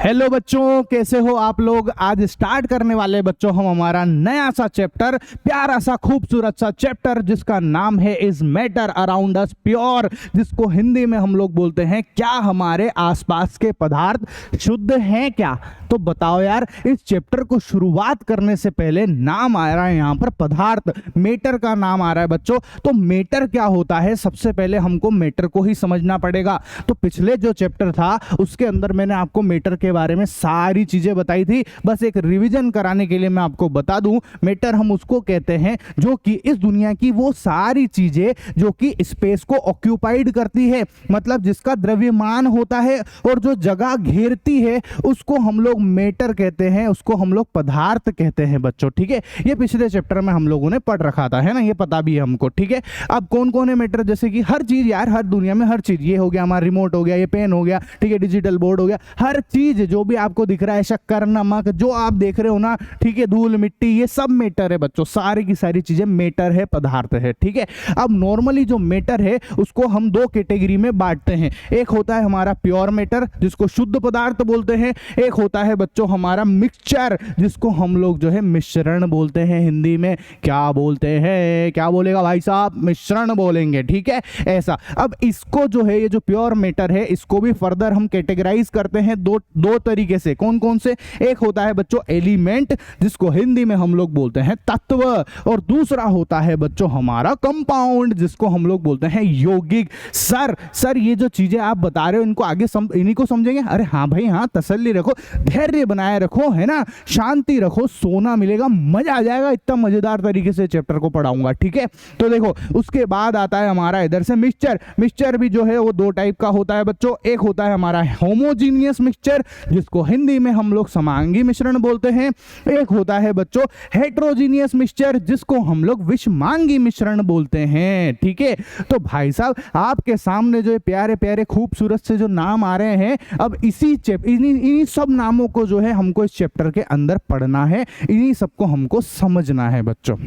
Hello बच्चों, कैसे हो आप लोग। आज स्टार्ट करने वाले बच्चों हम हमारा नया सा चैप्टर, प्यारा सा खूबसूरत सा चैप्टर जिसका नाम है is matter around us pure, जिसको हिंदी में हम लोग बोलते हैं क्या हमारे आसपास के पदार्थ शुद्ध हैं क्या। तो बताओ यार, इस चैप्टर को शुरुआत करने से पहले नाम आ रहा है यहाँ पर पदार्थ, मैटर का नाम आ रहा है बच्चों। तो मैटर क्या होता है, सबसे पहले हमको मैटर को ही समझना पड़ेगा। तो पिछले जो चैप्टर था उसके अंदर मैंने आपको मैटर के बारे में सारी चीजें बताई थी। बस एक रिवीजन कराने के लिए मैं आपको बता दूं, मैटर हम उसको कहते हैं जो कि इस दुनिया की वो सारी चीजें जो कि स्पेस को ऑक्यूपाइड करती है, मतलब जिसका द्रव्यमान होता है और जो जगह घेरती है उसको हम लोग मैटर कहते हैं, उसको हम लोग पदार्थ कहते हैं बच्चों। ठीक है, ये पिछले चैप्टर में हम लोगों ने पढ़ रखा था, है ना, ये पता भी है हमको। ठीक है, अब कौन कौन है मैटर, जैसे कि हर चीज यार, हर दुनिया में हर चीज, ये हो गया हमारा रिमोट हो गया, ये पेन हो गया, ठीक है, डिजिटल बोर्ड हो गया, हर चीज जो भी आपको दिख रहा है, शक्कर, नमक, जो आप देख रहे हो ना, ठीक है, धूल मिट्टी, ये सब मैटर है बच्चों। सारी की सारी चीजें मैटर है, पदार्थ है। ठीक है, अब नॉर्मली जो मैटर है उसको हम दो कैटेगरी में बांटते हैं। एक होता है हमारा प्योर मैटर जिसको शुद्ध पदार्थ बोलते हैं, एक होता है बच्चों हमारा मिक्सचर जिसको हम लोग जो है मिश्रण बोलते हैं। हिंदी में क्या बोलते हैं, क्या बोलेगा भाई साहब, मिश्रण बोलेंगे। ठीक है, ऐसा। अब इसको जो है, ये जो प्योर मैटर है, इसको भी फर्दर हम कैटेगराइज करते हैं दो तरीके से। कौन कौन से, एक होता है बच्चों एलिमेंट जिसको हिंदी में हम लोग बोलते हैं तत्व, और दूसरा होता है बच्चों हमारा कंपाउंड जिसको हम लोग बोलते हैं यौगिक। सर ये जो चीजें आप बता रहे हो इनको आगे इन्हीं को समझेंगे। अरे हाँ भाई हाँ, तसल्ली रखो, धैर्य बनाए रखो, है ना, शांति रखो, सोना मिलेगा, मजा आ जाएगा। इतना मजेदार तरीके से चैप्टर को पढ़ाऊंगा। ठीक है, तो देखो उसके बाद आता है हमारा इधर से मिक्सचर। मिक्सचर भी जो है वो दो टाइप का होता है बच्चों। एक होता है हमारा होमोजीनियस मिक्सचर जिसको हिंदी में हम लोग समांगी मिश्रण बोलते हैं। एक होता है बच्चों हेट्रोजीनियस मिक्सचर जिसको हम लोग विषमांगी मिश्रण बोलते हैं। ठीक है, तो भाई साहब आपके सामने जो प्यारे प्यारे खूबसूरत से जो नाम आ रहे हैं, अब इन्हीं सब नामों को जो है हमको इस चैप्टर के अंदर पढ़ना है, इन्हीं सबको हमको समझना है बच्चों।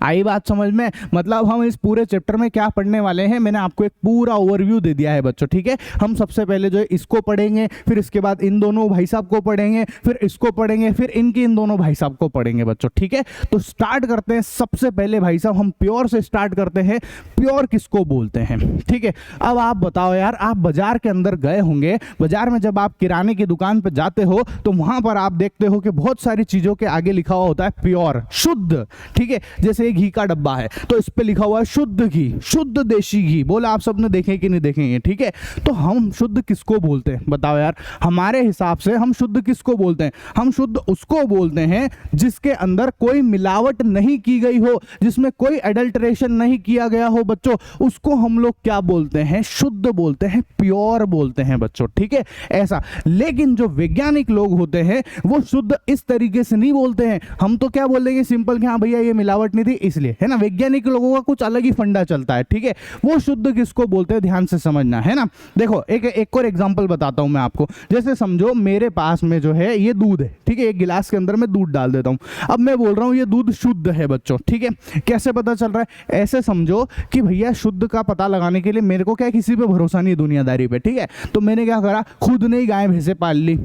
आई बात समझ में, मतलब हम इस पूरे चैप्टर में क्या पढ़ने वाले हैं, मैंने आपको एक पूरा ओवरव्यू दे दिया है बच्चों। ठीक है, हम सबसे पहले जो है इसको पढ़ेंगे, फिर इसके बाद इन दोनों भाई साहब को पढ़ेंगे, फिर इसको पढ़ेंगे, फिर इनके इन दोनों भाई साहब को पढ़ेंगे बच्चों। ठीक है, तो स्टार्ट करते हैं। सबसे पहले भाई साहब हम प्योर से स्टार्ट करते हैं। प्योर किसको बोलते हैं? ठीक है, अब आप बताओ यार, आप बाजार के अंदर गए होंगे, बाजार में जब आप किराने की दुकान पर जाते हो तो वहां पर आप देखते हो कि बहुत सारी चीजों के आगे लिखा हुआ होता है प्योर, शुद्ध। ठीक है, जैसे घी का डब्बा है तो इस पे लिखा हुआ है शुद्ध घी, शुद्ध देशी घी। बोला आप सबने देखे कि नहीं देखेंगे? ठीक है, तो हम शुद्ध किसको बोलते हैं बताओ यार, हमारे हिसाब से हम शुद्ध किसको बोलते हैं? हम शुद्ध उसको बोलते हैं जिसके अंदर कोई मिलावट नहीं की गई हो, जिसमें कोई एडल्ट्रेशन नहीं किया गया हो बच्चों, उसको हम लोग क्या बोलते हैं? शुद्ध बोलते हैं, प्योर बोलते हैं बच्चों। ठीक है, ऐसा। लेकिन जो वैज्ञानिक लोग होते हैं वो शुद्ध इस तरीके से नहीं बोलते हैं। हम तो क्या बोलेंगे सिंपल कि हाँ भैया ये मिलावट नहीं थी इसलिए, है ना। वैज्ञानिक लोगों का कुछ अलग ही फंडा चलता है। ठीक है, वो शुद्ध किसको बोलते हैं ध्यान से समझना, है ना। देखो एक और एग्जांपल बताता हूं मैं आपको। जैसे समझो मेरे पास में जो है ये दूध है, ठीक है, एक गिलास के अंदर मैं दूध डाल देता हूं। अब मैं बोल रहा हूं ये दूध शुद्ध है बच्चों। ठीक है, कैसे पता चल रहा है? ऐसे समझो कि भैया शुद्ध का पता लगाने के लिए मेरे को क्या किसी पे भरोसा नहीं है दुनियादारी पे। ठीक है, तो मैंने क्या करा, खुद ने ही गाय भैंसे पाल ली।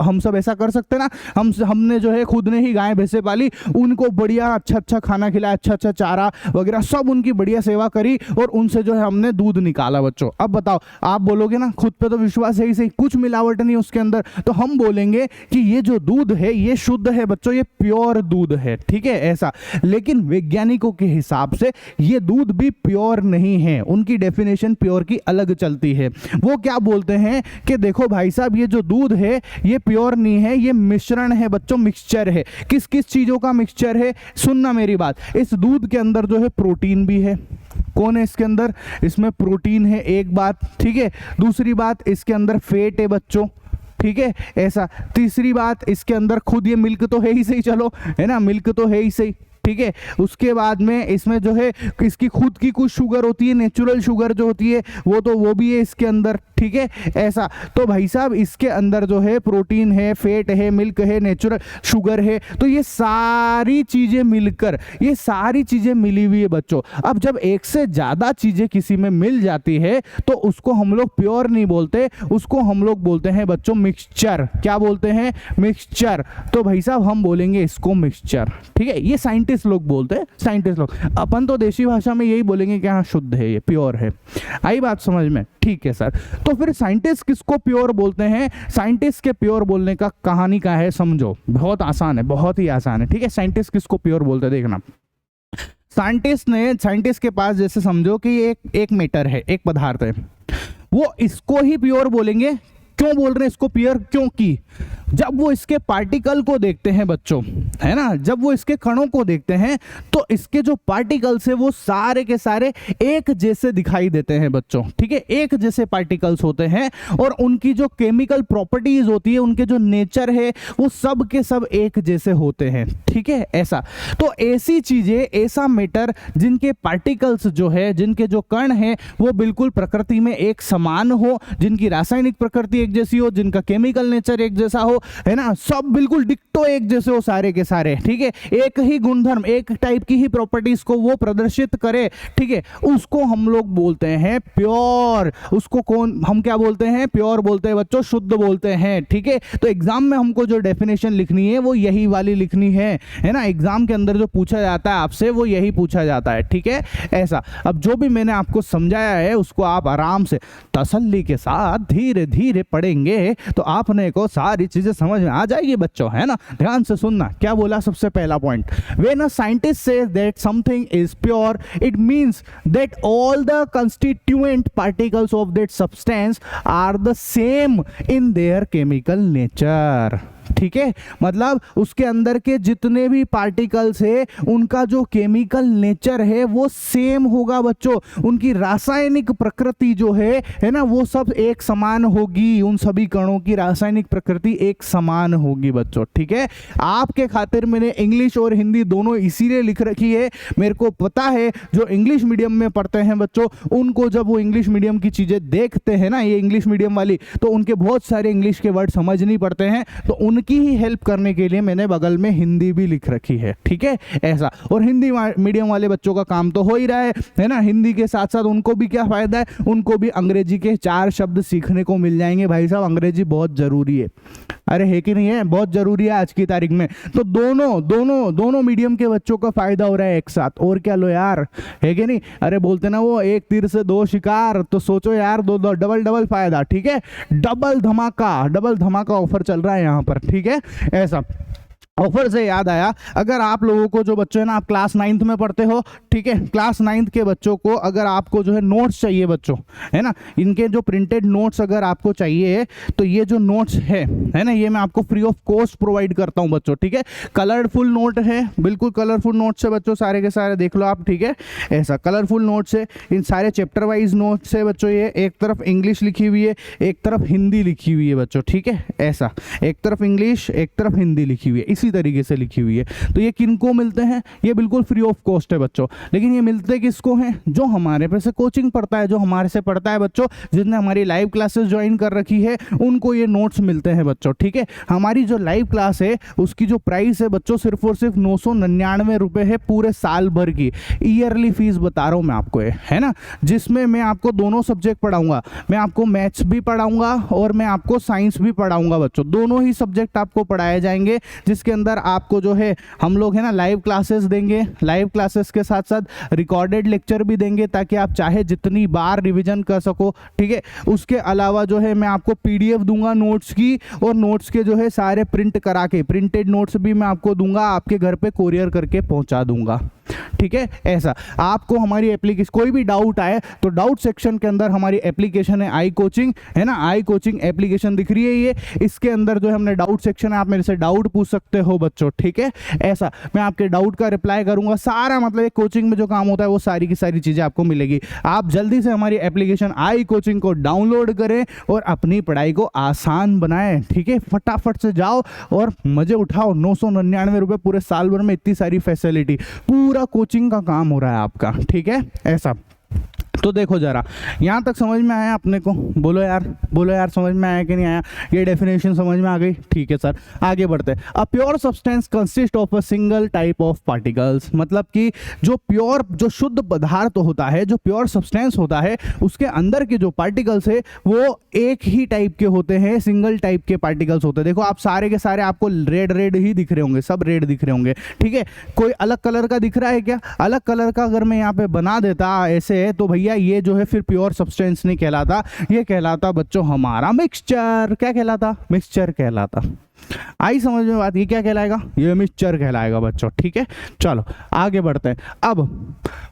हम सब ऐसा कर सकते ना, हमने जो है खुद ने ही गाय भैंसे पाली, उनको बढ़िया अच्छा खाना खिलाया, अच्छा चारा वगैरह सब उनकी बढ़िया सेवा करी और उनसे जो है हमने दूध निकाला बच्चों। अब बताओ, आप बोलोगे ना खुद पे तो विश्वास है ही सही, कुछ मिलावट नहीं उसके अंदर, तो हम बोलेंगे कि ये जो दूध है ये शुद्ध है बच्चों, ये प्योर दूध है। ठीक है, ऐसा। लेकिन वैज्ञानिकों के हिसाब से ये दूध भी प्योर नहीं है, उनकी डेफिनेशन प्योर की अलग चलती है। वो क्या बोलते हैं कि देखो भाई साहब ये जो दूध है ये प्योर नहीं है, ये मिश्रण है बच्चों, मिक्सचर है। किस किस चीजों का मिक्सचर है? सुनना मेरी बात, इस दूध के अंदर जो है प्रोटीन भी है। कौन है इसके अंदर? इसमें प्रोटीन है, एक बात। ठीक है, दूसरी बात इसके अंदर फैट है बच्चों। ठीक है, ऐसा। तीसरी बात इसके अंदर खुद ये मिल्क तो है ही सही, चलो, है ना, मिल्क तो है ही सही। ठीक है। उसके बाद में इसमें जो है इसकी खुद की कुछ शुगर होती है, नेचुरल शुगर जो होती है वो भी है इसके अंदर, ठीक है। ऐसा तो भाई साहब इसके अंदर जो है प्रोटीन है, फैट है, मिल्क है, नेचुरल शुगर है, तो ये सारी चीजें मिलकर, ये सारी चीजें मिली हुई है बच्चों। अब जब एक से ज्यादा चीजें किसी में मिल जाती है तो उसको हम लोग प्योर नहीं बोलते, उसको हम लोग बोलते हैं बच्चों मिक्सचर। क्या बोलते हैं? मिक्सचर। तो भाई साहब हम बोलेंगे इसको मिक्सचर, ठीक है। ये साइंटिस्ट लोग बोलते हैं, साइंटिस्ट लोग। अपन तो देशी भाषा में यही बोलेंगे कि हाँ शुद्ध है, ये प्योर है। आई बात समझ में? ठीक है सर। तो फिर साइंटिस्ट किसको प्योर बोलते हैं? साइंटिस्ट के प्योर बोलने का कहानी क्या है समझो, बहुत आसान है, बहुत ही आसान है, ठीक है। साइंटिस्ट किसको प्योर बोलते हैं देखना। साइंटिस्ट के पास जैसे समझो कि एक मैटर है, एक पदार्थ है, वो इसको ही प्योर बोलेंगे। क्यों बोल रहे हैं इसको प्योर? क्योंकि जब वो इसके पार्टिकल को देखते हैं बच्चों, है ना, जब वो इसके कणों को देखते हैं तो इसके जो पार्टिकल्स है वो सारे के सारे एक जैसे दिखाई देते हैं बच्चों, ठीक है। एक जैसे पार्टिकल्स होते हैं और उनकी जो केमिकल प्रॉपर्टीज होती है, उनके जो नेचर है वो सब के सब एक जैसे होते हैं, ठीक है। ऐसा तो ऐसी चीजें, ऐसा मैटर जिनके पार्टिकल्स जो है, जिनके जो कण है वो बिल्कुल प्रकृति में एक समान हो, जिनकी रासायनिक प्रकृति एक जैसी हो, जिनका केमिकल नेचर एक जैसा हो, है ना, सब बिल्कुल डिक्टो एक जैसे हो सारे के सारे, ठीक है। एक ही गुणधर्म, एक टाइप की ही प्रॉपर्टीज को वो प्रदर्शित करे, ठीक है, उसको हम लोग बोलते हैं प्योर। उसको हम क्या बोलते हैं? प्योर बोलते हैं बच्चों, शुद्ध बोलते हैं, ठीक है। तो एग्जाम में हमको जो डेफिनेशन लिखनी है वो यही वाली लिखनी है ना। एग्जाम के अंदर जो पूछा जाता है आपसे वो यही पूछा जाता है, ठीक है। ऐसा अब जो भी मैंने आपको समझाया है उसको आप आराम से तसल्ली के साथ धीरे धीरे पढ़ेंगे तो आपने को सारी चीजें समझ में आ जाएगी बच्चों, है ना। ध्यान से सुनना क्या बोला। सबसे पहला point, when a scientist says that something is pure it means that all the constituent particles of that substance are the same in their chemical nature, ठीक है। मतलब उसके अंदर के जितने भी पार्टिकल्स है उनका जो केमिकल नेचर है वो सेम होगा बच्चों। उनकी रासायनिक प्रकृति जो है ना, वो सब एक समान होगी। उन सभी कणों की रासायनिक प्रकृति एक समान होगी बच्चों, ठीक है। आपके खातिर मैंने इंग्लिश और हिंदी दोनों इसीलिए लिख रखी है। मेरे को पता है जो इंग्लिश मीडियम में पढ़ते हैं बच्चों, उनको जब वो इंग्लिश मीडियम की चीजें देखते हैं ना, ये इंग्लिश मीडियम वाली, तो उनके बहुत सारे इंग्लिश के वर्ड समझ नहीं पड़ते हैं, तो उनकी ही हेल्प करने के लिए मैंने बगल में हिंदी भी लिख रखी है, ठीक है। ऐसा, और हिंदी मीडियम वाले बच्चों का काम तो हो ही रहा है ना। हिंदी के साथ साथ उनको भी क्या फायदा है, उनको भी अंग्रेजी के 4 शब्द सीखने को मिल जाएंगे। भाई साहब अंग्रेजी बहुत जरूरी है, अरे है कि नहीं है? बहुत जरूरी है आज की तारीख में। तो दोनों मीडियम के बच्चों का फायदा हो रहा है एक साथ, और क्या लो यार, है कि नहीं? अरे बोलते ना वो एक तीर से 2 शिकार, तो सोचो यार डबल फायदा, ठीक है। डबल धमाका ऑफर चल रहा है यहाँ पर, ठीक है। ऐसा ऑफर से याद आया, अगर आप लोगों को जो बच्चों है ना, आप क्लास 9th में पढ़ते हो, ठीक है, क्लास 9th के बच्चों को अगर आपको जो है नोट्स चाहिए बच्चों, है ना, इनके जो प्रिंटेड नोट्स अगर आपको चाहिए तो ये जो नोट्स है ना, ये मैं आपको फ्री ऑफ कॉस्ट प्रोवाइड करता हूं बच्चों, ठीक है। कलरफुल नोट है, बिल्कुल कलरफुल नोट्स है बच्चों, सारे के सारे देख लो आप, ठीक है। ऐसा कलरफुल नोट्स है, इन सारे चैप्टर वाइज नोट्स है बच्चों। ये एक तरफ इंग्लिश लिखी हुई है, एक तरफ हिंदी लिखी हुई है बच्चों, ठीक है। ऐसा एक तरफ इंग्लिश, एक तरफ हिंदी लिखी हुई है, इसी तरीके से लिखी हुई है। तो ये किनको मिलते हैं? ये बिल्कुल फ्री ऑफ कॉस्ट है बच्चों। लेकिन ये मिलते किसको हैं? जो हमारे पे से कोचिंग पढ़ता है, जो हमारे से पढ़ता है बच्चों, जिसने हमारी लाइव क्लासेस ज्वाइन कर रखी है, उनको ये नोट्स मिलते हैं बच्चों, ठीक है। हमारी जो लाइव क्लास है उसकी जो प्राइस है बच्चों सिर्फ और सिर्फ 999 रुपए है पूरे साल भर की। ईयरली फीस बता रहा हूं मैं आपको, है ना, जिसमें मैं आपको दोनों सब्जेक्ट पढ़ाऊंगा। मैं आपको मैथ्स भी पढ़ाऊंगा और मैं आपको साइंस भी पढ़ाऊंगा बच्चों। दोनों ही सब्जेक्ट आपको पढ़ाए जाएंगे, जिसके अंदर आपको जो है हम लोग है ना लाइव क्लासेस देंगे। लाइव क्लासेस के साथ साथ रिकॉर्डेड लेक्चर भी देंगे, ताकि आप चाहे जितनी बार रिवीजन कर सको, ठीक है। उसके अलावा जो है मैं आपको पीडीएफ दूंगा नोट्स की, और नोट्स के जो है सारे प्रिंट करा के प्रिंटेड नोट्स भी मैं आपको दूंगा, आपके घर पे कोरियर करके पहुंचा दूंगा। ठीक है। ऐसा आपको हमारी एप्लीकेशन कोई भी डाउट आए तो डाउट सेक्शन के अंदर हमारी एप्लीकेशन है आई कोचिंग, है ना, आई कोचिंग एप्लीकेशन दिख रही है ये, इसके अंदर जो है हमने डाउट सेक्शन है, आप मेरे से डाउट पूछ सकते हो बच्चों, ठीक है। ऐसा मैं आपके डाउट का रिप्लाई करूंगा, सारा मतलब एक कोचिंग में जो काम होता है वो सारी की सारी चीजें आपको मिलेगी। आप जल्दी से हमारी एप्लीकेशन आई कोचिंग को डाउनलोड करें और अपनी पढ़ाई को आसान बनाएं, ठीक है। फटाफट से जाओ और मजे उठाओ। 999 रुपए पूरे साल भर में, इतनी सारी फैसिलिटी, पूरा कोचिंग का काम हो रहा है आपका, ठीक है। ऐसा तो देखो जरा, यहाँ तक समझ में आया अपने को? बोलो यार, बोलो यार, समझ में आया कि नहीं आया? ये डेफिनेशन समझ में आ गई? ठीक है सर, आगे बढ़ते हैं। A pure substance consist of a single type of particles, मतलब कि जो प्योर, जो शुद्ध पदार्थ होता है, जो प्योर सब्सटेंस होता है, उसके अंदर के जो पार्टिकल्स है वो एक ही टाइप के होते हैं, सिंगल टाइप के पार्टिकल्स होते हैं। देखो आप सारे के सारे आपको रेड रेड ही दिख रहे होंगे, सब रेड दिख रहे होंगे, ठीक है। कोई अलग कलर का दिख रहा है क्या? अलग कलर का अगर मैं यहाँ पे बना देता ऐसे, तो भैया ये जो है फिर प्योर सब्सटेंस नहीं कहलाता, ये कहलाता बच्चों हमारा मिक्सचर। क्या कहलाता? मिक्सचर कहलाता। आई समझ में बात? ये क्या कहलाएगा? ये मिक्सचर कहलाएगा बच्चों, ठीक है। चलो आगे बढ़ते हैं। अब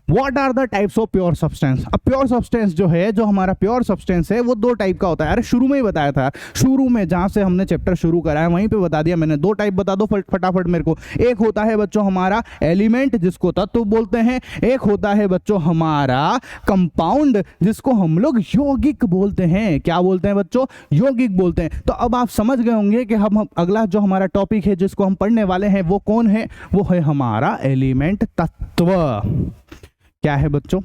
what are the types of pure substance? अब प्योर सब्सटेंस जो है, जो हमारा प्योर सब्सटेंस है वो दो टाइप का होता है। अरे शुरू में ही बताया था, शुरू में जहां से हमने चैप्टर शुरू करा है वहीं पे बता दिया मैंने। दो टाइप बता दो फटाफट मेरे को। एक होता है बच्चों हमारा एलिमेंट, जिसको तत्व बोलते हैं। एक होता है बच्चों हमारा कंपाउंड, जिसको हम लोग यौगिक बोलते हैं। क्या बोलते हैं बच्चों? यौगिक बोलते हैं। तो अब आप समझ गए होंगे कि हम अगला जो हमारा टॉपिक है जिसको हम पढ़ने वाले हैं वो कौन है? वो है हमारा एलिमेंट, तत्व। क्या है बच्चों?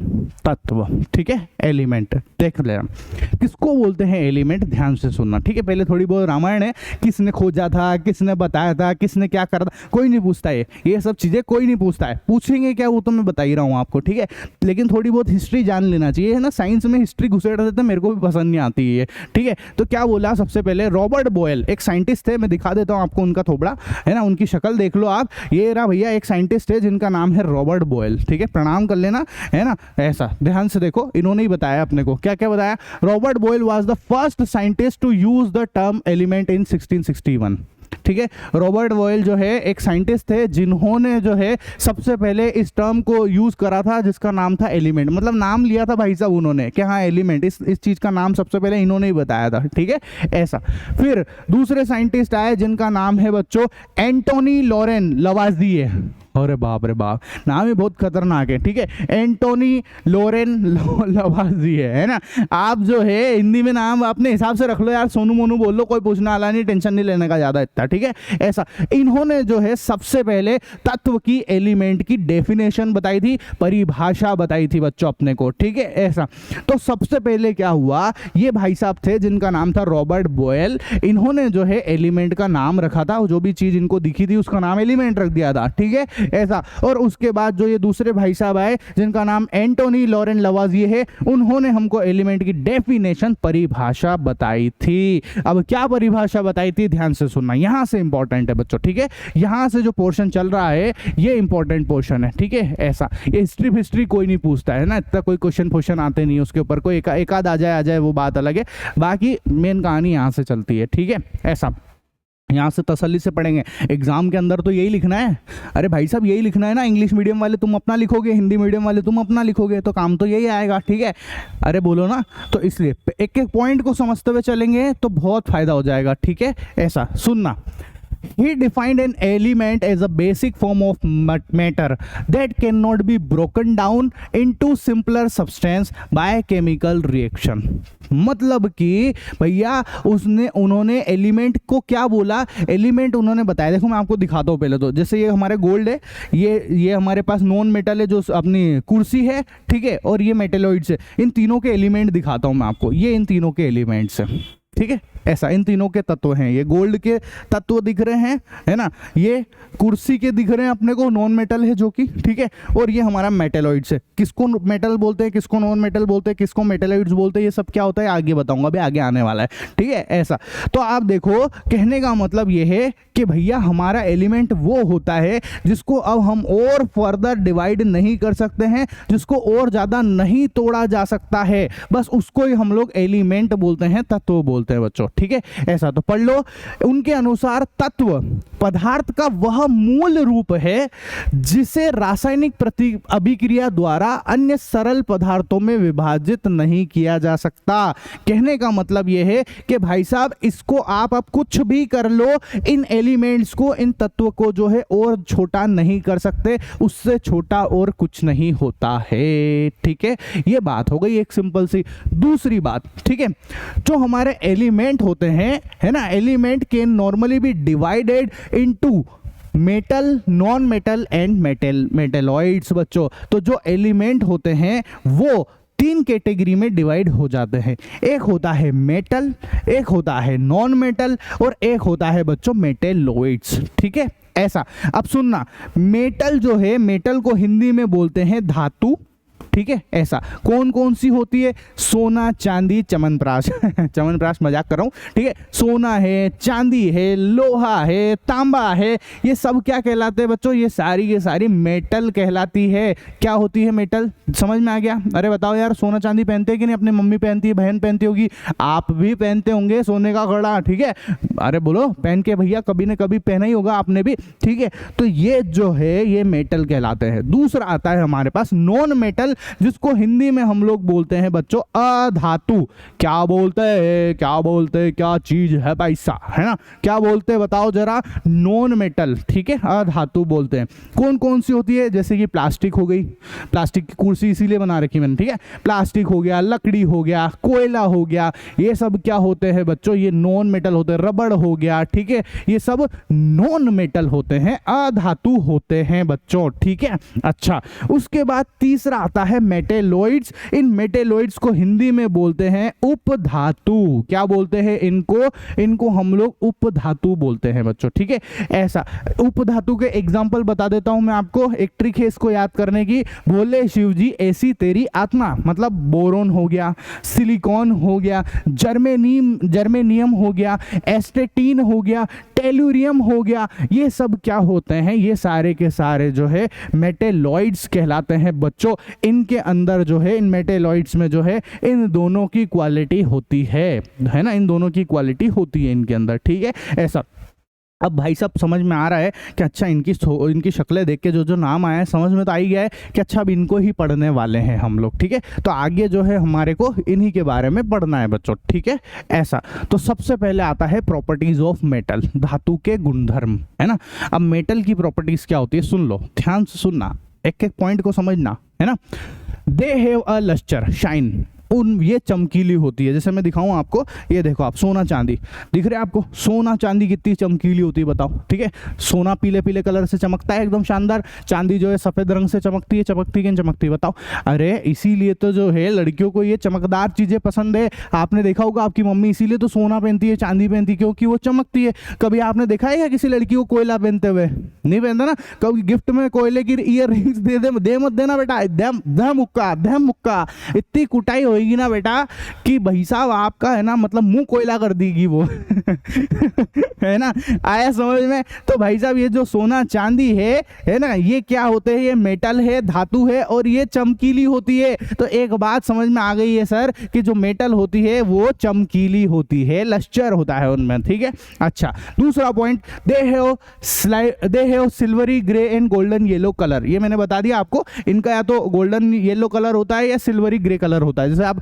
तत्व, ठीक है। एलिमेंट देख लेना, किसको बोलते हैं एलिमेंट? ध्यान से सुनना, ठीक है। पहले थोड़ी बहुत रामायण है, किसने खोजा था, किसने बताया था, किसने क्या करा था, कोई नहीं पूछता है ये सब चीजें, कोई नहीं पूछता है। पूछेंगे क्या वो तो मैं बता ही रहा हूँ आपको, ठीक है। लेकिन थोड़ी बहुत हिस्ट्री जान लेना चाहिए, है ना। साइंस में हिस्ट्री घुसेड़ देते मेरे को भी पसंद नहीं आती है, ठीक है। तो क्या बोला सबसे पहले? रॉबर्ट बॉयल एक साइंटिस्ट थे, मैं दिखा देता हूँ आपको उनका थोबड़ा, है ना, उनकी शक्ल देख लो आप। ये रहा भैया एक साइंटिस्ट है जिनका नाम है रॉबर्ट बॉयल, ठीक है। प्रणाम कर लेना, है ना। ऐसा ध्यान से देखो, इन्होंने ही बताया अपने को। क्या क्या बताया? Robert Boyle was the first scientist to use the term element in 1661, ठीक है। रॉबर्ट बॉयल जो है एक साइंटिस्ट थे जिन्होंने जो है सबसे पहले इस टर्म को यूज करा था, जिसका नाम था एलिमेंट। मतलब नाम लिया था भाई साहब उन्होंने कि हाँ एलिमेंट, इस चीज का नाम सबसे पहले इन्होंने ही बताया था, ठीक है। ऐसा फिर दूसरे साइंटिस्ट आए जिनका नाम है बच्चों एंटोनी लॉरेन लवाज़िए। अरे बाप रे बाप, नाम ही बहुत खतरनाक है, ठीक है। एंटोनी लॉरेन लवाज़िए, है ना। आप जो है हिंदी में नाम अपने हिसाब से रख लो यार, सोनू मोनू बोल लो, कोई पूछने वाला नहीं, टेंशन नहीं लेने का ज्यादा इतना, ठीक है। ऐसा इन्होंने जो है सबसे पहले तत्व की, एलिमेंट की डेफिनेशन बताई थी, परिभाषा बताई थी बच्चों अपने को, ठीक है। ऐसा तो सबसे पहले क्या हुआ, ये भाई साहब थे जिनका नाम था रॉबर्ट बॉयल, इन्होंने जो है एलिमेंट का नाम रखा था, जो भी चीज इनको दिखी थी उसका नाम एलिमेंट रख दिया था, ठीक है। ऐसा और उसके बाद जो ये दूसरे भाई साहब आए जिनका नाम एंटोनी लॉरेन लवाज़िए है, उन्होंने हमको एलिमेंट की डेफिनेशन, परिभाषा बताई थी। अब क्या परिभाषा बताई थी? ध्यान से सुनना, यहां से इंपॉर्टेंट है बच्चों, ठीक है। यहां से जो पोर्शन चल रहा है ये इंपॉर्टेंट पोर्शन है, ठीक है। ऐसा ये हिस्ट्री कोई नहीं पूछता है ना, इतना कोई क्वेश्चन आते नहीं उसके ऊपर, कोई एक आध आ जाए वो बात अलग है, बाकी मेन कहानी यहां से चलती है, ठीक है। ऐसा यहाँ से तसल्ली से पढ़ेंगे, एग्जाम के अंदर तो यही लिखना है। अरे भाई साहब यही लिखना है ना, इंग्लिश मीडियम वाले तुम अपना लिखोगे, हिंदी मीडियम वाले तुम अपना लिखोगे, तो काम तो यही आएगा, ठीक है। अरे बोलो ना, तो इसलिए एक एक पॉइंट को समझते हुए चलेंगे तो बहुत फायदा हो जाएगा, ठीक है। ऐसा सुनना, he defined an element as a basic form of matter that cannot be broken down into simpler substance by chemical reaction। मतलब कि भैया उन्होंने एलिमेंट को क्या बोला? एलिमेंट उन्होंने बताया, देखो मैं आपको दिखाता हूँ पहले तो। जैसे ये हमारे गोल्ड है, ये हमारे पास नॉन मेटल है जो अपनी कुर्सी है, ठीक है, और ये मेटेलॉइड्स है। इन तीनों के एलिमेंट दिखाता हूँ मैं आपको, ये इन तीनों के एलिमेंट्स है, ठीक है। ऐसा इन तीनों के तत्व हैं, ये गोल्ड के तत्व दिख रहे हैं, है ना, ये कुर्सी के दिख रहे हैं अपने को, नॉन मेटल है जो कि, ठीक है, और ये हमारा मेटेलॉइड्स है। किसको मेटल बोलते हैं, किसको नॉन मेटल बोलते हैं, किसको मेटेलॉइड्स बोलते हैं, ये सब क्या होता है आगे बताऊंगा, अभी आगे आने वाला है, ठीक है। ऐसा तो आप देखो, कहने का मतलब ये है कि भैया हमारा एलिमेंट वो होता है जिसको अब हम और फर्दर डिवाइड नहीं कर सकते हैं, जिसको और ज्यादा नहीं तोड़ा जा सकता है, बस उसको ही हम लोग एलिमेंट बोलते हैं, तत्व बोलते हैं बच्चों, ठीक है, ऐसा तो पढ़ लो। उनके अनुसार तत्व पदार्थ का वह मूल रूप है जिसे रासायनिक प्रति अभिक्रिया द्वारा अन्य सरल पदार्थों में विभाजित नहीं किया जा सकता। कहने का मतलब यह है कि भाई साहब इसको आप अब कुछ भी कर लो, इन एलिमेंट्स को, इन तत्व को जो है और छोटा नहीं कर सकते, उससे छोटा और कुछ नहीं होता है। ठीक है, ये बात हो गई एक सिंपल सी। दूसरी बात, ठीक है, जो हमारे एलिमेंट होते हैं, है ना, element can normally B divided into metal, non metal and metalloids. बच्चों, तो जो एलिमेंट होते हैं वो 3 कैटेगरी में डिवाइड हो जाते हैं। एक होता है मेटल, एक होता है नॉन मेटल और एक होता है बच्चों मेटेलॉइड्स। ठीक है, ऐसा। अब सुनना, मेटल जो है, मेटल को हिंदी में बोलते हैं धातु। ठीक है, ऐसा। कौन कौन सी होती है? सोना, चांदी, च्यवनप्राश च्यवनप्राश मजाक कर रहा हूँ, ठीक है। सोना है, चांदी है, लोहा है, तांबा है, ये सब क्या कहलाते हैं बच्चों? ये सारी मेटल कहलाती है। क्या होती है मेटल? समझ में आ गया? अरे बताओ यार, सोना चांदी पहनते हैं कि नहीं? अपनी मम्मी पहनती है, बहन पहनती होगी, आप भी पहनते होंगे सोने का कड़ा। ठीक है, अरे बोलो, पहन के भैया कभी न कभी पहना ही होगा आपने भी। ठीक है, तो ये जो है ये मेटल कहलाते हैं। दूसरा आता है हमारे पास नॉन मेटल, जिसको हिंदी में हम लोग बोलते हैं बच्चों अधातु। क्या बोलते हैं? क्या चीज है पैसा, है ना? क्या बोलते हैं बताओ जरा? Non metal. ठीक है, अधातु बोलते हैं। कौन कौन सी होती है? जैसे कि प्लास्टिक हो गई, प्लास्टिक की कुर्सी इसीलिए बना रखी मैंने। ठीक है, प्लास्टिक हो गया, लकड़ी हो गया, कोयला हो गया, ये सब क्या होते हैं बच्चों? ये नॉन मेटल होते हैं। रबड़ हो गया, ठीक है, ये सब नॉन मेटल होते हैं, अधातु होते हैं बच्चों। ठीक है, अच्छा। उसके बाद तीसरा आता है मेटेलॉइड्स। इन मेटेलॉइड्स को हिंदी में बोलते हैं उपधातु। क्या बोलते हैं इनको हम लोग उपधातु बोलते हैं बच्चों। ठीक है, ऐसा। उपधातु के एग्जांपल बता देता हूं मैं आपको, एक ट्रिक है इसको याद करने की। बोले शिवजी ऐसी तेरी आत्मा, मतलब बोरोन हो गया, सिलिकॉन हो गया, जर्मेनियम हो गया, एस्टेटीन हो गया, टेलुरियम हो गया, ये सब क्या होते हैं? ये सारे के सारे जो है मेटेलॉइड्स कहलाते हैं बच्चों। इनके अंदर जो है, इन मेटेलॉइड्स में जो है, इन दोनों की क्वालिटी होती है ना, इन दोनों की क्वालिटी होती है इनके अंदर। ठीक है, ऐसा। अब भाई साहब समझ में आ रहा है कि अच्छा इनकी शक्लें देख के जो नाम आया है समझ में तो आ ही गया है कि अच्छा अब इनको ही पढ़ने वाले हैं हम लोग। ठीक है, तो आगे जो है हमारे को इन्हीं के बारे में पढ़ना है बच्चों। ठीक है, ऐसा। तो सबसे पहले आता है प्रॉपर्टीज ऑफ मेटल, धातु के गुणधर्म, है ना। अब मेटल की प्रॉपर्टीज क्या होती है? सुन लो, ध्यान से सुनना, एक एक पॉइंट को समझना, है ना। They have a luster, shine, ये चमकीली होती है। जैसे मैं दिखाऊं आपको, ये देखो आप, सोना चांदी दिख रहा है आपको? सोना चांदी कितनी चमकीली होती है बताओ? ठीक है, सोना पीले पीले कलर से चमकता है, एकदम शानदार। चांदी जो है सफेद रंग से चमकती है। चमकती कि नहीं चमकती बताओ? अरे इसीलिए तो जो है लड़कियों को ये चमकदार चीजें पसंद है। आपने देखा होगा आपकी मम्मी इसीलिए तो सोना पहनती है, चांदी पहनती है, क्योंकि वो चमकती है। कभी आपने देखा है किसी लड़की को कोयला पहनते हुए? नहीं पहनता ना। कभी गिफ्ट में कोयले की ईयर रिंग्स दे मत देना बेटा, दम मुक्का इतनी कुटाई होगी ना बेटा कि भाई साहब आपका, है ना, मतलब मुंह कोयला कर देगी वो है ना। आया समझ में? तो भाई साहब ये जो सोना चांदी है ना, ये क्या होते हैं? ये मेटल है, धातु है, और ये चमकीली होती है। तो एक बात समझ में आ गई है सर कि जो मेटल होती है वो चमकीली होती है, लस्टर होता है उनमें। ठीक है, अच्छा। दूसरा point, they have silvery grey and golden yellow colour. ये मैंने बता दिया आपको, इनका या तो गोल्डन येलो कलर होता है या सिल्वरी ग्रे कलर होता है। जैसे आप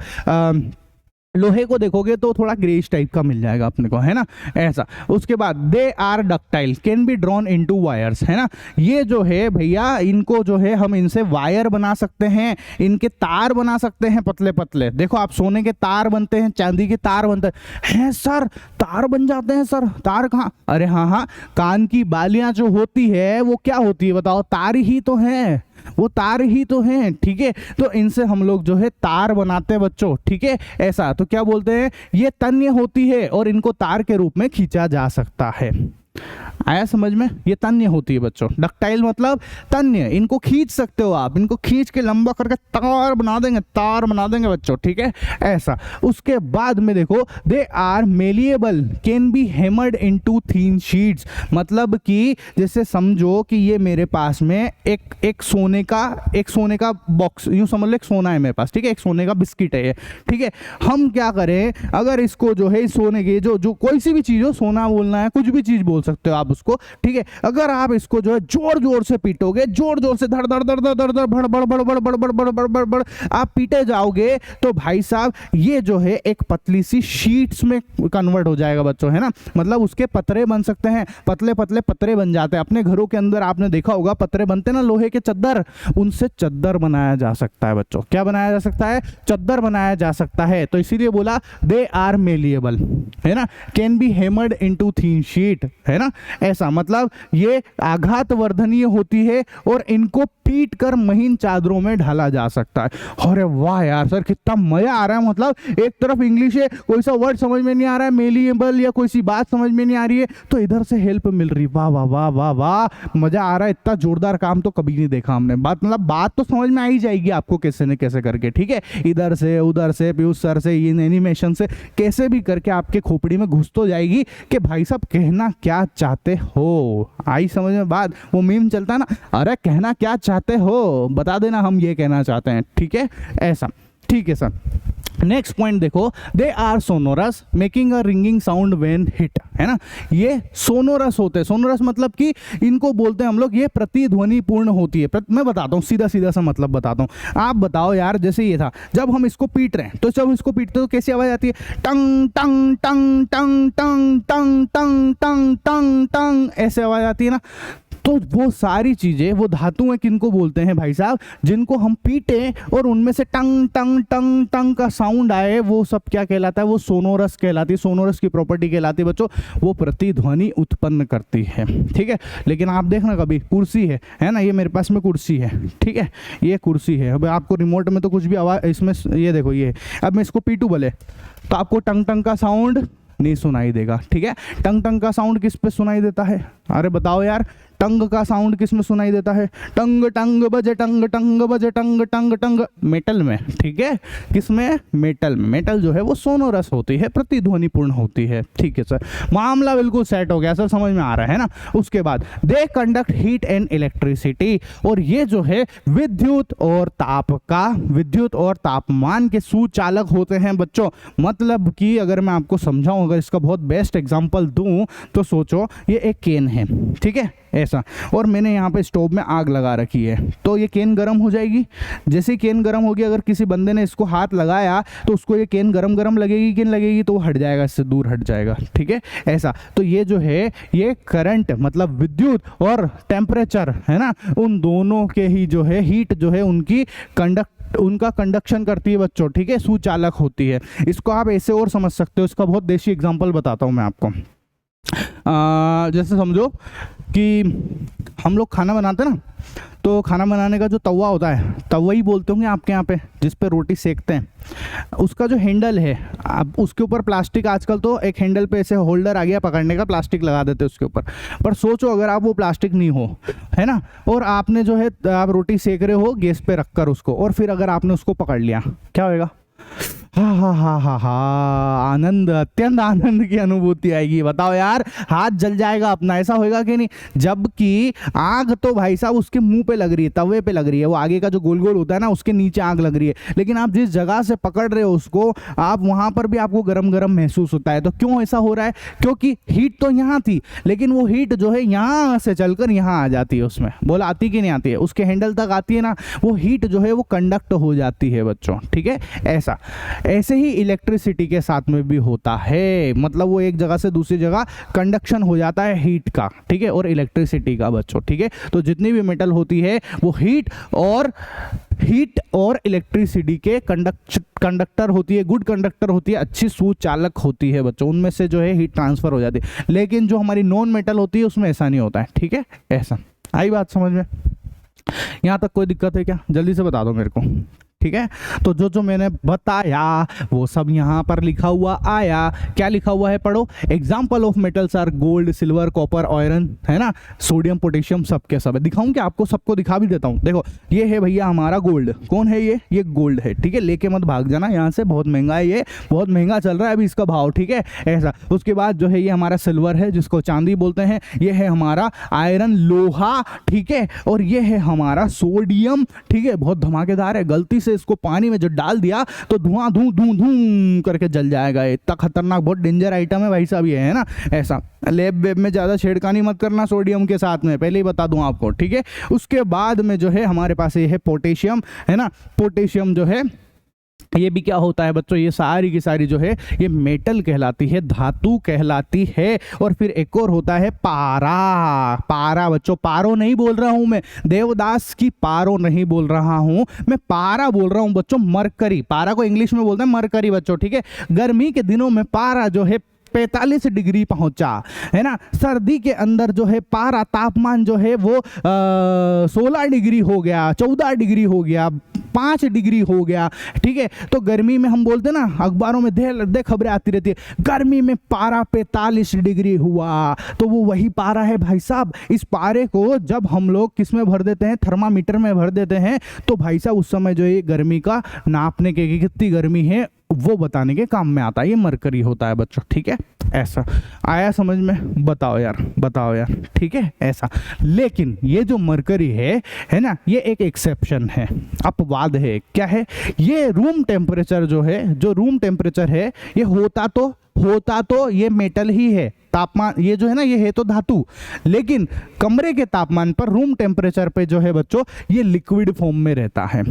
लोहे को देखोगे तो थोड़ा ग्रेइश टाइप का मिल जाएगा अपने को, है ना, ऐसा। उसके बाद they are ductile, can be drawn into wires, है ना। ये जो है भैया, इनको जो है हम इनसे वायर बना सकते हैं, इनके तार बना सकते हैं पतले पतले। देखो आप, सोने के तार बनते हैं, चांदी के तार बनते हैं सर, तार बन जाते हैं सर। तार कहाँ? अरे हाँ, कान की बालियां जो होती है वो क्या होती है बताओ? तार ही तो है, वो तार ही तो हैं। ठीक है, तो इनसे हम लोग जो है तार बनाते हैं बच्चों। ठीक है, ऐसा। तो क्या बोलते हैं? ये तन्य होती है और इनको तार के रूप में खींचा जा सकता है। आया समझ में? ये तन्य होती है बच्चों। डक्टाइल मतलब तन्य, इनको खींच सकते हो आप, इनको खींच के लंबा करके तार बना देंगे, तार बना देंगे बच्चों, ठीक है ऐसा। उसके बाद में देखो they are malleable, can be hammered into thin sheets, मतलब कि जैसे समझो कि ये मेरे पास में एक सोने का बॉक्स, यूं समझ लो एक सोना है मेरे पास, ठीक है, एक सोने का बिस्किट है ये, ठीक है। हम क्या करें, अगर इसको जो है सोने के जो कोई सी भी चीज हो, सोना बोलना है, कुछ भी चीज बोल सकते हो आप उसको, ठीक है। अगर आप इसको जो है जोर जोर से पीटोगे, जोर जोर से धड़ धड़ धड़ धड़ धड़ धड़ भड़ भड़ भड़ भड़ भड़ भड़ भड़ भड़ भड़ भड़ आप पीटे जाओगे तो भाई साहब ये जो है एक पतली सी शीट्स में कन्वर्ट हो जाएगा बच्चों, है ना। मतलब उसके पतरे बन सकते हैं, पतले पतले पतरे बन जाते हैं। अपने घरों के अंदर आपने देखा होगा पतरे बनते हैं ना, लोहे के चद्दर, उनसे चद्दर बनाया जा सकता है बच्चों। क्या बनाया जा सकता है? चद्दर बनाया जा सकता है। तो इसीलिए बोला दे आर मेलिएबल, है ना, can be hammered into thin sheet, है ना ऐसा। मतलब ये आघात वर्धनीय होती है और इनको पीट कर महीन चादरों में ढाला जा सकता है। अरे वाह यार सर, कितना मजा आ रहा है। मतलब एक तरफ इंग्लिश है, कोई सा वर्ड समझ में नहीं आ रहा है, मेलिएबल या कोई सी बात समझ में नहीं आ रही है, तो इधर से हेल्प मिल रही। वाह वाह वाह वाह वाह, मजा आ रहा है। इतना जोरदार काम तो कभी नहीं देखा हमने। बात तो समझ में आ ही जाएगी आपको कैसे न कैसे करके, ठीक है। इधर से उधर से पीयूष सर से इन एनिमेशन से कैसे भी करके आपके खोपड़ी में घुस तो जाएगी कि भाई साहब कहना क्या चाहते हो। आई समझ में बात? वो मीम चलता है ना, अरे कहना क्या चाहते हो, बता देना हम ये कहना चाहते हैं, ठीक है ऐसा। ठीक है सर, नेक्स्ट पॉइंट देखो, they are sonorous making a ringing sound when hit, है ना। ये सोनोरस होते हैं। सोनोरस मतलब कि इनको बोलते हैं हम लोग, ये प्रतिध्वनि पूर्ण होती है। मैं बताता हूँ, सीधा सीधा सा मतलब बताता हूँ। आप बताओ यार, जैसे ये था, जब हम इसको पीट रहे हैं तो जब इसको पीटते तो कैसी आवाज आती है? टंग टंग टंग टंग टंग टंग टंग टंग टंग टंग, ऐसे आवाज आती है ना। तो वो सारी चीजें, वो धातुएं किनको बोलते हैं भाई साहब? जिनको हम पीटे और उनमें से टंग टंग टंग टंग का साउंड आए, वो सब क्या कहलाता है? वो सोनोरस कहलाती है। सोनोरस की प्रॉपर्टी कहलाती है बच्चों, वो प्रतिध्वनि उत्पन्न करती है, ठीक है। लेकिन आप देखना कभी, कुर्सी है ना, ये मेरे पास में कुर्सी है, ठीक है, ये कुर्सी है। अब आपको रिमोट में तो कुछ भी आवाज इसमें, ये देखो ये, अब मैं इसको पीटू भले तो आपको टंग टंग का साउंड नहीं सुनाई देगा, ठीक है। टंग टंग का साउंड किस पे सुनाई देता है? अरे बताओ यार, टंग का साउंड किस में सुनाई देता है? टंग टंग बजे, टंग टंग बजे, टंग टंग टंग, मेटल में, ठीक है। किस में? मेटल में। मेटल जो है वो सोनोरस होती है, प्रतिध्वनिपूर्ण होती है, ठीक है सर। मामला बिल्कुल सेट हो गया सर, समझ में आ रहा है ना। उसके बाद they conduct heat and electricity, और ये जो है विद्युत और तापमान के सुचालक होते हैं बच्चों। मतलब कि अगर मैं आपको समझाऊं, अगर इसका बहुत बेस्ट एग्जांपल दूं तो सोचो, ये एक केन है, ठीक है ऐसा, और मैंने यहाँ पे स्टोव में आग लगा रखी है, तो ये केन गर्म हो जाएगी। जैसे ही केन गर्म होगी, अगर किसी बंदे ने इसको हाथ लगाया तो उसको ये केन गरम लगेगी कि नहीं लगेगी? तो वो हट जाएगा, इससे दूर हट जाएगा, ठीक है ऐसा। तो ये जो है, ये करंट मतलब विद्युत और टेम्परेचर, है ना, उन दोनों के ही जो है हीट जो है उनका कंडक्शन करती है बच्चों, ठीक है, सुचालक होती है। इसको आप ऐसे और समझ सकते हो। इसका बहुत देशी एग्जांपल बताता हूँ मैं आपको। जैसे समझो कि हम लोग खाना बनाते हैं ना, तो खाना बनाने का जो तवा होता है, तवा ही बोलते होंगे आपके यहाँ पे, जिस पे रोटी सेकते हैं, उसका जो हैंडल है, अब उसके ऊपर प्लास्टिक, आजकल तो एक हैंडल पे ऐसे होल्डर आ गया पकड़ने का, प्लास्टिक लगा देते हैं उसके ऊपर। पर सोचो अगर आप वो प्लास्टिक नहीं हो, है ना, और आपने जो है, आप रोटी सेक रहे हो गैस पे रखकर उसको, और फिर अगर आपने उसको पकड़ लिया, क्या होएगा? हाँ हाँ हाँ हाँ हाँ, आनंद, अत्यंत आनंद की अनुभूति आएगी। बताओ यार, हाथ जल जाएगा अपना, ऐसा होएगा कि नहीं? जबकि आग तो भाई साहब उसके मुंह पे लग रही है, तवे पे लग रही है, वो आगे का जो गोल गोल होता है ना, उसके नीचे आग लग रही है। लेकिन आप जिस जगह से पकड़ रहे हो उसको, आप वहां पर भी आपको गरम गरम महसूस होता है। तो क्यों ऐसा हो रहा है? क्योंकि हीट तो यहाँ थी, लेकिन वो हीट जो है यहाँ से चलकर यहाँ आ जाती है। उसमें बोला आती कि नहीं आती है? उसके हैंडल तक आती है ना, वो हीट जो है वो कंडक्ट हो जाती है बच्चों, ठीक है ऐसा। ऐसे ही इलेक्ट्रिसिटी के साथ में भी होता है, मतलब वो एक जगह से दूसरी जगह कंडक्शन हो जाता है हीट का, ठीक है, और इलेक्ट्रिसिटी का बच्चों, ठीक है। तो जितनी भी मेटल होती है वो हीट और इलेक्ट्रिसिटी के कंडक्टर होती है, गुड कंडक्टर होती है, अच्छी सुचालक होती है बच्चों। उनमें से जो है हीट ट्रांसफर हो जाती है। लेकिन जो हमारी नॉन मेटल होती है उसमें ऐसा नहीं होता है, ठीक है ऐसा। आई बात समझ में? यहाँ तक कोई दिक्कत है क्या? जल्दी से बता दो मेरे को, ठीक है। तो जो जो मैंने बताया वो सब यहाँ पर लिखा हुआ आया। क्या लिखा हुआ है पढ़ो। Example of metals are gold, silver, copper, iron, है ना, सोडियम, पोटेशियम, सब के सब है। दिखाऊं क्या आपको, सबको दिखा भी देता हूँ। देखो ये है भैया हमारा गोल्ड। कौन है ये गोल्ड है, ठीक है। लेके मत भाग जाना यहाँ से, बहुत महंगा है, ये बहुत महंगा चल रहा है अभी इसका भाव, ठीक है ऐसा। उसके बाद जो है ये हमारा सिल्वर है जिसको चांदी बोलते हैं। ये है हमारा आयरन, लोहा, ठीक है। और ये है हमारा सोडियम, ठीक है, बहुत धमाकेदार है। गलती से इसको पानी में जो डाल दिया तो धुआं धू धू धू करके जल जाएगा। इतना खतरनाक, बहुत डेंजर आइटम है भाई साहब ये, है ना ऐसा। लैब वेब में ज़्यादा छेड़खानी मत करना सोडियम के साथ में, पहले ही बता दूं आपको, ठीक है। उसके बाद में जो है हमारे पास ये है पोटेशियम, है ना। पोटेशियम जो है ये भी क्या होता है बच्चों, ये सारी की सारी जो है ये मेटल कहलाती है, धातु कहलाती है। और फिर एक और होता है पारा। पारा बच्चों, पारो नहीं बोल रहा हूं मैं, देवदास की पारो नहीं बोल रहा हूं मैं, पारा बोल रहा हूं बच्चों, मरकरी। पारा को इंग्लिश में बोलते हैं मरकरी बच्चों, ठीक है। गर्मी के दिनों में पारा जो है 45 डिग्री पहुंचा, है ना। सर्दी के अंदर जो है पारा तापमान जो है वो 16 डिग्री हो गया, 14 डिग्री हो गया, 5 डिग्री हो गया, ठीक है। तो गर्मी में हम बोलते ना, अखबारों में दे खबरें आती रहती है, गर्मी में पारा 45 डिग्री हुआ, तो वो वही पारा है भाई साहब। इस पारे को जब हम लोग किस में भर देते हैं, थर्मामीटर में भर देते हैं, तो भाई साहब उस समय जो ये गर्मी का नापने के कितनी गर्मी है वो बताने के काम में आता है। ये मरकरी होता है बच्चों, ठीक है ऐसा। आया समझ में, बताओ यार, ठीक है ऐसा। लेकिन ये जो मरकरी है ना, ये एक एक्सेप्शन है, अपवाद है। क्या है ये, रूम टेम्परेचर जो है, जो रूम टेम्परेचर है, ये होता तो ये मेटल ही है। तापमान ये जो है ना, ये है तो धातु, लेकिन कमरे के तापमान पर, रूम टेम्परेचर पे जो है बच्चों, ये लिक्विड फॉर्म में रहता है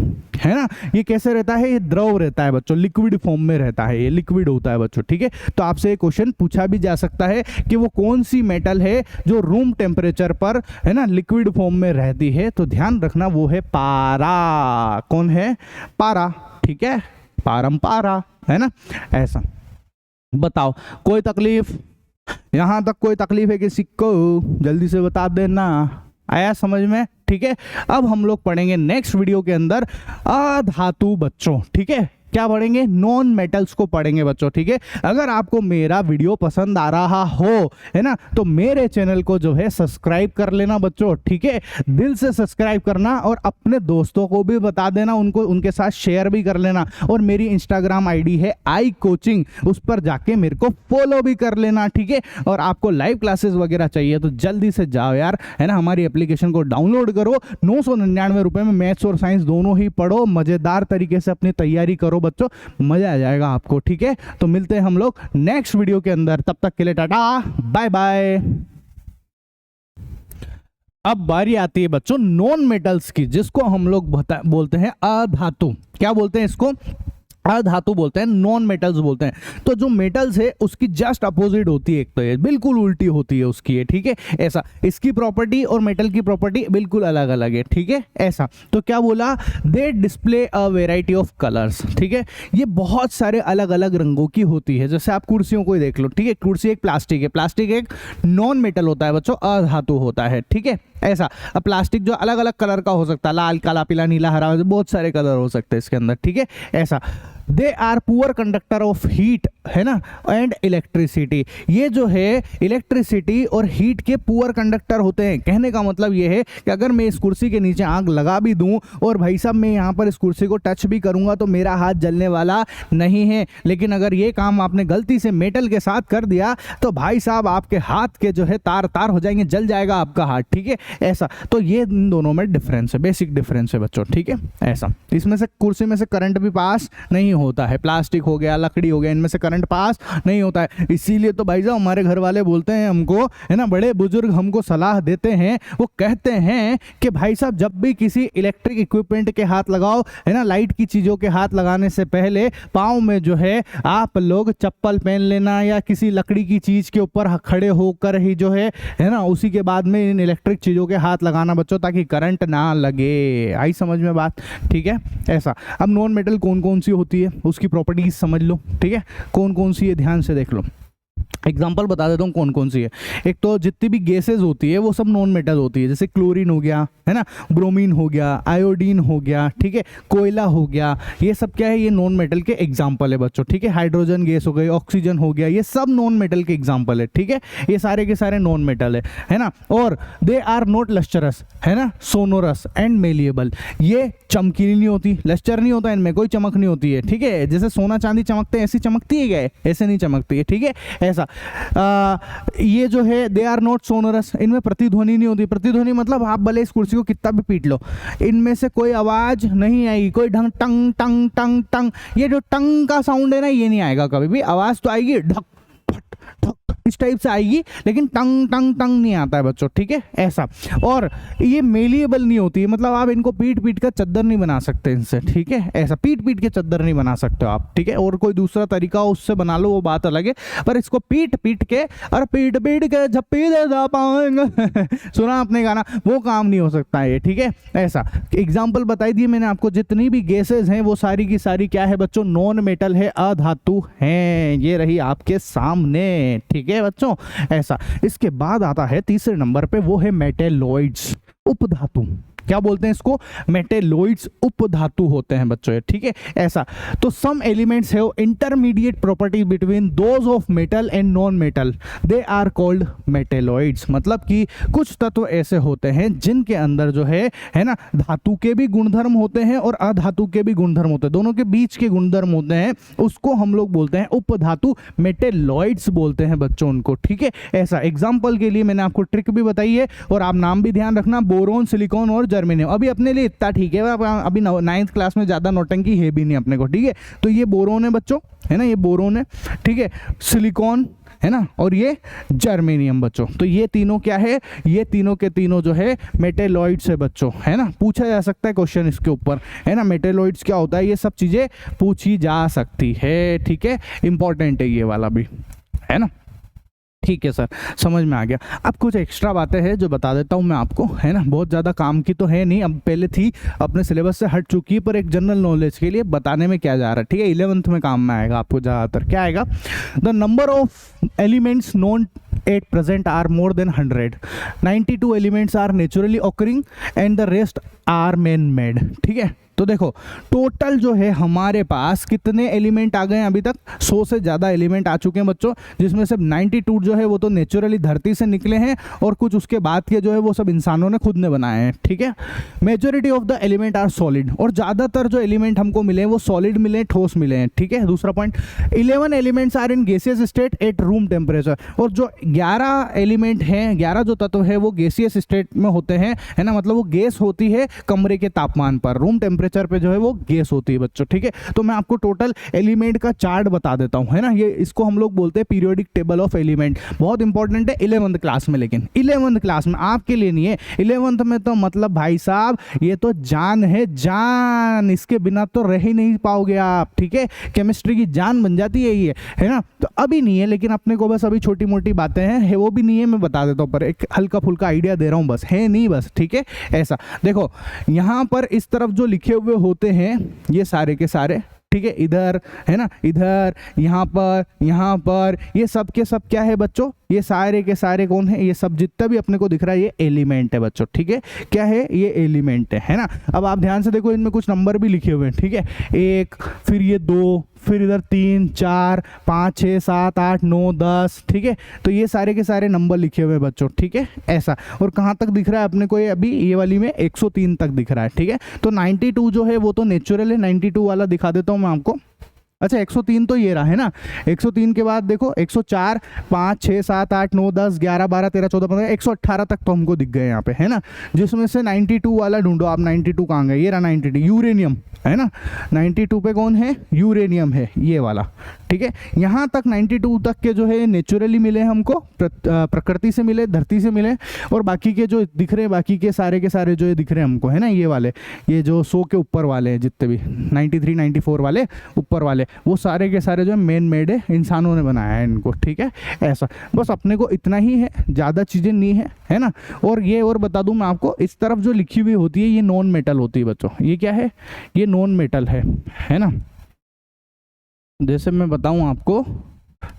ना। ये कैसे रहता है, ये द्रव रहता है बच्चों, लिक्विड फॉर्म में रहता है, ये लिक्विड होता है बच्चों, ठीक है। तो आपसे एक क्वेश्चन पूछा भी जा सकता है कि वो कौन सी मेटल है जो रूम टेम्परेचर पर, है ना, लिक्विड फॉर्म में रहती है। तो ध्यान रखना वो है पारा। कौन है, पारा, ठीक है, पारंपारा, है ना ऐसा। बताओ कोई तकलीफ, यहां तक कोई तकलीफ है किसी को, जल्दी से बता देना। आया समझ में, ठीक है। अब हम लोग पढ़ेंगे नेक्स्ट वीडियो के अंदर अधातु बच्चों, ठीक है। क्या पढ़ेंगे, नॉन मेटल्स को पढ़ेंगे बच्चों, ठीक है। अगर आपको मेरा वीडियो पसंद आ रहा हो, है ना, तो मेरे चैनल को जो है सब्सक्राइब कर लेना बच्चों, ठीक है। दिल से सब्सक्राइब करना और अपने दोस्तों को भी बता देना, उनको उनके साथ शेयर भी कर लेना। और मेरी इंस्टाग्राम आईडी है आई कोचिंग, उस पर जाके मेरे को फॉलो भी कर लेना, ठीक है। और आपको लाइव क्लासेस वगैरह चाहिए तो जल्दी से जाओ यार, है ना, हमारी एप्लीकेशन को डाउनलोड करो। 999 रुपए में मैथ्स और साइंस दोनों ही पढ़ो, मजेदार तरीके से अपनी तैयारी करो बच्चों, मजा आ जाएगा आपको, ठीक है। तो मिलते हैं हम लोग नेक्स्ट वीडियो के अंदर, तब तक के लिए टाटा बाय बाय। अब बारी आती है बच्चों नॉन मेटल्स की, जिसको हम लोग बोलते हैं अधातु। क्या बोलते हैं इसको, अधातु बोलते हैं, नॉन मेटल्स बोलते हैं। तो जो मेटल्स है उसकी जस्ट अपोजिट होती है, एक तो ये बिल्कुल उल्टी होती है उसकी, है ठीक है ऐसा। इसकी प्रॉपर्टी और मेटल की प्रॉपर्टी बिल्कुल अलग अलग है, ठीक है ऐसा। तो क्या बोला, they display a variety of colours, ठीक है। ये बहुत सारे अलग अलग रंगों की होती है। जैसे आप कुर्सियों को ही देख लो, ठीक है। कुर्सी एक प्लास्टिक है, प्लास्टिक एक नॉन मेटल होता है बच्चों, अधातु होता है, ठीक है ऐसा। अब प्लास्टिक जो अलग अलग कलर का हो सकता है, लाल, काला, पीला, नीला, हरा, बहुत सारे कलर हो सकते हैं इसके अंदर, ठीक है ऐसा। They are poor conductor of heat, है ना, एंड इलेक्ट्रिसिटी। ये जो है इलेक्ट्रिसिटी और हीट के पुअर कंडक्टर होते हैं। कहने का मतलब ये है कि अगर मैं इस कुर्सी के नीचे आग लगा भी दूं और भाई साहब मैं यहाँ पर इस कुर्सी को टच भी करूंगा तो मेरा हाथ जलने वाला नहीं है। लेकिन अगर ये काम आपने गलती से मेटल के साथ कर दिया तो भाई साहब आपके हाथ के जो है तार तार हो जाएंगे, जल जाएगा आपका हाथ, ठीक है ऐसा। तो ये इन दोनों में डिफरेंस है, बेसिक डिफरेंस है बच्चों, ठीक है ऐसा। इसमें से कुर्सी में से करंट भी पास नहीं होता है, प्लास्टिक हो गया, लकड़ी हो गया, इनमें से करंट पास नहीं होता है। इसीलिए तो भाई साहब हमारे घर वाले बोलते हैं हमको, है ना, बड़े बुजुर्ग हमको सलाह देते हैं, वो कहते हैं कि भाई साहब जब भी किसी इलेक्ट्रिक इक्विपमेंट के हाथ लगाओ, है ना, लाइट की चीज़ों के हाथ लगाने से पहले पाँव में जो है आप लोग चप्पल पहन लेना या किसी लकड़ी की चीज़ के ऊपर खड़े होकर ही जो है ना, उसी के बाद में इन इलेक्ट्रिक चीज़ों के हाथ लगाना बच्चों, ताकि करंट ना लगे। आई समझ में बात, ठीक है ऐसा। अब नॉन मेटल कौन कौन सी होती है उसकी प्रॉपर्टीज समझ लो, ठीक है, कौन कौन सी है ध्यान से देख लो। एग्जाम्पल बता देता हूँ कौन कौन सी है। एक तो जितनी भी गैसेज होती है वो सब नॉन मेटल होती है, जैसे क्लोरीन हो गया, है ना, ब्रोमीन हो गया, आयोडीन हो गया, ठीक है, कोयला हो गया, ये सब क्या है, ये नॉन मेटल के एग्जाम्पल है बच्चों, ठीक है। हाइड्रोजन गैस हो गई, ऑक्सीजन हो गया, ये सब नॉन मेटल के एग्जाम्पल है, ठीक है। ये सारे के सारे नॉन मेटल है ना। और दे आर नॉट लस्टरस, है ना, सोनोरस एंड मेलिएबल। ये चमकीली नहीं होती, लस्टर नहीं होता इनमें, कोई चमक नहीं होती है, ठीक है। जैसे सोना चांदी चमकते हैं ऐसी चमकती है क्या? ऐसे नहीं चमकती है, ठीक है। ऐसा ये जो है दे आर नॉट सोनोरस, इनमें प्रतिध्वनि नहीं होती। प्रतिध्वनि मतलब आप भले इस कुर्सी को कितना भी पीट लो, इनमें से कोई आवाज नहीं आएगी, कोई ढंग टंग टंग टंग टंग, ये जो टंग का साउंड है ना, ये नहीं आएगा कभी भी। आवाज तो आएगी ढक फट ठक इस टाइप से आएगी, लेकिन टंग टंग टंग नहीं आता है बच्चों, ठीक है, ऐसा। और ये मेलिएबल नहीं होती है, मतलब आप इनको पीट पीट कर चद्दर नहीं बना सकते इनसे, ठीक है, ऐसा पीट पीट के चद्दर नहीं बना सकते हो आप, ठीक है। और कोई दूसरा तरीका हो उससे बना लो, वो बात अलग है, पर इसको पीट पीट के और पीट पीट के झप्पी दे जा पाएंगे सुना आपने गाना, वो काम नहीं हो सकता है ये, ठीक है, ऐसा। एग्जाम्पल बताई दिए मैंने आपको, जितनी भी गैसेज हैं वो सारी की सारी क्या है बच्चों, नॉन मेटल है, अधातु हैं। ये रही आपके सामने, ठीक है बच्चों, ऐसा। इसके बाद आता है तीसरे नंबर पे, वो है मेटेलॉइड्स, उपधातु। क्या बोलते हैं इसको? मेटेलॉइड्स, उपधातु होते हैं बच्चों, ठीक है, ऐसा। तो some elements have intermediate property between those of metal and non metal, they are called metalloids. मतलब कि कुछ तत्व ऐसे होते हैं जिनके अंदर जो है ना, धातु के भी गुणधर्म होते हैं और अधातु के भी गुणधर्म होते हैं, दोनों के बीच के गुणधर्म होते हैं, उसको हम लोग बोलते हैं उपधातु, मेटेलॉइड्स बोलते हैं बच्चों उनको, ठीक है, ऐसा। एग्जाम्पल के लिए मैंने आपको ट्रिक भी बताई है, और आप नाम भी ध्यान रखना, बोरोन, सिलिकॉन और जर्मेनियम। अभी अपने लिए इतना ठीक है, अभी 9th क्लास में ज्यादा नौटंकी है भी नहीं अपने को, ठीक है। तो ये बोरोन है बच्चों, है ना, ये बोरोन है, ठीक है, सिलिकॉन है ना, और ये जर्मेनियम बच्चों। तो ये तीनों क्या है, ये तीनों के तीनों जो है मेटेलॉइड्स है बच्चों, है ना। पूछा जा सकता है क्वेश्चन इसके ऊपर, है ना, मेटेलॉइड्स क्या होता है, ये सब चीजें पूछी जा सकती है, ठीक है, इंपॉर्टेंट है ये वाला भी, है ना। ठीक है सर, समझ में आ गया। अब कुछ एक्स्ट्रा बातें हैं जो बता देता हूँ मैं आपको, है ना, बहुत ज़्यादा काम की तो है नहीं, अब पहले थी, अपने सिलेबस से हट चुकी है, पर एक जनरल नॉलेज के लिए बताने में क्या जा रहा है, ठीक है। 11th में काम में आएगा आपको ज़्यादातर, क्या आएगा, the number of elements known at present are more than 100, 92 elements are naturally occurring and the rest are man made, ठीक है। तो देखो टोटल जो है हमारे पास कितने एलिमेंट आ गए हैं अभी तक, 100 से ज़्यादा एलिमेंट आ चुके हैं बच्चों, जिसमें से 92 जो है वो तो नेचुरली धरती से निकले हैं, और कुछ उसके बाद के जो है वो सब इंसानों ने खुद ने बनाए हैं, ठीक है। Majority of the element are solid, और ज़्यादातर जो एलिमेंट हमको मिले हैं वो सॉलिड मिले हैं, ठोस मिले हैं, ठीक है। दूसरा point, 11 elements are in gaseous state at room temperature, और जो 11 एलिमेंट हैं, 11 जो तत्व है वो गैसियस स्टेट में होते हैं, है ना, मतलब वो गैस होती है कमरे के तापमान पर, रूम टेम्परेचर पे जो है वो गैस होती है बच्चों, ठीक है। तो मैं आपको टोटल एलिमेंट का चार्ट बता देता हूं, है ना, ये इसको हम लोग बोलते हैं पीरियोडिक टेबल ऑफ एलिमेंट, बहुत इंपॉर्टेंट है 11th क्लास में, लेकिन 11th क्लास में आपके लिए नहीं है, 11th में तो मतलब भाई साहब ये तो जान है, जान, इसके बिना तो रह ही नहीं पाओगे आप, ठीक है, केमिस्ट्री की जान बन जाती है ये, है ना। तो अभी नहीं है, लेकिन अपने को बस अभी छोटी मोटी बातें हैं, वो भी नहीं है, मैं बता देता हूँ, पर एक हल्का फुल्का आइडिया दे रहा हूँ, बस है नहीं, बस, ठीक है, ऐसा। देखो यहाँ पर इस तरफ जो लिखे हुए होते हैं ये सारे के सारे, ठीक है, इधर है ना, इधर, यहाँ पर ये सब के सब क्या है बच्चों, ये सारे के सारे कौन है, ये सब जितना भी अपने को दिख रहा है ये एलिमेंट है बच्चों, ठीक है, क्या है, ये एलिमेंट है ना। अब आप ध्यान से देखो, इनमें कुछ नंबर भी लिखे हुए हैं, ठीक है, 1, फिर ये 2, फिर इधर 3, 4, 5, 6, 7, 8, 9, 10, ठीक है। तो ये सारे के सारे नंबर लिखे हुए हैं बच्चों, ठीक है, ऐसा। और कहाँ तक दिख रहा है अपने को, ये अभी ये वाली में 103 तक दिख रहा है, ठीक है। तो 92 जो है वो तो नेचुरल है, 92 वाला दिखा देता हूँ मैं आपको। अच्छा 103 तो ये रहा है ना, 103 के बाद देखो 104, 5, 6, 7, 8, 9, 10, 11, 12, 13, 14, 15, 118 तक तो हमको दिख गए यहाँ पे, है ना। जिसमें से 92 वाला ढूंढो आप, 92 कहाँ गए, ये रहा 92, यूरेनियम, है ना। 92 पे कौन है, यूरेनियम है ये वाला, ठीक है। यहाँ तक 92 तक के जो है नेचुरली मिले हमको, प्रकृति से मिले, धरती से मिले, और बाकी के जो दिख रहे हैं, बाकी के सारे जो ये दिख रहे हैं हमको, है ना, ये वाले, ये जो 100 के ऊपर वाले हैं जितने भी 93, 94 वाले ऊपर वाले, वो सारे के सारे जो मेन मेड है, इंसानों ने बनाया है इनको, ठीक है, ऐसा। बस अपने को इतना ही है, ज़्यादा चीज़ें नहीं है ना। और ये और बता दूं मैं आपको, इस तरफ जो लिखी हुई होती है ये नॉन मेटल होती है बच्चों, ये क्या है, ये नॉन मेटल है ना। जैसे मैं बताऊं आपको,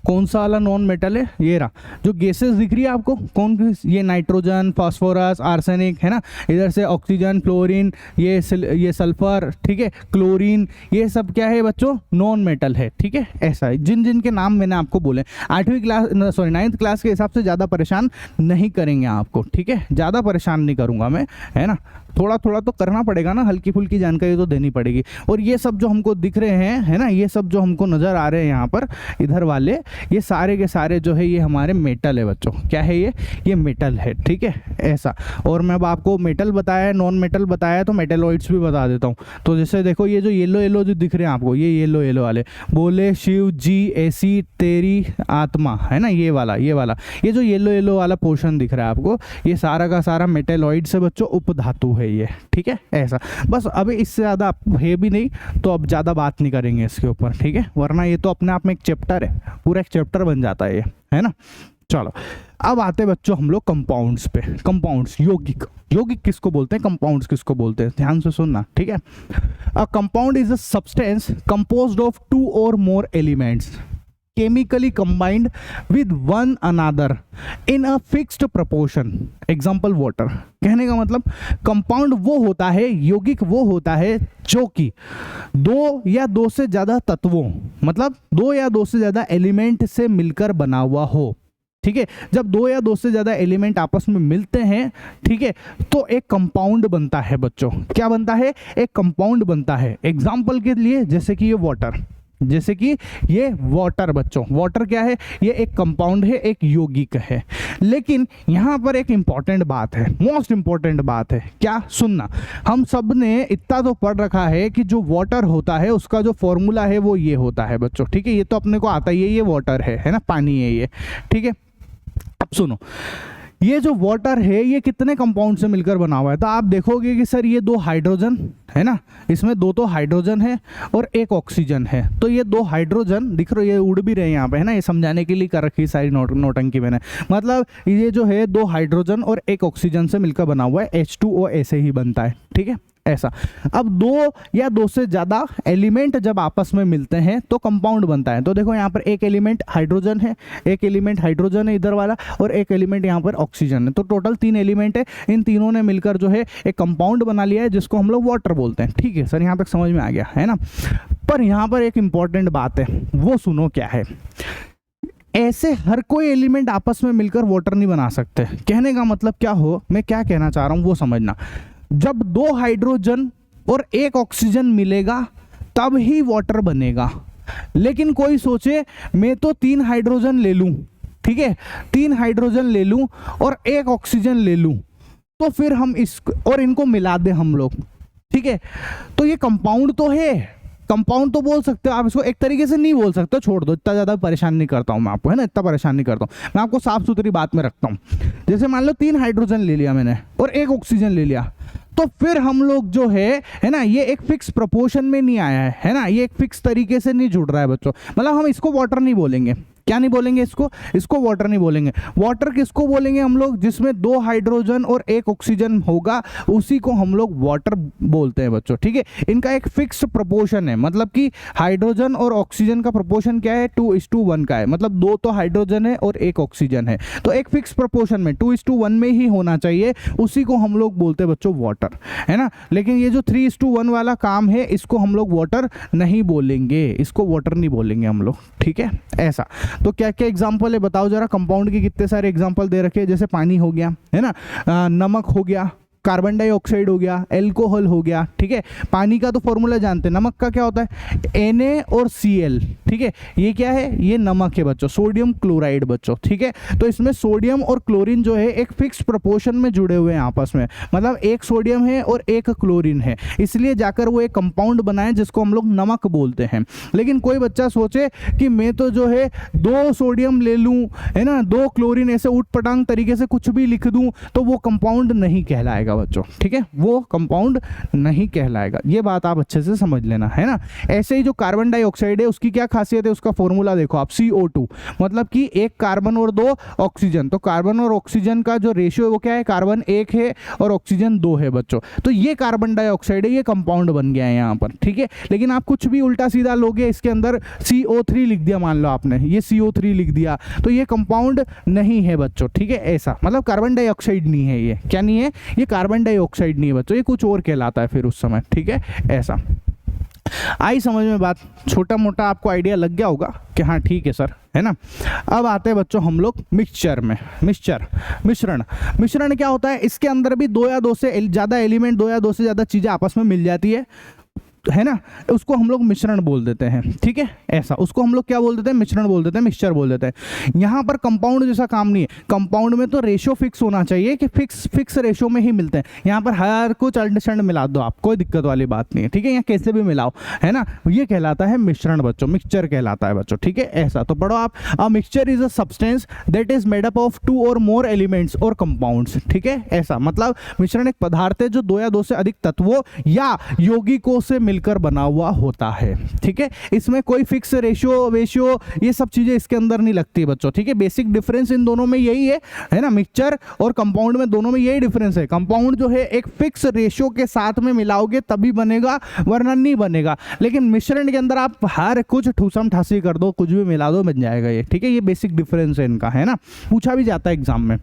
कौन सा वाला नॉन मेटल है? ये रहा, जो गैसेस दिख रही है आपको, कौन सी? ये नाइट्रोजन, फास्फोरस, आर्सेनिक, है ना, इधर से ऑक्सीजन, क्लोरीन, ये सल्फर, ठीक है, क्लोरीन, ये सब क्या है बच्चों? नॉन मेटल है, ठीक है। ऐसा है, जिन जिन के नाम मैंने आपको बोले। 9th क्लास के हिसाब से ज़्यादा परेशान नहीं करेंगे आपको, ठीक है, ज़्यादा परेशान नहीं करूँगा मैं, है ना। थोड़ा थोड़ा तो करना पड़ेगा ना, हल्की फुल्की जानकारी तो देनी पड़ेगी। और ये सब जो हमको दिख रहे हैं, है ना, ये सब जो हमको नज़र आ रहे हैं यहाँ पर इधर वाले, ये सारे के सारे जो है ये हमारे मेटल है बच्चों। क्या है ये मेटल है, ठीक है, ऐसा। और मैं अब आपको मेटल बताया, नॉन मेटल बताया, तो मेटेलॉइड्स भी बता देता हूँ। तो जैसे देखो, ये जो येलो येलो जो दिख रहे हैं आपको, ये येलो येलो वाले, बोले शिव जी ऐसी तेरी आत्मा, है ना, ये वाला ये जो येलो येलो वाला पोर्शन दिख रहा है आपको, ये सारा का सारा मेटेलॉइड्स है बच्चों, उपधातु है ये, ठीक है, ऐसा। बस अभी इससे ज़्यादा है भी नहीं, तो अब ज़्यादा बात नहीं करेंगे इसके ऊपर, ठीक है, वरना ये तो अपने आप में एक चैप्टर है, पूरा एक चैप्टर बन जाता है ये, है ना। चलो, अब आते बच्चों हम लोग कंपाउंड्स पे। कंपाउंड्स, यौगिक किसको बोलते हैं, कंपाउंड्स किसको बोलते हैं, ध्यान से सुनना, ठीक है। A compound is a substance composed of 2 और more elements chemically combined with one another in a fixed proportion. Example water. कहने का मतलब कंपाउंड वो होता है, यौगिक वो होता है जो कि 2 या 2 से ज़्यादा तत्वों, मतलब 2 या 2 से ज़्यादा एलिमेंट से मिलकर बना हुआ हो, ठीक है। जब 2 या 2 से ज़्यादा एलिमेंट आपस में मिलते हैं, ठीक है, तो एक कंपाउंड बनता है बच्चों। क्या बनता है? एक कंपाउंड बनता है। एग्जाम्पल के लिए जैसे कि ये वाटर, जैसे कि ये वाटर बच्चों, वाटर क्या है? ये एक कंपाउंड है, एक यौगिक है। लेकिन यहाँ पर एक इंपॉर्टेंट बात है, मोस्ट इंपॉर्टेंट बात है। क्या? सुनना। हम सब ने इतना तो पढ़ रखा है कि जो वाटर होता है उसका जो फॉर्मूला है वो ये होता है बच्चों, ठीक है, ये तो अपने को आता ही है, ये वाटर है ना, पानी है ये, ठीक है। अब सुनो, ये जो वाटर है ये कितने कंपाउंड से मिलकर बना हुआ है? तो आप देखोगे कि सर ये 2 हाइड्रोजन है ना, इसमें 2 तो हाइड्रोजन है और 1 ऑक्सीजन है। तो ये 2 हाइड्रोजन दिख रहे, ये उड़ भी रहे हैं यहाँ पे, है ना, ये समझाने के लिए कर रखी सारी नोटंकी मैंने। मतलब ये जो है 2 हाइड्रोजन और 1 ऑक्सीजन से मिलकर बना हुआ है, H2O ऐसे ही बनता है, ठीक है, ऐसा। अब 2 या 2 से ज़्यादा एलिमेंट जब आपस में मिलते हैं तो कंपाउंड बनता है। तो देखो यहाँ पर एक एलिमेंट हाइड्रोजन है, एक एलिमेंट हाइड्रोजन है इधर वाला, और एक एलिमेंट यहाँ पर ऑक्सीजन है। तो टोटल 3 एलिमेंट है, इन तीनों ने मिलकर जो है एक कंपाउंड बना लिया है जिसको हम लोग वाटर बोलते हैं, ठीक है सर, यहाँ तक समझ में आ गया, है ना। पर यहाँ पर एक इंपॉर्टेंट बात है, वो सुनो क्या है। ऐसे हर कोई एलिमेंट आपस में मिलकर वाटर नहीं बना सकते। कहने का मतलब क्या हो, मैं क्या कहना चाह रहा हूँ वो समझना। जब 2 हाइड्रोजन और 1 ऑक्सीजन मिलेगा तब ही वाटर बनेगा। लेकिन कोई सोचे मैं तो 3 हाइड्रोजन ले लूं, ठीक है, 3 हाइड्रोजन ले लूं और 1 ऑक्सीजन ले लूं, तो फिर हम इस और इनको मिला दें हम लोग, ठीक है, तो ये कंपाउंड तो है, कंपाउंड तो बोल सकते हो आप इसको, एक तरीके से नहीं बोल सकते, छोड़ दो, इतना ज़्यादा परेशान नहीं करता हूँ मैं आपको, है ना, इतना परेशान नहीं करता हूँ मैं आपको, साफ सुथरी बात में रखता हूँ। जैसे मान लो 3 हाइड्रोजन ले लिया मैंने और 1 ऑक्सीजन ले लिया, तो फिर हम लोग जो है ना, ये एक फिक्स प्रोपोर्शन में नहीं आया है ना, ये एक फिक्स तरीके से नहीं जुड़ रहा है बच्चों। मतलब हम इसको वाटर नहीं बोलेंगे, क्या नहीं बोलेंगे, इसको वाटर नहीं बोलेंगे। वाटर किसको बोलेंगे हम लोग? जिसमें 2 हाइड्रोजन और 1 ऑक्सीजन होगा, उसी को हम लोग वाटर बोलते हैं बच्चों, ठीक है। इनका एक फिक्स प्रोपोर्शन है, मतलब कि हाइड्रोजन और ऑक्सीजन का प्रोपोर्शन क्या है? 2:1 का है, मतलब 2 तो हाइड्रोजन है और 1 ऑक्सीजन है, तो एक फिक्स प्रोपोर्शन में 2:1 में ही होना चाहिए, उसी को हम लोग बोलते हैं बच्चों वाटर, है ना। लेकिन ये जो 3:1 वाला काम है, इसको हम लोग वाटर नहीं बोलेंगे, इसको वाटर नहीं बोलेंगे हम लोग, ठीक है, ऐसा। तो क्या क्या एग्जांपल है बताओ जरा। कंपाउंड के कितने सारे एग्जांपल दे रखे हैं, जैसे पानी हो गया, है ना, नमक हो गया, कार्बन डाइऑक्साइड हो गया, एल्कोहल हो गया, ठीक है। पानी का तो फॉर्मूला जानते हैं, नमक का क्या होता है? Na और Cl, ठीक है, ये क्या है? ये नमक है बच्चों, सोडियम क्लोराइड बच्चों, ठीक है। तो इसमें सोडियम और क्लोरीन जो है एक फिक्स प्रोपोर्शन में जुड़े हुए हैं आपस में, मतलब 1 सोडियम है और 1 क्लोरीन है, इसलिए जाकर वो एक कंपाउंड बनाए जिसको हम लोग नमक बोलते हैं। लेकिन कोई बच्चा सोचे कि मैं तो जो है 2 सोडियम ले लूँ, है ना, 2 क्लोरीन, ऐसे उठ पटांग तरीके से कुछ भी लिख दूँ, तो वो कंपाउंड नहीं कहलाएगा कहलाएगा बच्चों, ठीक है, वो कंपाउंड नहीं कहलाएगा। ये बात आप अच्छे से समझ लेना, है ना। ऐसे ही जो कार्बन डाइऑक्साइड है उसकी क्या खासियत है, उसका फॉर्मूला देखो आप, CO2, मतलब कि एक कार्बन और 2 ऑक्सीजन। तो कार्बन और ऑक्सीजन का जो रेशियो है वो क्या है, कार्बन 1 है और ऑक्सीजन 2 है बच्चों। तो ये कार्बन डाइऑक्साइड है, ये कंपाउंड बन गया है यहाँ पर, ठीक है। लेकिन आप कुछ भी उल्टा सीधा लोगे, इसके अंदर CO3 लिख दिया, मान लो आपने ये CO3 लिख दिया, तो ये कंपाउंड नहीं है बच्चों, ठीक है। ऐसा मतलब कार्बन डाइऑक्साइड नहीं है, ये क्या नहीं है, ये कार्बन डाइऑक्साइड नहीं है बच्चों, ये कुछ और कहलाता है फिर उस समय, ठीक है। ऐसा आई समझ में बात, छोटा मोटा आपको आइडिया लग गया होगा कि हाँ ठीक है सर, है ना। अब आते हैं बच्चों हम लोग मिक्सचर में। मिश्रण क्या होता है, इसके अंदर भी 2 या 2 से ज़्यादा एलिमेंट, 2 या 2 से ज़्यादा चीज़ें आपस में मिल जाती है ना, उसको हम लोग मिश्रण बोल देते हैं, ठीक है। ऐसा उसको हम लोग क्या बोल देते हैं, मिश्रण बोल देते हैं, मिक्सचर बोल देते हैं। यहाँ पर कंपाउंड जैसा काम नहीं है, कंपाउंड में तो रेशियो फिक्स होना चाहिए कि फिक्स रेशियो में ही मिलते हैं। यहाँ पर हर कुछ अंडरस्टैंड मिला दो आप, कोई दिक्कत वाली बात नहीं है, ठीक है, यहाँ कैसे भी मिलाओ, है ना। ये कहलाता है मिश्रण बच्चों, मिक्सचर कहलाता है बच्चों, ठीक है। ऐसा तो पढ़ो आप, a mixture is a substance that is made up of 2 और मोर एलिमेंट्स और कंपाउंड्स, ठीक है। ऐसा मतलब मिश्रण एक पदार्थ है जो 2 या 2 से अधिक तत्वों या यौगिकों से मिलकर बना हुआ होता है, ठीक है। इसमें कोई फिक्स रेशियो ये सब चीजें इसके अंदर नहीं लगती बच्चों, ठीक है। बेसिक डिफरेंस इन दोनों में यही है ना, मिक्सचर और कंपाउंड में दोनों में यही डिफरेंस है। कंपाउंड जो है एक फिक्स रेशियो के साथ में मिलाओगे तभी बनेगा, वरना नहीं बनेगा। लेकिन मिश्रण के अंदर आप हर कुछ ठूसम ठासी कर दो, कुछ भी मिला दो, बन जाएगा ये, ठीक है। ये बेसिक डिफरेंस है इनका, है ना, पूछा भी जाता है एग्जाम में।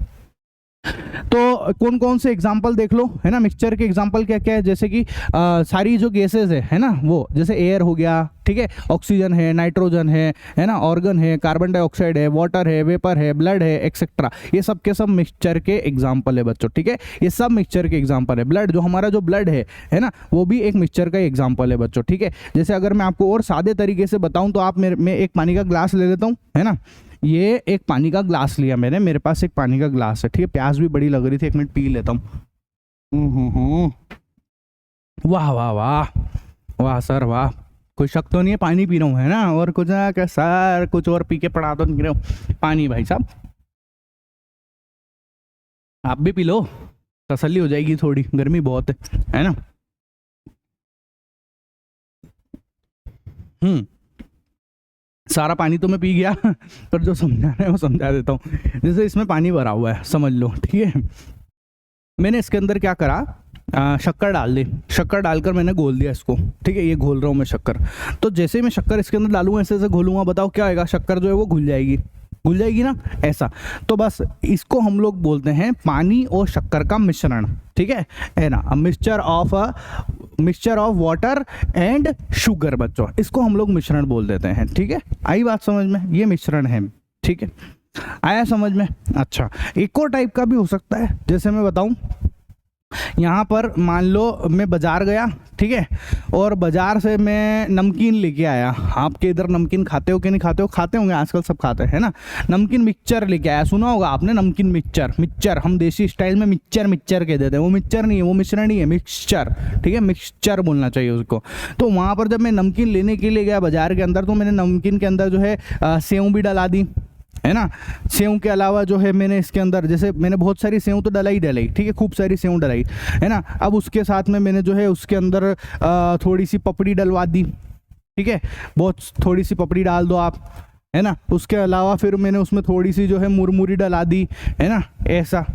तो कौन कौन से एग्जाम्पल देख लो, है ना, मिक्सचर के एग्जाम्पल क्या क्या है, जैसे कि सारी जो गैसेस है ना, वो जैसे एयर हो गया, ठीक है, ऑक्सीजन है, नाइट्रोजन है ना, ऑर्गन है, कार्बन डाइऑक्साइड है, वाटर है, वेपर है, ब्लड है, एक्सेट्रा, ये सब के सब मिक्सचर के एग्जाम्पल है बच्चों, ठीक है। ये सब मिक्सचर के एग्जाम्पल है। ब्लड, जो हमारा जो ब्लड है ना, वो भी एक मिक्सचर का एग्जाम्पल है बच्चों, ठीक है। जैसे अगर मैं आपको और सादे तरीके से बताऊं तो आप मैं एक पानी का ग्लास ले लेता हूँ, है ना, ये एक पानी का ग्लास लिया मैंने, मेरे पास एक पानी का ग्लास है, ठीक है। प्यास भी बड़ी लग रही थी, 1 मिनट पी लेता हूँ। वाह वाह वाह वाह सर वाह, कोई शक तो नहीं है, पानी पी रहा हूँ, है ना, और कुछ ना क्या सर, कुछ और पी के पड़ा तो नहीं रहा हूँ, पानी भाई साहब, आप भी पी लो, तसल्ली हो जाएगी, थोड़ी गर्मी बहुत है ना। सारा पानी तो मैं पी गया, पर जो समझाना है वो समझा देता हूँ। जैसे इसमें पानी भरा हुआ है, समझ लो, ठीक है। मैंने इसके अंदर क्या करा, शक्कर डाल दी, शक्कर डालकर मैंने घोल दिया इसको, ठीक है। ये घोल रहा हूँ मैं शक्कर, तो जैसे ही मैं शक्कर इसके अंदर डालूंगा, ऐसे ऐसे घोलूंगा, बताओ क्या होगा, शक्कर जो है वो घुल जाएगी ना, ऐसा। तो बस इसको हम लोग बोलते हैं पानी और शक्कर का मिश्रण, ठीक है ना, mixture of water and sugar बच्चों, इसको हम लोग मिश्रण बोल देते हैं, ठीक है। आई बात समझ में, ये मिश्रण है, ठीक है, आया समझ में। अच्छा, एक और टाइप का भी हो सकता है, जैसे मैं बताऊं, यहाँ पर मान लो मैं बाजार गया, ठीक है, और बाजार से मैं नमकीन लेके आया। आपके इधर नमकीन खाते हो कि नहीं खाते हो, खाते होंगे आजकल, सब खाते हैं ना। नमकीन मिक्सचर लेके आया, सुना होगा आपने, नमकीन मिक्सचर, हम देसी स्टाइल में मिक्सचर कह देते हैं, वो मिक्सचर नहीं है, वो मिश्रण नहीं है, मिक्सचर, ठीक है, मिक्सचर बोलना चाहिए उसको। तो वहाँ पर जब मैं नमकीन लेने के लिए गया बाजार के अंदर, तो मैंने नमकीन के अंदर जो है सेव भी डला दी, है ना। सेव के अलावा जो है मैंने इसके अंदर, जैसे मैंने बहुत सारी सेव तो डलाई, ठीक है, खूब सारी सेव डलाई, है ना। अब उसके साथ में मैंने जो है उसके अंदर थोड़ी सी पपड़ी डलवा दी, ठीक है, बहुत थोड़ी सी पपड़ी डाल दो आप, है ना। उसके अलावा फिर मैंने उसमें थोड़ी सी जो है मुरमुरी डला दी, है ना, ऐसा,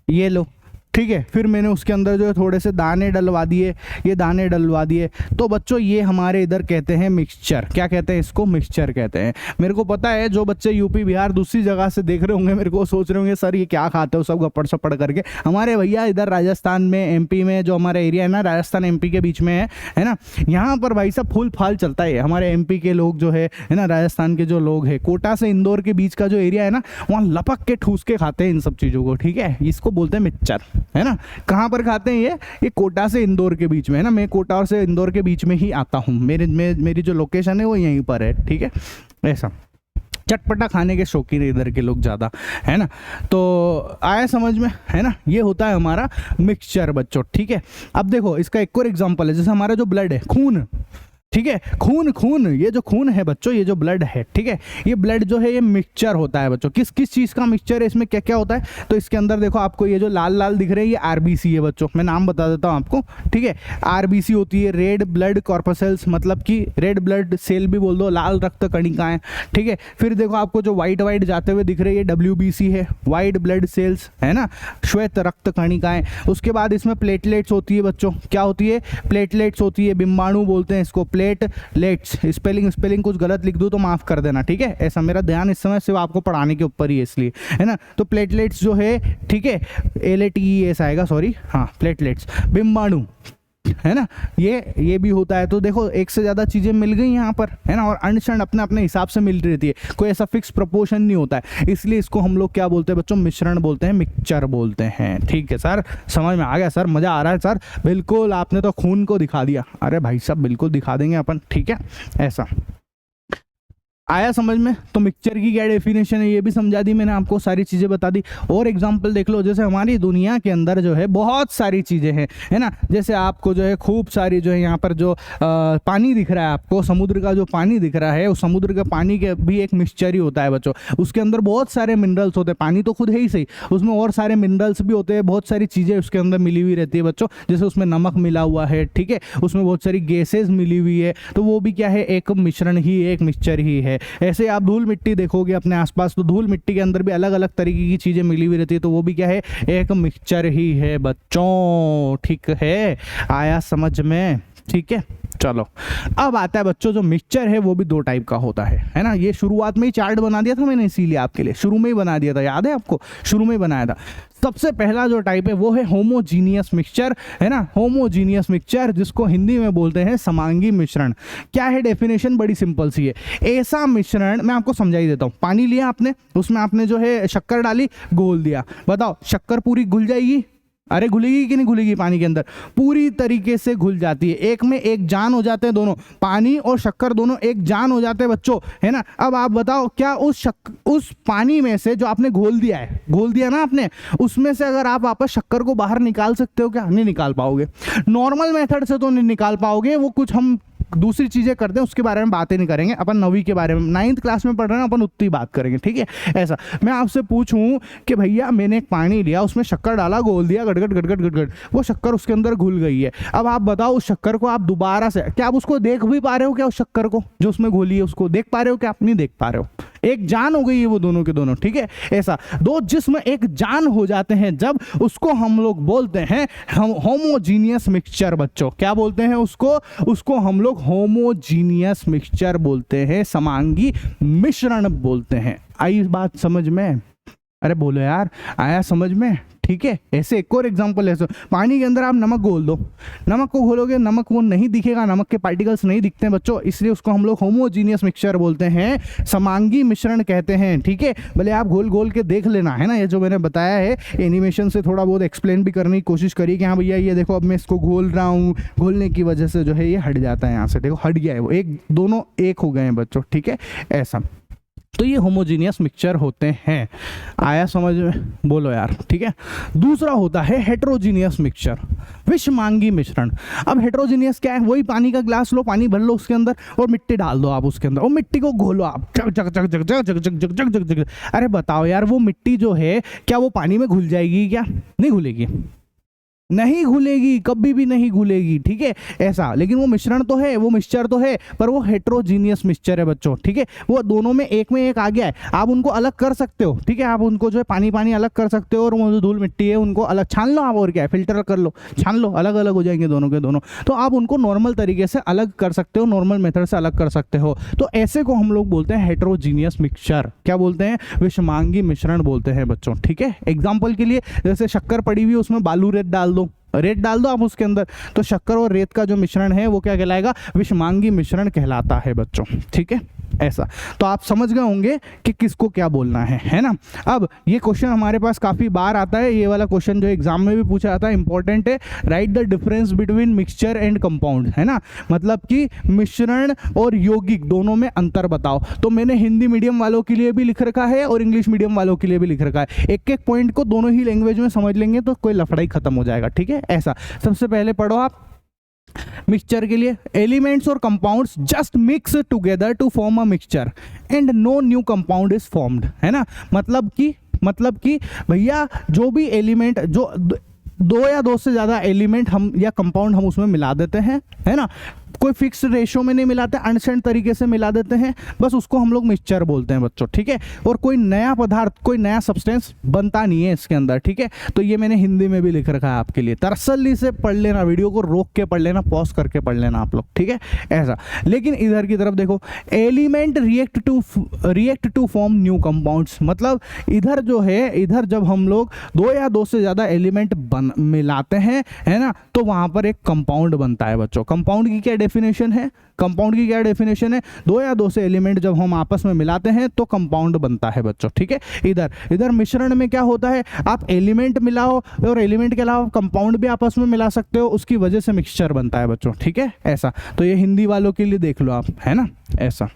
ये लो, ठीक है। फिर मैंने उसके अंदर जो है थोड़े से दाने डलवा दिए, ये दाने डलवा दिए। तो बच्चों ये हमारे इधर कहते हैं मिक्सचर, क्या कहते हैं इसको, मिक्सचर कहते हैं। मेरे को पता है जो बच्चे यूपी बिहार दूसरी जगह से देख रहे होंगे, मेरे को सोच रहे होंगे सर ये क्या खाते हो सब गप्पड़ सप्पड़ करके। हमारे भैया इधर राजस्थान में, एमपी में, जो हमारा एरिया है ना, राजस्थान एमपी के बीच में है ना, यहाँ पर भाई साहब फुल फाल चलता है। हमारे एमपी के लोग जो है ना, राजस्थान के जो लोग हैं, कोटा से इंदौर के बीच का जो एरिया है ना, वहाँ लपक के ठूस के खाते हैं इन सब चीज़ों को, ठीक है। इसको बोलते हैं मिक्सचर, है ना। कहाँ पर खाते हैं ये कोटा से इंदौर के बीच में, है ना। मैं कोटा से इंदौर के बीच में ही आता हूँ, मेरी जो लोकेशन है वो यहीं पर है, ठीक है। ऐसा चटपटा खाने के शौकीन है इधर के लोग ज़्यादा, है ना। तो आया समझ में, है ना। ये होता है हमारा मिक्सचर बच्चों, ठीक है। अब देखो इसका एक और एग्जांपल है, जैसे हमारा जो ब्लड है, खून, ठीक है। खून खून ये जो खून है बच्चों, ये जो ब्लड है, ठीक है, ये ब्लड जो है ये मिक्सचर होता है बच्चों। किस किस चीज़ का मिक्सचर है, इसमें क्या क्या होता है? तो इसके अंदर देखो आपको ये जो लाल लाल दिख रहे हैं ये आरबीसी है बच्चों। मैं नाम बता देता हूँ आपको, ठीक है। आरबीसी होती है रेड ब्लड कॉर्पसेल्स, मतलब कि रेड ब्लड सेल भी बोल दो, लाल रक्त कणिकाएं, ठीक है। फिर देखो आपको जो व्हाइट व्हाइट जाते हुए दिख रही है डब्ल्यूबीसी है, व्हाइट ब्लड सेल्स, है ना, श्वेत रक्त कणिकाएं। उसके बाद इसमें प्लेटलेट्स होती है बच्चों। क्या होती है? प्लेटलेट्स होती है, बिम्बाणु बोलते हैं इसको, प्लेटलेट्स। स्पेलिंग कुछ गलत लिख दूं तो माफ कर देना, ठीक है। ऐसा मेरा ध्यान इस समय सिर्फ आपको पढ़ाने के ऊपर ही है इसलिए, है ना। तो प्लेटलेट्स जो है, ठीक है, LATES आएगा, सॉरी, हाँ प्लेटलेट्स, बिम्बाणु, है ना, ये भी होता है। तो देखो एक से ज़्यादा चीज़ें मिल गई यहाँ पर, है ना, और अंडरस्टैंड अपने अपने हिसाब से मिल रहती है, कोई ऐसा फिक्स प्रोपोर्शन नहीं होता है। इसलिए इसको हम लोग क्या बोलते हैं बच्चों? मिश्रण बोलते हैं, मिक्सचर बोलते हैं, ठीक है सर। समझ में आ गया सर? मज़ा आ रहा है सर? बिल्कुल, आपने तो खून को दिखा दिया। अरे भाई साहब बिल्कुल दिखा देंगे अपन, ठीक है। ऐसा आया समझ में? तो मिक्सचर की क्या डेफिनेशन है ये भी समझा दी मैंने आपको, सारी चीज़ें बता दी। और एग्जांपल देख लो, जैसे हमारी दुनिया के अंदर जो है बहुत सारी चीज़ें हैं, है ना। जैसे आपको जो है खूब सारी जो है यहाँ पर जो पानी दिख रहा है आपको, समुद्र का जो पानी दिख रहा है, उस समुद्र के पानी के भी एक मिक्सचर ही होता है बच्चों। उसके अंदर बहुत सारे मिनरल्स होते हैं, पानी तो खुद है ही सही, उसमें और सारे मिनरल्स भी होते हैं, बहुत सारी चीज़ें उसके अंदर मिली हुई रहती है बच्चों। जैसे उसमें नमक मिला हुआ है, ठीक है, उसमें बहुत सारी गैसेज मिली हुई है, तो वो भी क्या है? एक मिश्रण ही, एक मिक्सचर ही है। ऐसे आप धूल मिट्टी देखोगे अपने आसपास, तो धूल मिट्टी के अंदर भी अलग अलग तरीके की चीजें मिली हुई रहती है, तो वो भी क्या है? एक मिक्सचर ही है बच्चों, ठीक है। आया समझ में? ठीक है, चलो अब आता है बच्चों, जो मिक्सचर है वो भी दो टाइप का होता है ना। ये शुरुआत में ही चार्ट बना दिया था मैंने, इसीलिए आपके लिए शुरू में ही बना दिया था, याद है आपको? शुरू में ही बनाया था। सबसे पहला जो टाइप है वो है होमोजीनियस मिक्सचर, है ना। होमोजीनियस मिक्सचर, जिसको हिंदी में बोलते हैं समांगी मिश्रण। क्या है डेफिनेशन? बड़ी सिंपल सी है। ऐसा मिश्रण, मैं आपको समझा ही देता हूँ। पानी लिया आपने, उसमें आपने जो है शक्कर डाली, घोल दिया, बताओ शक्कर पूरी घुल जाएगी? अरे घुलेगी कि नहीं घुलेगी? पानी के अंदर पूरी तरीके से घुल जाती है, एक में एक जान हो जाते हैं दोनों, पानी और शक्कर दोनों एक जान हो जाते हैं बच्चों, है ना। अब आप बताओ, क्या उस पानी में से जो आपने घोल दिया ना आपने, उसमें से अगर आप वापस शक्कर को बाहर निकाल सकते हो क्या? नहीं निकाल पाओगे। नॉर्मल मेथड से तो नहीं निकाल पाओगे, वो कुछ हम दूसरी चीजें करते हैं, उसके बारे में बातें नहीं करेंगे अपन। 9वीं के बारे में, 9th क्लास में पढ़ रहे हैं अपन, उतनी बात करेंगे, ठीक है। ऐसा मैं आपसे पूछूं कि भैया मैंने एक पानी लिया, उसमें शक्कर डाला, घोल दिया, गटगट गटगट गटगट, वो शक्कर उसके अंदर घुल गई है। अब आप बताओ, उस शक्कर को आप दोबारा से, क्या आप उसको देख भी पा रहे हो क्या? उस शक्कर को जो उसमें घोली है, उसको देख पा रहे हो क्या? आप नहीं देख पा रहे हो। एक जान हो गई है वो दोनों के दोनों, ठीक है। ऐसा दो जिस्म एक जान हो जाते हैं जब, उसको हम लोग बोलते हैं होमोजीनियस मिक्सचर बच्चों। क्या बोलते हैं उसको हम लोग होमोजीनियस मिक्सचर बोलते हैं, समांगी मिश्रण बोलते हैं। आई बात समझ में? अरे बोलो यार, आया समझ में? ठीक है। ऐसे एक और एग्जांपल है, पानी के अंदर आप नमक घोल दो, नमक को घोलोगे, नमक वो नहीं दिखेगा, नमक के पार्टिकल्स नहीं दिखते हैं बच्चों, इसलिए उसको हम लोग होमोजीनियस मिक्सचर बोलते हैं, समांगी मिश्रण कहते हैं, ठीक है। भले आप घोल घोल के देख लेना, है ना। ये जो मैंने बताया है एनिमेशन से थोड़ा बहुत एक्सप्लेन भी करने की कोशिश करी कि हाँ भैया ये देखो, अब मैं इसको घोल रहा हूँ, घोलने की वजह से जो है ये हट जाता है, यहाँ से देखो हट गया है वो, एक दोनों एक हो गए हैं बच्चों, ठीक है। ऐसा तो ये होमोजीनियस मिक्सचर होते हैं। आया समझ में? बोलो यार, ठीक है। दूसरा होता है हेट्रोजीनियस मिक्सचर, विषमांगी मिश्रण। अब हेट्रोजीनियस क्या है? वही पानी का ग्लास लो, पानी भर लो उसके अंदर और मिट्टी डाल दो आप उसके अंदर, और मिट्टी को घोलो आप, जग जग जग जग जग जग जग जग जग जग। अरे बताओ यार, वो मिट्टी जो है क्या वो पानी में घुल जाएगी क्या? नहीं घुलेगी, नहीं घुलेगी, कभी भी नहीं घुलेगी, ठीक है। ऐसा, लेकिन वो मिश्रण तो है, वो मिक्सचर तो है, पर वो हेट्रोजीनियस मिक्सचर है बच्चों, ठीक है। वो दोनों में एक आ गया है, आप उनको अलग कर सकते हो, ठीक है। आप उनको जो है पानी पानी अलग कर सकते हो, और वो जो धूल मिट्टी है उनको अलग छान लो आप, और क्या है, फिल्टर कर लो, छान लो, अलग अलग हो जाएंगे दोनों के दोनों। तो आप उनको नॉर्मल तरीके से अलग कर सकते हो, नॉर्मल मेथड से अलग कर सकते हो। तो ऐसे को हम लोग बोलते हैं हेट्रोजीनियस मिक्सचर। क्या बोलते हैं? विषमांगी मिश्रण बोलते हैं बच्चों, ठीक है। एग्जाम्पल के लिए, जैसे शक्कर पड़ी हुई, उसमें बालू रेत डाल दो, रेत डाल दो आप उसके अंदर, तो शक्कर और रेत का जो मिश्रण है वो क्या कहलाएगा? विषमांगी मिश्रण कहलाता है बच्चों, ठीक है। ऐसा तो आप समझ गए होंगे कि किसको क्या बोलना है ना। अब ये क्वेश्चन हमारे पास काफ़ी बार आता है, ये वाला क्वेश्चन जो एग्जाम में भी पूछा जाता है, इंपॉर्टेंट है। Right the difference between mixture and compound, है ना, मतलब कि मिश्रण और यौगिक दोनों में अंतर बताओ। तो मैंने हिंदी मीडियम वालों के लिए भी लिख रखा है और इंग्लिश मीडियम वालों के लिए भी लिख रखा है। एक एक पॉइंट को दोनों ही लैंग्वेज में समझ लेंगे तो कोई लफड़ा ही खत्म हो जाएगा, ठीक है। ऐसा सबसे पहले पढ़ो आप मिक्सचर के लिए एलिमेंट्स और compounds just mix together to form a mixture and no new compound is formed, है ना। मतलब कि भैया जो भी एलिमेंट, जो दो या दो से ज़्यादा एलिमेंट हम या कंपाउंड हम उसमें मिला देते हैं, है ना, कोई फिक्स रेशो में नहीं मिलाते, अनसेंट तरीके से मिला देते हैं, बस उसको हम लोग मिक्सचर बोलते हैं बच्चों, ठीक है। और कोई नया पदार्थ, कोई नया सब्सटेंस बनता नहीं है इसके अंदर, ठीक है। तो ये मैंने हिंदी में भी लिख रखा है आपके लिए, तसल्ली से पढ़ लेना, वीडियो को रोक के पढ़ लेना, पॉज करके पढ़ लेना आप लोग, ठीक है, ऐसा। लेकिन इधर की तरफ देखो, element react to form new compounds, मतलब इधर जो है, इधर जब हम लोग दो या दो से ज़्यादा एलिमेंट मिलाते हैं, है ना, तो वहाँ पर एक कंपाउंड बनता है बच्चों। कंपाउंड की क्या डेफिनेशन है? कंपाउंड की क्या डेफिनेशन है? दो या दो से एलिमेंट जब हम आपस में मिलाते हैं तो कंपाउंड बनता है बच्चों, ठीक है। इधर मिश्रण में क्या होता है, आप एलिमेंट मिलाओ और एलिमेंट के अलावा कंपाउंड भी आपस में मिला सकते हो, उसकी वजह से मिक्सचर बनता है बच्चों, ठीक है, ऐसा। तो ये हिंदी वालों के लिए देख लो आप, है ना, ऐसा।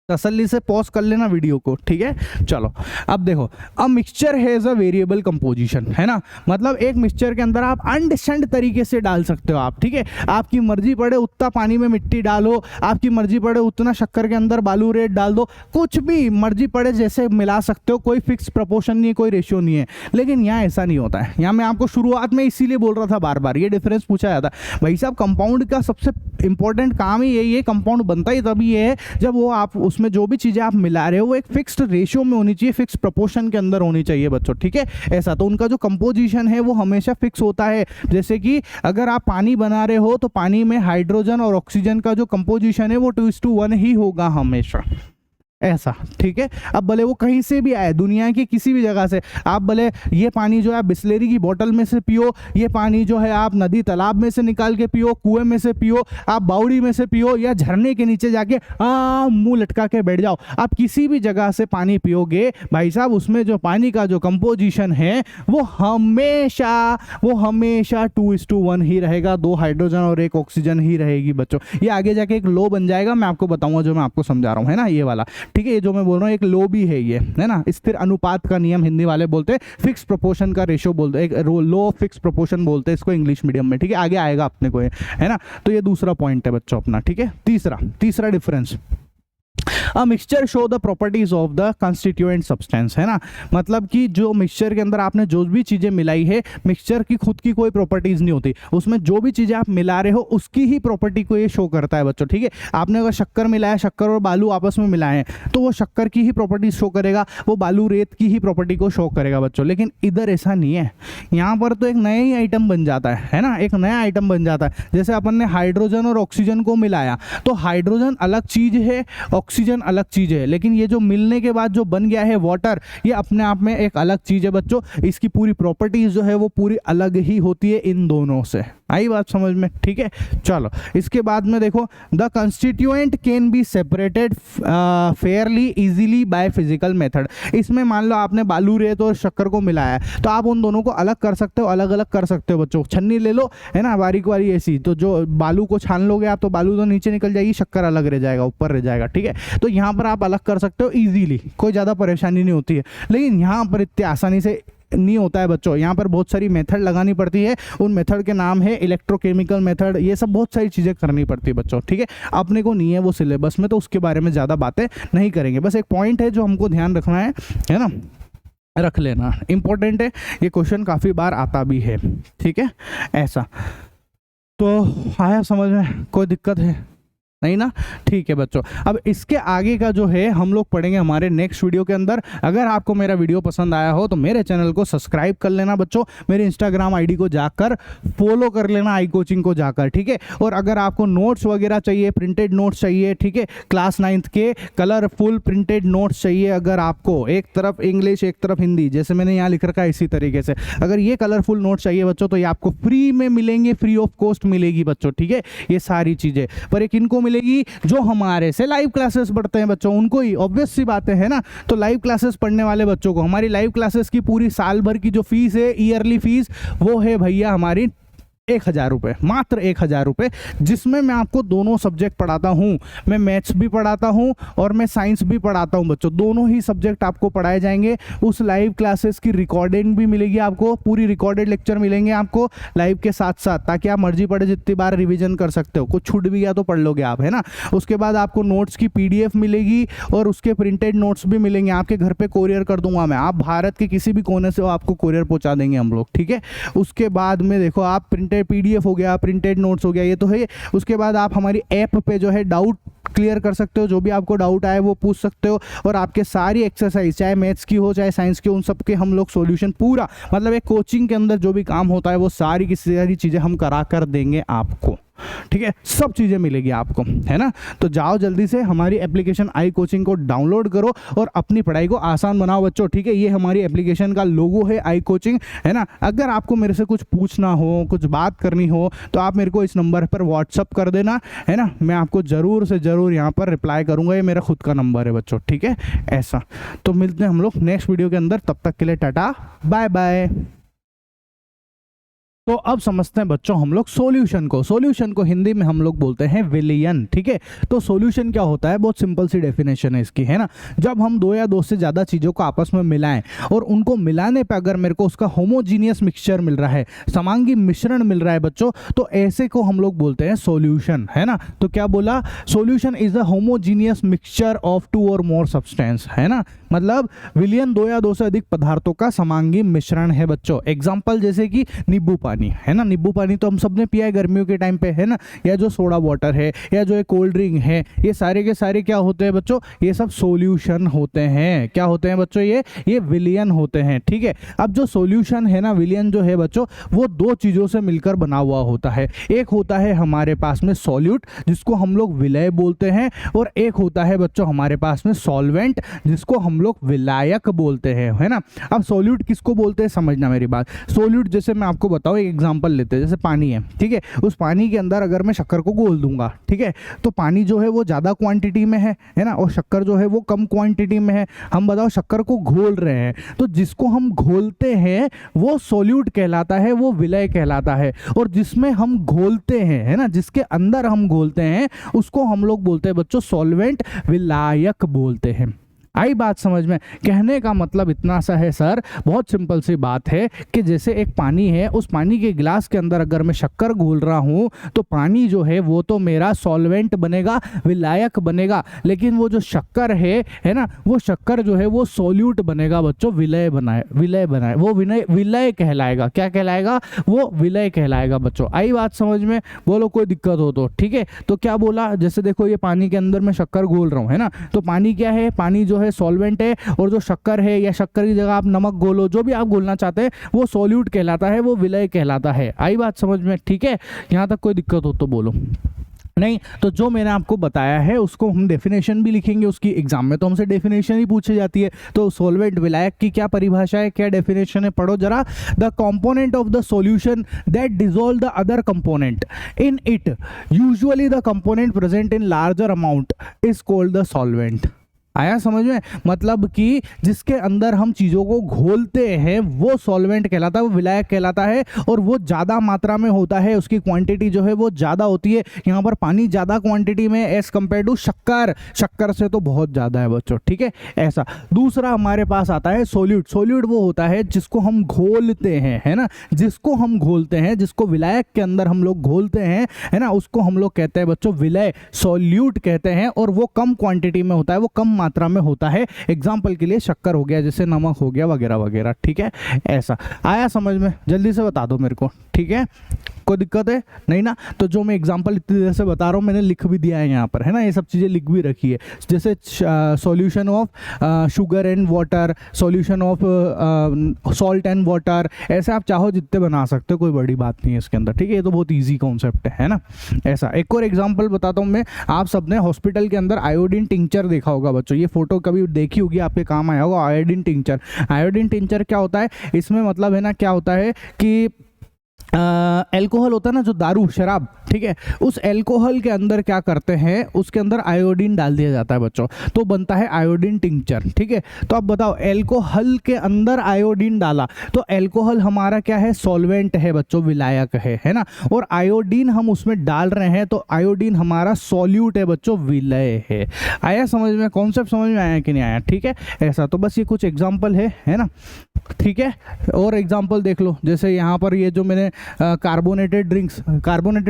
तसल्ली से पॉज कर लेना वीडियो को, ठीक है। चलो अब देखो, अब mixture has a variable composition, है ना, मतलब एक मिक्सचर के अंदर आप अनडिसेंट तरीके से डाल सकते हो आप, ठीक है। आपकी मर्जी पड़े उतना पानी में मिट्टी डालो, आपकी मर्जी पड़े उतना शक्कर के अंदर बालू रेत डाल दो, कुछ भी मर्जी पड़े जैसे मिला सकते हो, कोई फिक्स प्रपोर्शन नहीं है, कोई रेशियो नहीं है। लेकिन यहाँ ऐसा नहीं होता है। यहाँ मैं आपको शुरुआत में इसीलिए बोल रहा था, बार बार ये डिफरेंस पूछा जाता है। भाई साहब, कंपाउंड का सबसे इंपॉर्टेंट काम ही यही है, कंपाउंड बनता ही तभी है जब वो आप उसमें जो भी चीजें आप मिला रहे हो वो एक फिक्स्ड रेशियो में होनी चाहिए, फिक्स प्रोपोर्शन के अंदर होनी चाहिए बच्चों, ठीक है, ऐसा। तो उनका जो कंपोजिशन है वो हमेशा फिक्स होता है। जैसे कि अगर आप पानी बना रहे हो तो पानी में हाइड्रोजन और ऑक्सीजन का जो कंपोजिशन है वो 2:1 ही होगा हमेशा, ऐसा, ठीक है। अब भले वो कहीं से भी आए, दुनिया की किसी भी जगह से, आप भले ये पानी जो है बिस्लेरी की बोतल में से पियो, ये पानी जो है आप नदी तालाब में से निकाल के पियो, कुएं में से पियो, आप बावड़ी में से पियो, या झरने के नीचे जाके मुंह लटका के बैठ जाओ, आप किसी भी जगह से पानी पियोगे भाई साहब, उसमें जो पानी का जो कंपोजिशन है वो हमेशा 2:1 ही रहेगा, 2 हाइड्रोजन और 1 ऑक्सीजन ही रहेगी बच्चों। ये आगे जाके एक लो बन जाएगा, मैं आपको बताऊंगा, जो मैं आपको समझा रहा हूँ, है ना, ये वाला, ठीक है। ये जो मैं बोल रहा हूँ एक लो भी है ये, है ना, स्थिर अनुपात का नियम हिंदी वाले बोलते हैं, फिक्स प्रोपोर्शन का रेशियो बोलते हैं, एक लो ऑफ फिक्स प्रोपोर्शन बोलते हैं इसको इंग्लिश मीडियम में, ठीक है। आगे आएगा अपने को, है ना। तो ये दूसरा पॉइंट है बच्चों अपना, ठीक है। तीसरा difference, a mixture show the properties of the constituent substance, है ना, मतलब कि जो मिक्सचर के अंदर आपने जो भी चीजें मिलाई है, मिक्सचर की खुद की कोई प्रॉपर्टीज नहीं होती, उसमें जो भी चीजें आप मिला रहे हो उसकी ही प्रॉपर्टी को ये शो करता है बच्चों, ठीक है। आपने अगर शक्कर मिलाया, शक्कर और बालू आपस में मिलाए हैं, तो वो शक्कर की ही प्रॉपर्टीज शो करेगा, वो बालू रेत की ही प्रॉपर्टी को शो करेगा बच्चों। लेकिन इधर ऐसा नहीं है, यहाँ पर तो एक नया ही आइटम बन जाता है ना, एक नया आइटम बन जाता है। जैसे अपन ने हाइड्रोजन और ऑक्सीजन को मिलाया, तो हाइड्रोजन अलग चीज है, ऑक्सीजन अलग चीज है, लेकिन ये जो मिलने के बाद जो बन गया है वाटर, ये अपने आप में एक अलग चीज है बच्चों। इसकी पूरी प्रॉपर्टीज जो है वो पूरी अलग ही होती है इन दोनों से। आई बात समझ में, ठीक है। चलो इसके बाद में देखो, the constituent can be separated Fairlie easily by physical method. इसमें मान लो आपने बालू रेत और शक्कर को मिलाया है, तो आप उन दोनों को अलग कर सकते हो, अलग अलग कर सकते हो बच्चों। छन्नी ले लो, है ना, बारीक वाली ऐसी, तो जो बालू को छान लोगे आप तो बालू तो नीचे निकल जाएगी, शक्कर अलग रह जाएगा, ऊपर रह जाएगा, ठीक है। तो यहाँ पर आप अलग कर सकते हो इजीली, कोई ज़्यादा परेशानी नहीं होती है। लेकिन यहाँ पर इतनी आसानी से नहीं होता है बच्चों, यहाँ पर बहुत सारी मेथड लगानी पड़ती है। उन मेथड के नाम है इलेक्ट्रोकेमिकल मेथड, ये सब बहुत सारी चीज़ें करनी पड़ती है बच्चों, ठीक है। अपने को नहीं है वो सिलेबस में, तो उसके बारे में ज़्यादा बातें नहीं करेंगे। बस एक पॉइंट है जो हमको ध्यान रखना है ना, रख लेना, इंपॉर्टेंट है। ये क्वेश्चन काफ़ी बार आता भी है, ठीक है, ऐसा। तो आया समझ में, कोई दिक्कत है नहीं ना, ठीक है बच्चों। अब इसके आगे का जो है हम लोग पढ़ेंगे हमारे नेक्स्ट वीडियो के अंदर। अगर आपको मेरा वीडियो पसंद आया हो तो मेरे चैनल को सब्सक्राइब कर लेना बच्चों, मेरे इंस्टाग्राम आईडी को जाकर फॉलो कर लेना, आई कोचिंग को जाकर, ठीक है। और अगर आपको नोट्स वगैरह चाहिए, प्रिंटेड नोट्स चाहिए, ठीक है, क्लास 9th के कलरफुल प्रिंटेड नोट्स चाहिए, अगर आपको एक तरफ इंग्लिश एक तरफ हिंदी, जैसे मैंने यहाँ लिख रखा है इसी तरीके से, अगर ये कलरफुल नोट्स चाहिए बच्चों तो ये आपको फ्री में मिलेंगे, फ्री ऑफ कॉस्ट मिलेगी बच्चों, ठीक है। ये सारी चीज़ें पर एक इनको मिलेगी जो हमारे से लाइव क्लासेस पढ़ते हैं बच्चों, उनको ही, ऑब्वियस सी बातें है ना। तो लाइव क्लासेस पढ़ने वाले बच्चों को हमारी लाइव क्लासेस की पूरी साल भर की जो फीस है, ईयरली फीस, वो है भैया हमारी 1000 रुपये, मात्र 1000 रुपये, जिसमें मैं आपको दोनों सब्जेक्ट पढ़ाता हूँ। मैं मैथ्स भी पढ़ाता हूँ और मैं साइंस भी पढ़ाता हूँ बच्चों, दोनों ही सब्जेक्ट आपको पढ़ाए जाएंगे। उस लाइव क्लासेस की रिकॉर्डिंग भी मिलेगी आपको, पूरी रिकॉर्डेड लेक्चर मिलेंगे आपको लाइव के साथ साथ, ताकि आप मर्जी पढ़े जितनी बार रिवीजन कर सकते हो, कुछ छूट भी गया तो पढ़ लोगे आप, है ना। उसके बाद आपको नोट्स की PDF मिलेगी और उसके प्रिंटेड नोट्स भी मिलेंगे, आपके घर पे कोरियर कर दूंगा मैं, आप भारत के किसी भी कोने से हो आपको कोरियर पहुंचा देंगे हम लोग, ठीक है। उसके बाद में देखो आप प्रिंटेड PDF हो गया, प्रिंटेड नोट्स हो गया, ये तो है। उसके बाद आप हमारी ऐप पे जो है डाउट क्लियर कर सकते हो, जो भी आपको डाउट आए वो पूछ सकते हो, और आपके सारी एक्सरसाइज चाहे मैथ्स की हो चाहे साइंस की, उन सब के हम लोग सॉल्यूशन पूरा, मतलब एक कोचिंग के अंदर जो भी काम होता है वो सारी की सारी चीज़ें हम करा कर देंगे आपको, ठीक है। सब चीज़ें मिलेगी आपको, है ना। तो जाओ जल्दी से हमारी एप्लीकेशन आई कोचिंग को डाउनलोड करो और अपनी पढ़ाई को आसान बनाओ बच्चों, ठीक है। ये हमारी एप्लीकेशन का लोगो है, आई कोचिंग, है ना। अगर आपको मेरे से कुछ पूछना हो, कुछ बात करनी हो, तो आप मेरे को इस नंबर पर व्हाट्सअप कर देना, है ना। मैं आपको ज़रूर से ज़रूर यहाँ पर रिप्लाई करूँगा, ये मेरा खुद का नंबर है बच्चों, ठीक है। ऐसा तो मिलते हैं हम लोग नेक्स्ट वीडियो के अंदर, तब तक के लिए टाटा बाय बाय। तो अब समझते हैं बच्चों हम लोग सॉल्यूशन को हिंदी में हम लोग बोलते हैं विलयन, ठीक है। तो सॉल्यूशन क्या होता है, बहुत सिंपल सी डेफिनेशन है इसकी, है ना। जब हम दो या दो से ज़्यादा चीज़ों को आपस में मिलाएं और उनको मिलाने पे अगर मेरे को उसका होमोजीनियस मिक्सचर मिल रहा है, समांगी मिश्रण मिल रहा है बच्चों, तो ऐसे को हम लोग बोलते हैं सॉल्यूशन, है ना। तो क्या बोला, solution is a homogeneous mixture of 2 और मोर सब्सटेंस, है ना। मतलब विलयन 2 या 2 से अधिक पदार्थों का समांगी मिश्रण है बच्चों। एग्जाम्पल जैसे कि नींबू पानी, है ना। नींबू पानी तो हम सब ने पिया है गर्मियों के टाइम पे, है ना। या जो सोडा वाटर है या जो कोल्ड ड्रिंक है, ये सारे के सारे क्या होते हैं बच्चों, ये सब सॉल्यूशन होते हैं। क्या होते हैं बच्चों, ये विलयन होते हैं, ठीक है। अब जो सॉल्यूशन है ना, विलयन जो है बच्चों, वो 2 चीज़ों से मिलकर बना हुआ होता है। एक होता है हमारे पास में सॉल्यूट, जिसको हम लोग विलय बोलते हैं, और एक होता है बच्चों हमारे पास में सॉल्वेंट, जिसको हम लोग विलायक बोलते हैं, है ना। अब सॉल्यूट किसको बोलते हैं, समझना मेरी बात। सॉल्यूट जैसे मैं आपको बताऊं, एक एग्जांपल लेते हैं, जैसे पानी है, ठीक है। उस पानी के अंदर अगर मैं शक्कर को घोल दूंगा, ठीक है, तो पानी जो है वो ज़्यादा क्वांटिटी में है ना, और शक्कर जो है वो कम क्वांटिटी में है। हम बताओ शक्कर को घोल रहे हैं, तो जिसको हम घोलते हैं वो सॉल्यूट कहलाता है, वो विलय कहलाता है, और जिसमें हम घोलते हैं, है ना, जिसके अंदर हम घोलते हैं, उसको हम लोग बोलते हैं बच्चों सॉल्वेंट, विलायक बोलते हैं। आई बात समझ में। कहने का मतलब इतना सा है सर, बहुत सिंपल सी बात है कि जैसे एक पानी है, उस पानी के गिलास के अंदर अगर मैं शक्कर घोल रहा हूँ, तो पानी जो है वो तो मेरा सॉल्वेंट बनेगा, विलायक बनेगा, लेकिन वो जो शक्कर है ना, वो शक्कर जो है वो सॉल्यूट बनेगा बच्चों, विलय बनाए वो विलय कहलाएगा। क्या कहलाएगा, वो विलय कहलाएगा बच्चों। आई बात समझ में, बोलो कोई दिक्कत हो तो, ठीक है। तो क्या बोला, जैसे देखो ये पानी के अंदर मैं शक्कर घोल रहा हूँ, है ना, तो पानी क्या है, पानी जो है सॉल्वेंट है, और जो शक्कर है या शक्कर की जगह आप नमक घोलो, जो भी आप घोलना चाहते हैं, वो सॉल्यूट कहलाता है, वो विलय कहलाता है। आई बात समझ में, ठीक है। यहां तक कोई दिक्कत हो तो बोलो, नहीं तो जो मैंने आपको बताया है उसको हम डेफिनेशन भी लिखेंगे। उसकी एग्जाम में तो हमसे डेफिनेशन ही पूछी जाती है। तो सॉल्वेंट विलायक की क्या परिभाषा है, क्या डेफिनेशन है, पढ़ो जरा। The component of the solution that dissolve the other component in it, usually the component present in larger amount is called the solvent. आया समझ में, मतलब कि जिसके अंदर हम चीज़ों को घोलते हैं वो सॉल्वेंट कहलाता है, वो विलायक कहलाता है, और वो ज़्यादा मात्रा में होता है, उसकी क्वांटिटी जो है वो ज़्यादा होती है। यहाँ पर पानी ज़्यादा क्वांटिटी में एज कंपेयर टू शक्कर से तो बहुत ज़्यादा है बच्चों, ठीक है। ऐसा दूसरा हमारे पास आता है सॉल्यूट। सॉल्यूट वो होता है जिसको हम घोलते हैं, है ना, जिसको हम घोलते हैं, जिसको विलायक के अंदर हम लोग घोलते हैं, है ना, उसको हम लोग कहते हैं बच्चों विलय, सॉल्यूट कहते हैं, और वो कम क्वांटिटी में होता है, वो कम मात्रा में होता है। एग्जाम्पल के लिए शक्कर हो गया, जैसे नमक हो गया, वगैरह वगैरह, ठीक है। ऐसा आया समझ में, जल्दी से बता दो मेरे को, ठीक है। कोई दिक्कत है नहीं ना। तो जो मैं एग्जांपल इतनी देर से बता रहा हूँ मैंने लिख भी दिया है यहाँ पर, है ना, ये सब चीज़ें लिख भी रखी है, जैसे solution of sugar and water, solution of salt and water, ऐसे आप चाहो जितने बना सकते हो, कोई बड़ी बात नहीं है इसके अंदर, ठीक है। ये तो बहुत ईजी कॉन्सेप्ट है ना। ऐसा एक और एग्जाम्पल बताता हूँ मैं। आप सबने हॉस्पिटल के अंदर आयोडीन टिंचर देखा होगा बच्चों, ये फोटो कभी देखी होगी, आपके काम आया होगा। आयोडीन टिंचर, आयोडीन टिंचर क्या होता है, इसमें मतलब है ना क्या होता है कि अल्कोहल होता है ना, जो दारू शराब, ठीक है। उस एल्कोहल के अंदर क्या करते हैं, उसके अंदर आयोडीन डाल दिया जाता है बच्चों, तो बनता है आयोडीन टिंचर, ठीक है। तो अब बताओ एल्कोहल के अंदर आयोडीन डाला तो एल्कोहल हमारा क्या है, सॉल्वेंट है बच्चों, विलायक है ना। और आयोडीन हम उसमें डाल रहे हैं तो आयोडीन हमारा सॉल्यूट है बच्चों, विलय है। आया समझ में, कॉन्सेप्ट समझ में आया कि नहीं आया, ठीक है। ऐसा तो बस ये कुछ एग्जाम्पल है ना, ठीक है। और एग्जाम्पल देख लो, जैसे यहाँ पर ये जो मैंने कार्बोनेटेड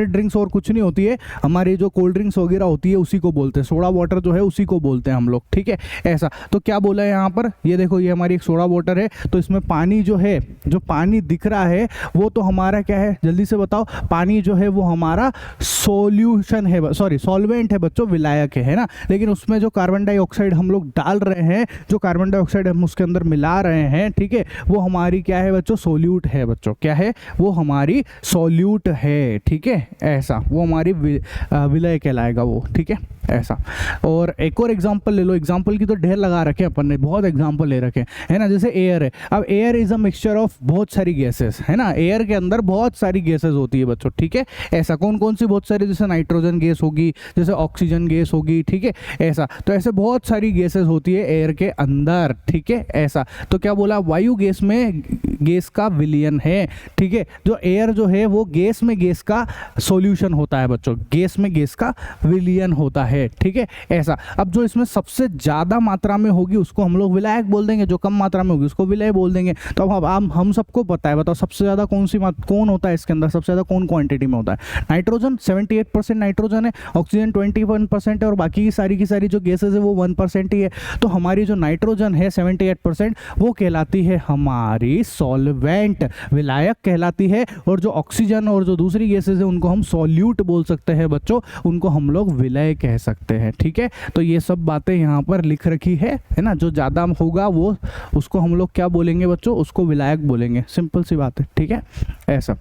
ड्रिंक्स और कुछ नहीं होती है, हमारी जो कोल्ड ड्रिंक्स वगैरह होती है उसी को बोलते हैं, सोडा वाटर जो है उसी को बोलते हैं हम लोग, ठीक है। ऐसा तो क्या बोला है यहाँ पर, ये देखो ये हमारी एक सोडा वाटर है, तो इसमें पानी जो है, जो पानी दिख रहा है वो तो हमारा क्या है, जल्दी से बताओ, पानी जो है वो हमारा सॉल्यूशन है, सॉरी सॉल्वेंट है बच्चों, विलायक है ना। लेकिन उसमें जो कार्बन डाइऑक्साइड हम लोग डाल रहे हैं, जो कार्बन डाइऑक्साइड हम उसके अंदर मिला रहे हैं, ठीक है, वो हमारी क्या है बच्चों, सोल्यूट है बच्चों, क्या है वो हमारी सोल्यूट है, ठीक है। ऐसा वो हमारी विलय कहलाएगा वो, ठीक है। ऐसा और एक और एग्जांपल ले लो, एग्जांपल की तो ढेर लगा रखे अपन ने, बहुत एग्जांपल ले रखे है ना। जैसे एयर है, अब air is a mixture of बहुत सारी गैसेस, है ना। एयर के अंदर बहुत सारी गैसेस होती है बच्चों, ठीक है। ऐसा कौन कौन सी बहुत सारी, जैसे नाइट्रोजन गैस होगी, जैसे ऑक्सीजन गैस होगी, ठीक है। ऐसा तो ऐसे बहुत सारी गैसेस होती है एयर के अंदर, ठीक है। ऐसा तो क्या बोला, वायु गैस में गैस का विलयन है, ठीक है। जो एयर जो है वो गैस में गैस का सॉल्यूशन होता है बच्चों, गैस में गैस का विलयन होता है, ठीक है। ऐसा अब जो इसमें सबसे ज्यादा मात्रा में होगी उसको हम लोग विलायक बोल देंगे, जो कम मात्रा में होगी उसको विलय बोल देंगे। तो अब हम सबको पता है, बताओ सबसे ज्यादा कौन होता है इसके अंदर, सबसे ज्यादा कौन क्वांटिटी में होता है, नाइट्रोजन, 78% नाइट्रोजन है, ऑक्सीजन 21% है, और बाकी की सारी जो गैसेज है वो 1% ही है। तो हमारी जो नाइट्रोजन है 78%, वो कहलाती है हमारी सॉल्वेंट, विलायक कहलाती है। और जो ऑक्सीजन और जो दूसरी गैसेज है उनको हम सॉल्यूट बोल सकते हैं बच्चों, उनको हम लोग विलय कह सकते हैं, ठीक है। तो ये सब बातें यहाँ पर लिख रखी है ना। जो ज़्यादा होगा वो उसको हम लोग क्या बोलेंगे बच्चों, उसको विलायक बोलेंगे, सिंपल सी बात है, ठीक है। ऐसा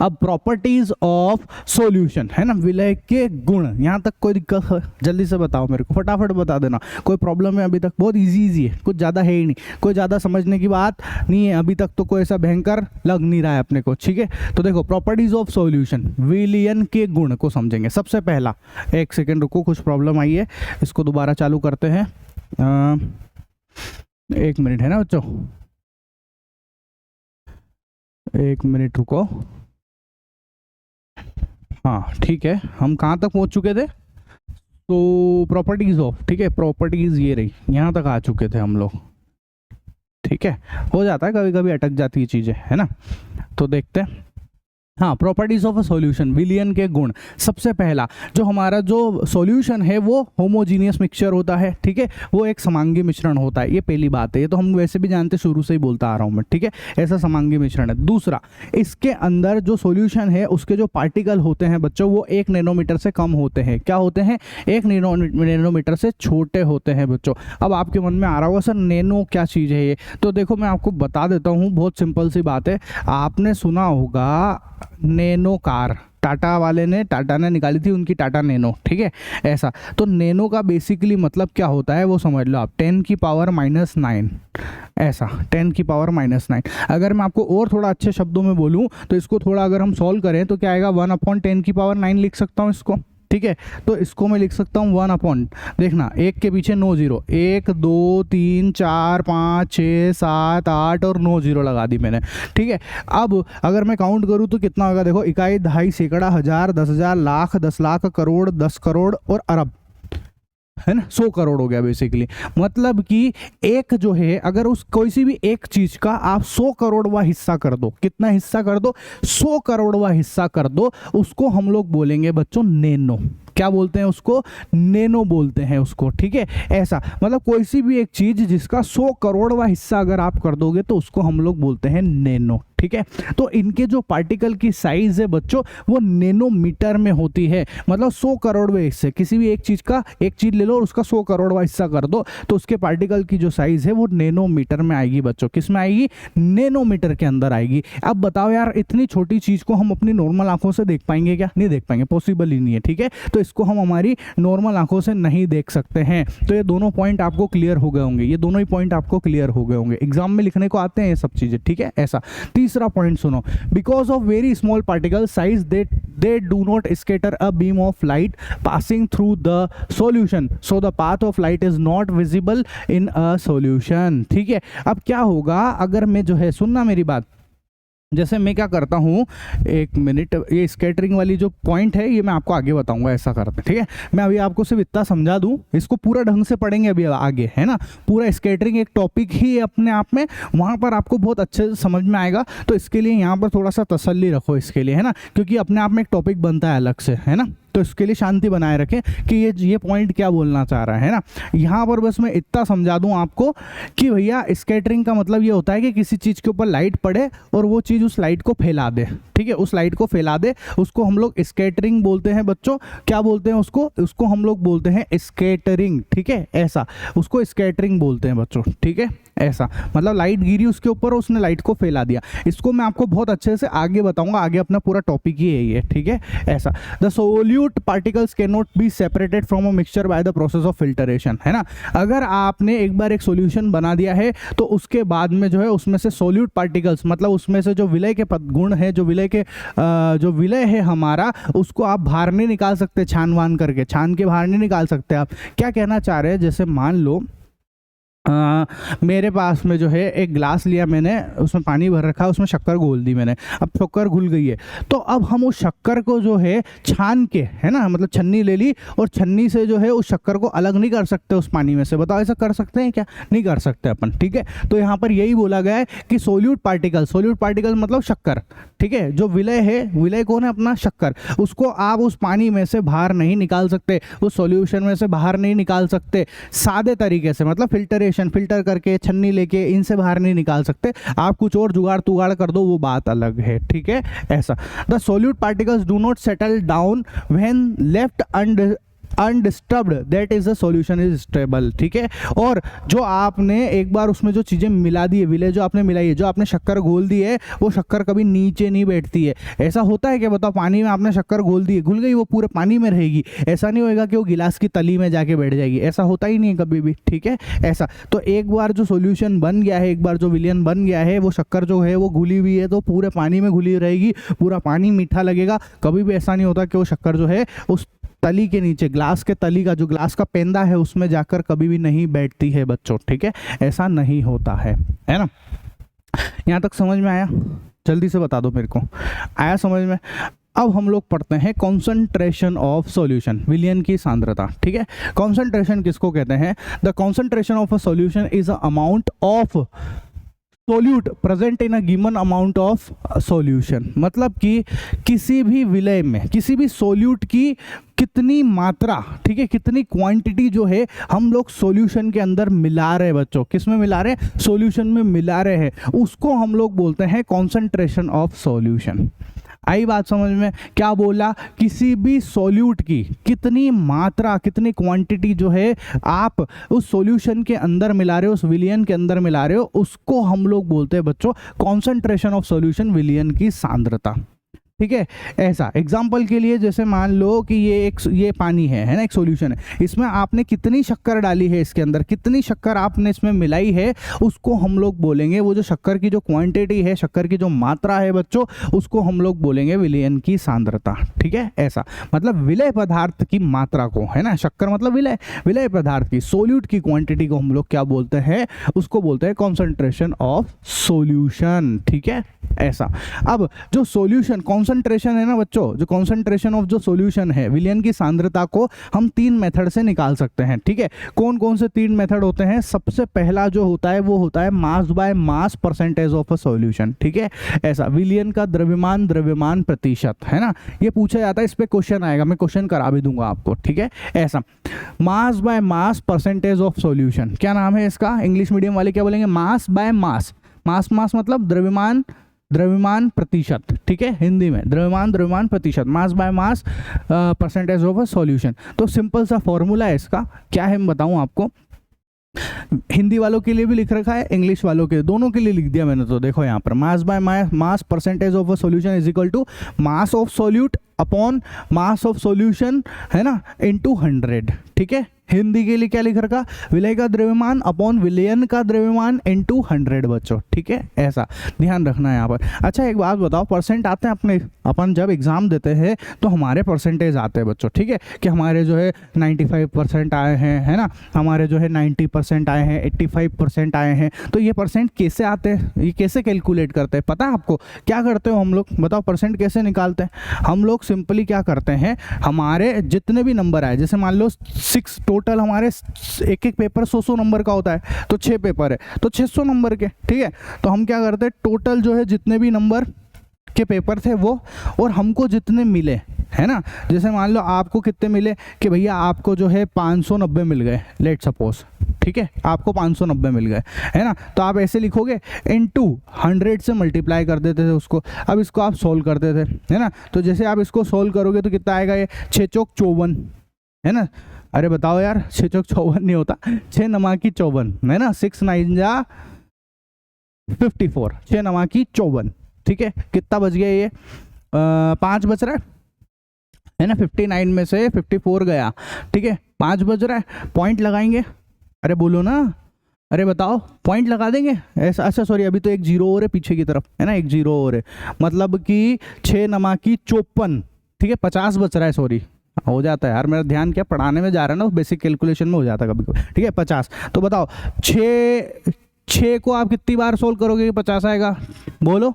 अब प्रॉपर्टीज ऑफ सॉल्यूशन, है ना, विलय के गुण, यहाँ तक कोई दिक्कत है, जल्दी से बताओ मेरे को, फटाफट बता देना, कोई प्रॉब्लम है अभी तक, बहुत इजी है, कुछ ज़्यादा है ही नहीं, कोई ज़्यादा समझने की बात नहीं है अभी तक, तो कोई ऐसा भयंकर लग नहीं रहा है अपने को, ठीक है। तो देखो प्रॉपर्टीज ऑफ सॉल्यूशन, विलयन के गुण को समझेंगे। सबसे पहला, एक सेकेंड रुको, कुछ प्रॉब्लम आई है, इसको दोबारा चालू करते हैं, 1 मिनट है ना बच्चों, 1 मिनट रुको। हाँ ठीक है, हम कहाँ तक पहुँच चुके थे, तो प्रॉपर्टीज ऑफ, ठीक है, प्रॉपर्टीज ये रही, यहाँ तक आ चुके थे हम लोग, ठीक है। हो जाता है कभी कभी, अटक जाती है चीज़ें, है ना। तो देखते हैं, हाँ, प्रॉपर्टीज ऑफ अ सॉल्यूशन, विलयन के गुण। सबसे पहला, जो हमारा जो सॉल्यूशन है वो होमोजीनियस मिक्सचर होता है, ठीक है, वो एक समांगी मिश्रण होता है, ये पहली बात है, ये तो हम वैसे भी जानते, शुरू से ही बोलता आ रहा हूँ मैं, ठीक है। ऐसा समांगी मिश्रण है। दूसरा, इसके अंदर जो सॉल्यूशन है उसके जो पार्टिकल होते हैं बच्चों, वो 1 नैनोमीटर से कम होते हैं। क्या होते हैं, 1 नैनोमीटर से छोटे होते हैं बच्चों। अब आपके मन में आ रहा होगा सर नैनो क्या चीज़ है ये, तो देखो मैं आपको बता देता हूँ, बहुत सिंपल सी बात है। आपने सुना होगा नैनो कार, टाटा ने निकाली थी उनकी टाटा नैनो, ठीक है। ऐसा तो नैनो का बेसिकली मतलब क्या होता है वो समझ लो आप, 10 की पावर -9, ऐसा 10 की पावर -9। अगर मैं आपको और थोड़ा अच्छे शब्दों में बोलूं तो इसको थोड़ा अगर हम सॉल्व करें तो क्या आएगा, 1/10 की पावर 9 लिख सकता हूं इसको, ठीक है। तो इसको मैं लिख सकता हूँ 1 देखना, 1 के पीछे 9 जीरो, 1 2 3 4 5 6 7 8 और 9 जीरो लगा दी मैंने, ठीक है। अब अगर मैं काउंट करूँ तो कितना होगा, देखो, इकाई, दहाई, सैकड़ा, हजार, 10,000, लाख, 10 लाख, करोड़, 10 करोड़ और अरब, है ना, 100 करोड़ हो गया बेसिकली। मतलब कि एक जो है, अगर उस कोई सी भी एक चीज का आप 100 करोड़वा हिस्सा कर दो, कितना हिस्सा कर दो, 100 करोड़वा हिस्सा कर दो, उसको हम लोग बोलेंगे बच्चों नैनो। क्या बोलते हैं उसको, नैनो बोलते हैं उसको, ठीक है। ऐसा मतलब कोई सी भी एक चीज जिसका 100 करोड़वा हिस्सा अगर आप कर दोगे तो उसको हम लोग बोलते हैं नैनो, ठीक है। तो इनके जो पार्टिकल की साइज है बच्चों वो नैनोमीटर में होती है। मतलब 100 करोड़वे हिस्से, किसी भी एक चीज का, एक चीज ले लो और उसका 100 करोड़वा हिस्सा कर दो तो उसके पार्टिकल की जो साइज है वो नैनोमीटर में आएगी बच्चों। किस में आएगी, नैनोमीटर के अंदर आएगी। अब बताओ यार, इतनी छोटी चीज को हम अपनी नॉर्मल आंखों से देख पाएंगे क्या, नहीं देख पाएंगे, पॉसिबल ही नहीं है, ठीक है। तो इसको हम हमारी नॉर्मल आंखों से नहीं देख सकते हैं। तो ये दोनों पॉइंट आपको क्लियर हो गए होंगे, ये दोनों ही पॉइंट आपको क्लियर हो गए होंगे, एग्जाम में लिखने को आते हैं ये सब चीजें, ठीक है। ऐसा तीसरा पॉइंट सुनो, because of very small particle size they do not scatter a beam of light passing through the solution, so the path of light is not visible in a solution। ठीक है, अब क्या होगा अगर मैं जो है, सुनना मेरी बात, जैसे मैं क्या करता हूँ, एक मिनट, ये स्कैटरिंग वाली जो पॉइंट है ये मैं आपको आगे बताऊंगा, ऐसा करते हैं। ठीक है, मैं अभी आपको सिर्फ इतना समझा दूँ, इसको पूरा ढंग से पढ़ेंगे अभी आगे, है ना। पूरा स्कैटरिंग एक टॉपिक ही है अपने आप में, वहाँ पर आपको बहुत अच्छे से समझ में आएगा। तो इसके लिए यहाँ पर थोड़ा सा तसल्ली रखो इसके लिए, है ना, क्योंकि अपने आप में एक टॉपिक बनता है अलग से, है ना। तो इसके लिए शांति बनाए रखें कि ये पॉइंट क्या बोलना चाह रहा है ना। यहाँ पर बस मैं इतना समझा दूँ आपको कि भैया स्कैटरिंग का मतलब ये होता है कि किसी चीज़ के ऊपर लाइट पड़े और वो चीज़ उस लाइट को फैला दे। ठीक है, उस लाइट को फैला दे, उसको हम लोग स्कैटरिंग बोलते हैं बच्चों। क्या बोलते हैं उसको हम लोग बोलते हैं स्कैटरिंग। ठीक है, ऐसा उसको स्कैटरिंग बोलते हैं बच्चों। ठीक है, ऐसा मतलब लाइट गिरी उसके ऊपर, उसने लाइट को फैला दिया। इसको मैं आपको बहुत अच्छे से आगे बताऊंगा, आगे अपना पूरा टॉपिक ही है ये। ठीक है, ऐसा the solute particles can not be separated from a mixture by the process of filtration, है ना। अगर आपने एक बार एक सॉल्यूशन बना दिया है तो उसके बाद में जो है उसमें से सोल्यूट पार्टिकल्स, मतलब उसमें से जो विलय के गुण है, जो विलय है हमारा, उसको आप बाहर नहीं निकाल सकते, छान वान करके, छान के बाहर नहीं निकाल सकते। आप क्या कहना चाह रहे हैं, जैसे मान लो मेरे पास में जो है एक ग्लास लिया मैंने, उसमें पानी भर रखा, उसमें शक्कर घोल दी मैंने, अब शक्कर घुल गई है, तो अब हम उस शक्कर को जो है छान के, है ना, मतलब छन्नी ले ली और छन्नी से जो है उस शक्कर को अलग नहीं कर सकते उस पानी में से। बताओ ऐसा कर सकते हैं क्या? नहीं कर सकते अपन। ठीक है, तो यहाँ पर यही बोला गया है कि सोल्यूट पार्टिकल मतलब शक्कर। ठीक है, जो विलय है, विलय कौन है? अपना शक्कर। उसको आप उस पानी में से बाहर नहीं निकाल सकते, उस सॉल्यूशन में से बाहर नहीं निकाल सकते सादे तरीके से, मतलब फिल्टर करके, छन्नी लेके, इनसे बाहर नहीं निकाल सकते। आप कुछ और जुगाड़ तुगाड़ कर दो, वो बात अलग है। ठीक है, ऐसा the solute particles do not settle down when left undisturbed, that is the solution is stable. ठीक है, और जो आपने एक बार उसमें जो चीज़ें मिला दी है, विलय जो आपने मिलाई है, जो आपने शक्कर घोल दी है, वो शक्कर कभी नीचे नहीं बैठती है। ऐसा होता है क्या? बताओ, पानी में आपने शक्कर घोल दी है, घुल गई, वो पूरे पानी में रहेगी। ऐसा नहीं होएगा कि वो गिलास की तली में जाके बैठ जाएगी, ऐसा होता ही नहीं है कभी भी। ठीक है, ऐसा तो एक बार जो सॉल्यूशन बन गया है, एक बार जो विलयन बन गया है, वो शक्कर जो है वो घुली हुई है, तो पूरे पानी में घुली रहेगी, पूरा पानी मीठा लगेगा। कभी भी ऐसा नहीं होता कि वो शक्कर जो है उस तली के नीचे, ग्लास के तली का जो ग्लास का पेंदा है उसमें जाकर कभी भी नहीं बैठती है बच्चों। ठीक है, ऐसा नहीं होता है ना। यहाँ तक समझ में आया? जल्दी से बता दो मेरे को, आया समझ में? अब हम लोग पढ़ते हैं कॉन्सेंट्रेशन ऑफ सॉल्यूशन, विलयन की सांद्रता। ठीक है, कॉन्सेंट्रेशन किसको कहते हैं? The concentration of a solution is a amount of solute present in a given amount of solution, मतलब कि किसी भी विलय में, किसी भी सोल्यूट की कितनी मात्रा, ठीक है, कितनी क्वांटिटी जो है हम लोग सॉल्यूशन के अंदर मिला रहे हैं बच्चों। किस में मिला रहे हैं? सॉल्यूशन में मिला रहे हैं, उसको हम लोग बोलते हैं कॉन्सेंट्रेशन ऑफ सॉल्यूशन। आई बात समझ में? क्या बोला? किसी भी सॉल्यूट की कितनी मात्रा, कितनी क्वांटिटी जो है आप उस सॉल्यूशन के अंदर मिला रहे हो, उस विलयन के अंदर मिला रहे हो, उसको हम लोग बोलते हैं बच्चों कॉन्सेंट्रेशन ऑफ सॉल्यूशन, विलयन की सांद्रता। ठीक है, ऐसा एग्जाम्पल के लिए जैसे मान लो कि ये पानी है ना, एक सॉल्यूशन है, इसमें आपने कितनी शक्कर डाली है, इसके अंदर कितनी शक्कर आपने इसमें मिलाई है, उसको हम लोग बोलेंगे, वो जो शक्कर की जो क्वांटिटी है, शक्कर की जो मात्रा है बच्चों, उसको हम लोग बोलेंगे विलयन की सांद्रता। ठीक है, ऐसा मतलब विलय पदार्थ की मात्रा को, है ना, शक्कर मतलब विलय पदार्थ की, सोल्यूट की क्वांटिटी को हम लोग क्या बोलते हैं? उसको बोलते हैं कॉन्सेंट्रेशन ऑफ सोल्यूशन। ठीक है, ऐसा। अब जो सोल्यूशन कॉन्सेंट्रेशन है ना बच्चों, जो कॉन्सेंट्रेशन ऑफ जो सॉल्यूशन है, विलयन की सांद्रता को हम 3 मेथड से निकाल सकते हैं। ठीक है, कौन कौन से 3 मेथड होते हैं? सबसे पहला जो होता है वो होता है मास by mass percentage of a solution. ठीक है, ऐसा विलयन का द्रव्यमान प्रतिशत, है ना, ये पूछा जाता है, इस पे क्वेश्चन आएगा, मैं क्वेश्चन करा भी दूंगा आपको। ठीक है, ऐसा मास by mass percentage of solution, क्या नाम है इसका? इंग्लिश मीडियम वाले क्या बोलेंगे? मास बाय मास। मास मतलब द्रव्यमान प्रतिशत। ठीक है, हिंदी में द्रव्यमान प्रतिशत, मास by mass percentage of a solution. तो सिंपल सा फॉर्मूला है इसका, क्या है मैं बताऊं आपको, हिंदी वालों के लिए भी लिख रखा है, इंग्लिश वालों के, दोनों के लिए लिख दिया मैंने। तो देखो यहाँ पर mass by mass percentage of a solution is equal to mass of solute upon mass of solution, है ना, इनटू 100। ठीक है, हिंदी के लिए क्या लिख रखा, विलय का द्रव्यमान अपॉन विलयन का द्रव्यमान इनटू 100 बच्चों, ठीक है, ऐसा ध्यान रखना है यहाँ पर। अच्छा एक बात बताओ, परसेंट आते हैं अपने, अपन जब एग्जाम देते हैं तो हमारे परसेंटेज आते हैं बच्चों, ठीक है, कि हमारे जो है 95% आए हैं, है ना, हमारे जो है 90% आए हैं, 85% आए हैं। तो ये परसेंट कैसे आते हैं, ये कैसे कैलकुलेट करते हैं, पता है आपको क्या करते हो हम लोग, बताओ परसेंट कैसे निकालते हैं। हम लोग सिंपली क्या करते हैं, हमारे जितने भी नंबर आए, जैसे मान लो 6 टोटल हमारे एक एक पेपर 100 नंबर का होता है, तो 6 पेपर है तो 600 नंबर के, ठीक है। तो हम क्या करते हैं, टोटल जो है जितने भी नंबर के पेपर थे वो, और हमको जितने मिले, है ना, जैसे मान लो आपको कितने मिले कि भैया आपको जो है 590 मिल गए, लेट सपोज, ठीक है, आपको 590 मिल गए, है ना। तो आप ऐसे लिखोगे इनटू 100 से मल्टीप्लाई कर देते थे उसको। अब इसको आप सोल्व करते थे, है ना। तो जैसे आप इसको सोल्व करोगे तो कितना आएगा, ये 6 चौक 54, है ना। अरे बताओ यार, 6 चौक 54 नहीं होता, 6 नमा की 54, है ना, 6 9 जा 54, 6 नमा की 54, ठीक है। कितना बच गया ये, 5 बच रहा है ना, 59 में से 54 गया, ठीक है, 5 बच रहा है, पॉइंट लगाएंगे, अरे बोलो ना, अरे बताओ, पॉइंट लगा देंगे ऐसा। अच्छा सॉरी, अभी तो एक जीरो और है पीछे की तरफ, है ना, एक जीरो और है, मतलब कि 6 नमा की 54, ठीक है, 50 बच रहा है, सॉरी हो जाता है यार, मेरा ध्यान क्या पढ़ाने में जा रहा है ना, बेसिक कैलकुलेशन में हो जाता है कभी कभी, ठीक है, 50। तो बताओ 6 को आप कितनी बार सोल्व करोगे कि 50 आएगा, बोलो,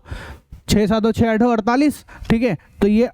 6 7 6 8 48, ठीक है, तो ये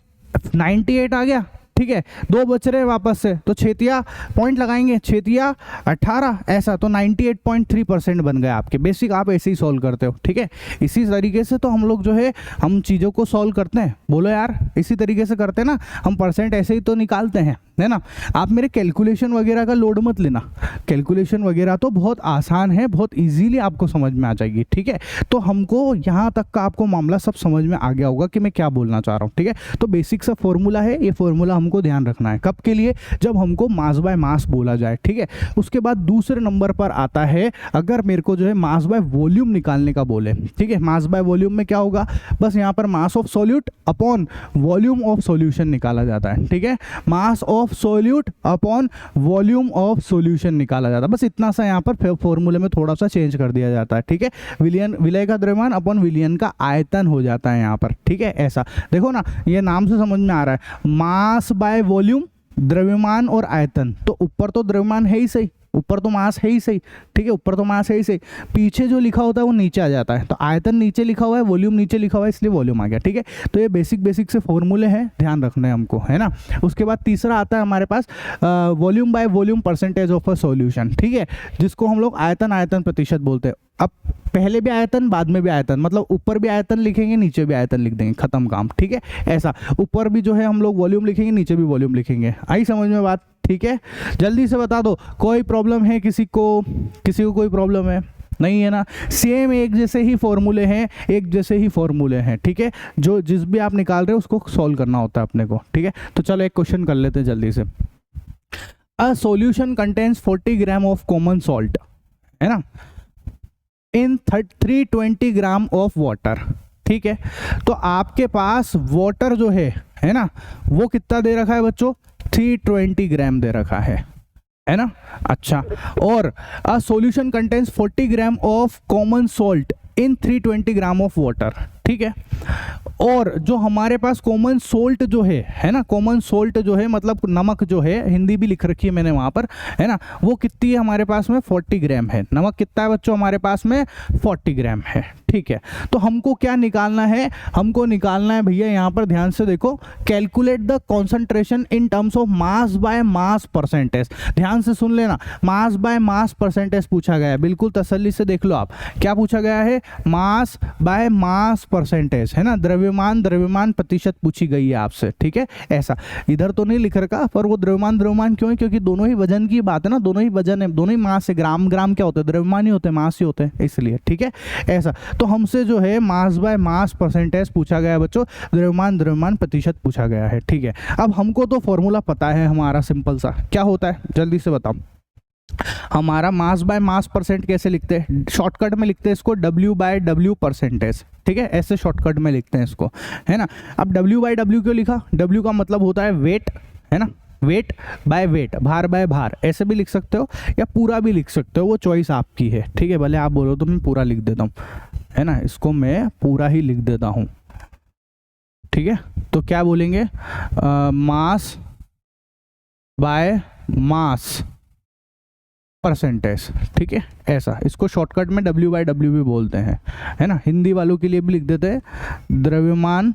98 आ गया, ठीक है, 2 बच रहे वापस से, तो छेतिया पॉइंट लगाएंगे, छेतिया 18, ऐसा, तो 98.3% बन गए आपके। बेसिक आप ऐसे ही सॉल्व करते हो, ठीक है, इसी तरीके से तो हम लोग जो है हम चीज़ों को सॉल्व करते हैं, बोलो यार, इसी तरीके से करते हैं ना हम, परसेंट ऐसे ही तो निकालते हैं, है ना। आप मेरे कैलकुलेशन वगैरह का लोड मत लेना, कैलकुलेशन वगैरह तो बहुत आसान है, बहुत इजीली आपको समझ में आ जाएगी, ठीक है। तो हमको यहाँ तक का आपको मामला सब समझ में आ गया होगा कि मैं क्या बोलना चाह रहा हूँ, ठीक है। तो बेसिक सा फॉर्मूला है, ये फॉर्मूला हमको ध्यान रखना है, कब के लिए, जब हमको मास बाय मास बोला जाए, ठीक है। उसके बाद दूसरे नंबर पर आता है, अगर मेरे को जो है मास बाय वॉल्यूम निकालने का बोले, ठीक है, मास बाय वॉल्यूम में क्या होगा, बस यहाँ पर मास of solute upon volume of solution निकाला जाता है, ठीक है, mass of solute upon volume of solution निकाला जाता है, बस इतना सा यहाँ पर फॉर्मूले में थोड़ा सा चेंज कर दिया जाता है, ठीक है। विलय का द्रव्यमान अपॉन विलयन का आयतन हो जाता है यहाँ पर, ठीक है, ऐसा देखो ना, ये नाम से समझ में आ रहा है, मास बाय वॉल्यूम, द्रव्यमान और आयतन। तो ऊपर तो द्रव्यमान है ही सही, ऊपर तो मास है ही सही, ठीक है, ऊपर तो मास है ही सही, पीछे जो लिखा होता है वो नीचे आ जाता है, तो आयतन नीचे लिखा हुआ है, वॉल्यूम नीचे लिखा हुआ है, इसलिए वॉल्यूम आ गया, ठीक है। तो ये बेसिक से फॉर्मूले हैं, ध्यान रखना है हमको, है ना। उसके बाद तीसरा आता है हमारे पास volume by volume percentage of a solution, ठीक है, जिसको हम लोग आयतन प्रतिशत बोलते हैं। अब पहले भी आयतन, बाद में भी आयतन, मतलब ऊपर भी आयतन लिखेंगे, नीचे भी आयतन लिख देंगे, खत्म काम, ठीक है, ऐसा। ऊपर भी जो है हम लोग वॉल्यूम लिखेंगे, नीचे भी वॉल्यूम लिखेंगे, आई समझ में बात, ठीक है। जल्दी से बता दो, कोई प्रॉब्लम है किसी को कोई प्रॉब्लम है, नहीं है ना। सेम एक जैसे ही फॉर्मूले हैं, एक जैसे ही फॉर्मूले हैं, ठीक है, जो जिस भी आप निकाल रहे हो उसको सॉल्व करना होता है अपने को, ठीक है। तो चलो एक क्वेश्चन कर लेते हैं जल्दी से। A solution contains 40 gram of common salt, है ना, इन 320 ग्राम ऑफ वाटर, ठीक है। तो आपके पास वाटर जो है ना, वो कितना दे रखा है बच्चों, 320 ग्राम दे रखा है ना। अच्छा, और a solution contains 40 gram of common salt in 320 gram of water, ठीक है। और जो हमारे पास कॉमन सोल्ट जो है ना, कॉमन सोल्ट जो है मतलब नमक जो है, हिंदी भी लिख रखी है मैंने वहाँ पर, है ना, वो कितनी है हमारे पास में, 40 ग्राम है। नमक कितना है बच्चों हमारे पास में, 40 ग्राम है, ठीक है। तो हमको क्या निकालना है, हमको निकालना है भैया, यहाँ पर ध्यान से देखो, calculate the concentration in terms of mass by mass percentage. ध्यान से सुन लेना, मास बाय मास परसेंटेज पूछा गया है, बिल्कुल तसल्ली से देख लो आप, क्या पूछा गया है, मास बाय मास परसेंटेज, है ना, द्रव्यमान प्रतिशत पूछी गई है आपसे, ठीक है, ऐसा। इधर तो नहीं लिख रखा, पर वो द्रव्यमान क्यों है, क्योंकि दोनों ही वजन की बात है ना, दोनों ही वजन है, दोनों ही मास है, ग्राम क्या होते हैं, द्रव्यमान ही होते हैं, मास ही होते हैं, इसलिए, ठीक है, ऐसा। तो हमसे जो है मास बाय मास परसेंटेज पूछा गया है बच्चों, द्रव्यमान प्रतिशत पूछा गया है, ठीक है। अब हमको तो फॉर्मूला पता है हमारा, सिंपल सा, क्या होता है जल्दी से बताओ। हमारा मास बाय मास परसेंट कैसे लिखते हैं, शॉर्टकट में लिखते हैं इसको W बाय W परसेंटेज, ठीक है, ऐसे शॉर्टकट में लिखते हैं इसको, है ना। अब W बाय W क्यों लिखा, W का मतलब होता है वेट, है ना, वेट बाय वेट, भार बाय भार, ऐसे भी लिख सकते हो या पूरा भी लिख सकते हो, वो चॉइस आपकी है, ठीक है। भले आप बोलो तो मैं पूरा लिख देता हूँ, है ना, इसको मैं पूरा ही लिख देता हूँ, ठीक है। तो क्या बोलेंगे, मास बाय मास परसेंटेज, ठीक है, ऐसा। इसको शॉर्टकट में W/W भी बोलते हैं, है ना। हिंदी वालों के लिए भी लिख देते हैं द्रव्यमान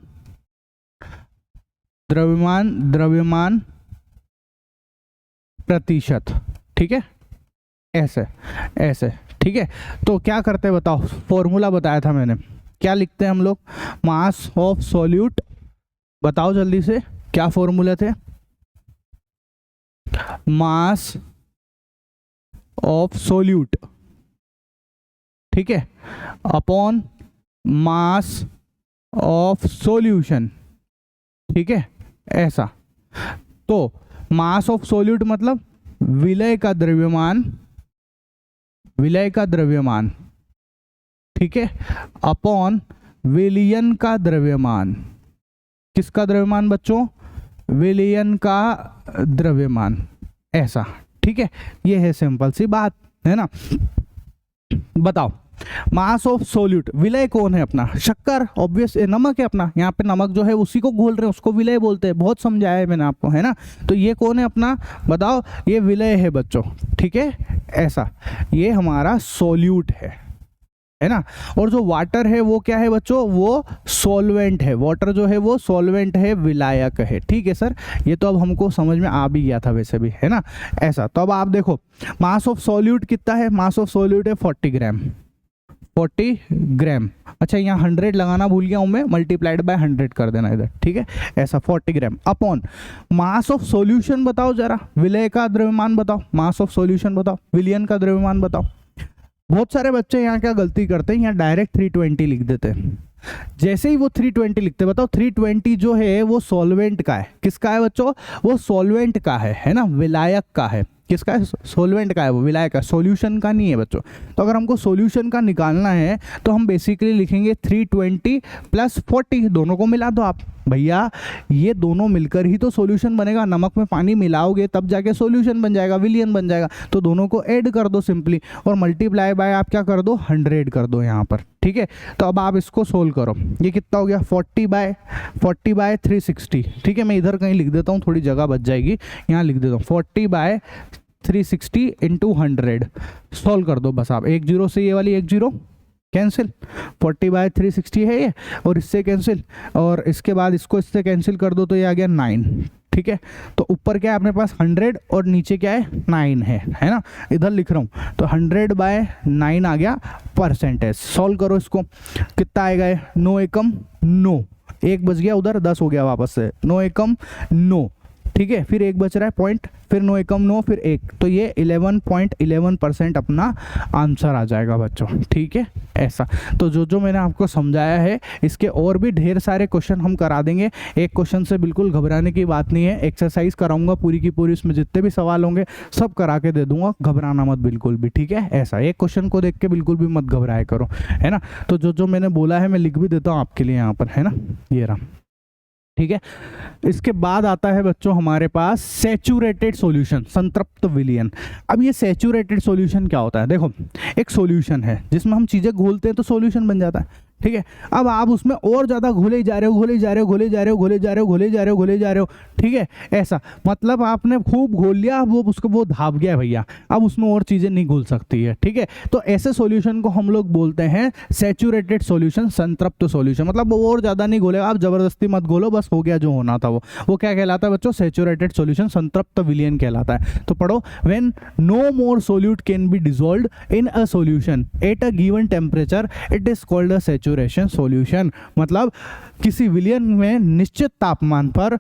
द्रव्यमान द्रव्यमान प्रतिशत, ठीक है, ऐसे ऐसे, ठीक है। तो क्या करते हैं बताओ, फॉर्मूला बताया था मैंने, क्या लिखते हैं हम लोग, मास ऑफ सॉल्यूट, बताओ जल्दी से क्या फॉर्मूला थे, मास ऑफ सोल्यूट, ठीक है, अपॉन मास ऑफ सॉल्यूशन, ठीक है, ऐसा। तो मास ऑफ सोल्यूट मतलब विलय का द्रव्यमान, विलय का द्रव्यमान, ठीक है, अपॉन विलयन का द्रव्यमान, किसका द्रव्यमान बच्चों, विलयन का द्रव्यमान, ऐसा, ठीक है। ये है सिंपल सी बात, है ना। बताओ मास ऑफ सोल्यूट, विलय कौन है अपना, शक्कर, ऑब्वियस नमक है अपना, यहाँ पे नमक जो है उसी को घोल रहे हैं, उसको विलय बोलते हैं, बहुत समझाया है मैंने आपको, है ना। तो ये कौन है अपना, बताओ, ये विलय है बच्चों, ठीक है, ऐसा। ये हमारा सोल्यूट है ना। और जो वाटर है वो क्या है बच्चों, वो सॉल्वेंट है, वाटर जो है वो सॉल्वेंट है, विलायक है, ठीक है सर। ये तो अब हमको समझ में आ भी गया था वैसे भी, है ना, ऐसा। तो अब आप देखो मास ऑफ सॉल्यूट कितना है, मास ऑफ सॉल्यूट है 40 ग्राम, 40 ग्राम। अच्छा यहाँ 100 लगाना भूल गया हूँ मैं, मल्टीप्लाइड बाय 100 कर देना इधर, ठीक है, ऐसा 40 ग्राम अपॉन मास ऑफ सॉल्यूशन, बताओ जरा, विलय का द्रव्यमान बताओ, मास ऑफ सॉल्यूशन बताओ, विलयन का द्रव्यमान बताओ। बहुत सारे बच्चे यहाँ क्या गलती करते हैं, यहाँ डायरेक्ट 320 लिख देते हैं। जैसे ही वो 320 लिखते हैं, बताओ 320 जो है वो सॉल्वेंट का है, किसका है बच्चों, वो सॉल्वेंट का है ना, विलायक का है, किसका है, सॉल्वेंट का है, वो विलायक का, सॉल्यूशन का नहीं है बच्चों। तो अगर हमको सॉल्यूशन का निकालना है तो हम बेसिकली लिखेंगे 320 + 40, दोनों को मिला दो आप भैया, ये दोनों मिलकर ही तो सॉल्यूशन बनेगा, नमक में पानी मिलाओगे तब जाके सॉल्यूशन बन जाएगा, विलियन बन जाएगा। तो दोनों को ऐड कर दो सिंपली, और मल्टीप्लाई बाय आप क्या कर दो, 100 कर दो यहाँ पर, ठीक है। तो अब आप इसको सोल्व करो, ये कितना हो गया, 40/40/360, 360, ठीक है। मैं इधर कहीं लिख देता हूँ, थोड़ी जगह बच जाएगी, यहाँ लिख देता हूँ 40/360 × 100, सॉल्व कर दो बस आप, 1 0 से ये वाली 1 0 कैंसिल, 40/360 है ये, और इससे कैंसिल, और इसके बाद इसको इससे कैंसिल कर दो तो ये आ गया 9, ठीक है। तो ऊपर क्या है अपने पास 100 और नीचे क्या है 9 है ना, इधर लिख रहा हूँ। तो 100/9 आ गया परसेंटेज। सॉल्व करो इसको, कितना आएगा, 9 एकम 9, 1 बच गया उधर, 10 हो गया वापस से, 9 एकम 9, ठीक है। फिर 1 बच रहा है पॉइंट, फिर 9 एकम 9, फिर 1, तो ये 11.11% अपना आंसर आ जाएगा बच्चों, ठीक है, ऐसा। तो जो मैंने आपको समझाया है, इसके और भी ढेर सारे क्वेश्चन हम करा देंगे, एक क्वेश्चन से बिल्कुल घबराने की बात नहीं है, एक्सरसाइज कराऊंगा पूरी की पूरी, इसमें जितने भी सवाल होंगे सब करा के दे दूंगा, घबराना मत बिल्कुल भी, ठीक है, ऐसा। एक क्वेश्चन को देख के बिल्कुल भी मत घबराया करो, है ना। तो जो मैंने बोला है मैं लिख भी देता हूँ आपके लिए यहाँ पर, है ना, ये रहा, ठीक है। इसके बाद आता है बच्चों हमारे पास सैचुरेटेड सॉल्यूशन, संतृप्त विलयन। अब ये सैचुरेटेड सॉल्यूशन क्या होता है, देखो एक सॉल्यूशन है जिसमें हम चीजें घोलते हैं तो सॉल्यूशन बन जाता है, ठीक है। अब आप उसमें और ज्यादा घोले जा रहे हो, ठीक है, ऐसा। मतलब आपने खूब घोल लिया, वो धाप गया भैया, अब उसमें और चीजें नहीं घुल सकती है, ठीक है। तो ऐसे सॉल्यूशन को हम लोग बोलते हैं सैचुरेटेड सॉल्यूशन, संतृप्त सॉल्यूशन। मतलब वो और ज्यादा नहीं घोलेगा, आप जबरदस्ती मत घोलो, बस हो गया जो होना था वो क्या कहलाता है बच्चों, सैचुरेटेड सॉल्यूशन, संतृप्त विलयन कहलाता है। तो पढ़ो, when no more solute can be dissolved in a solution at a given temperature, it is called a saturation solution. मतलब किसी विलयन में निश्चित तापमान पर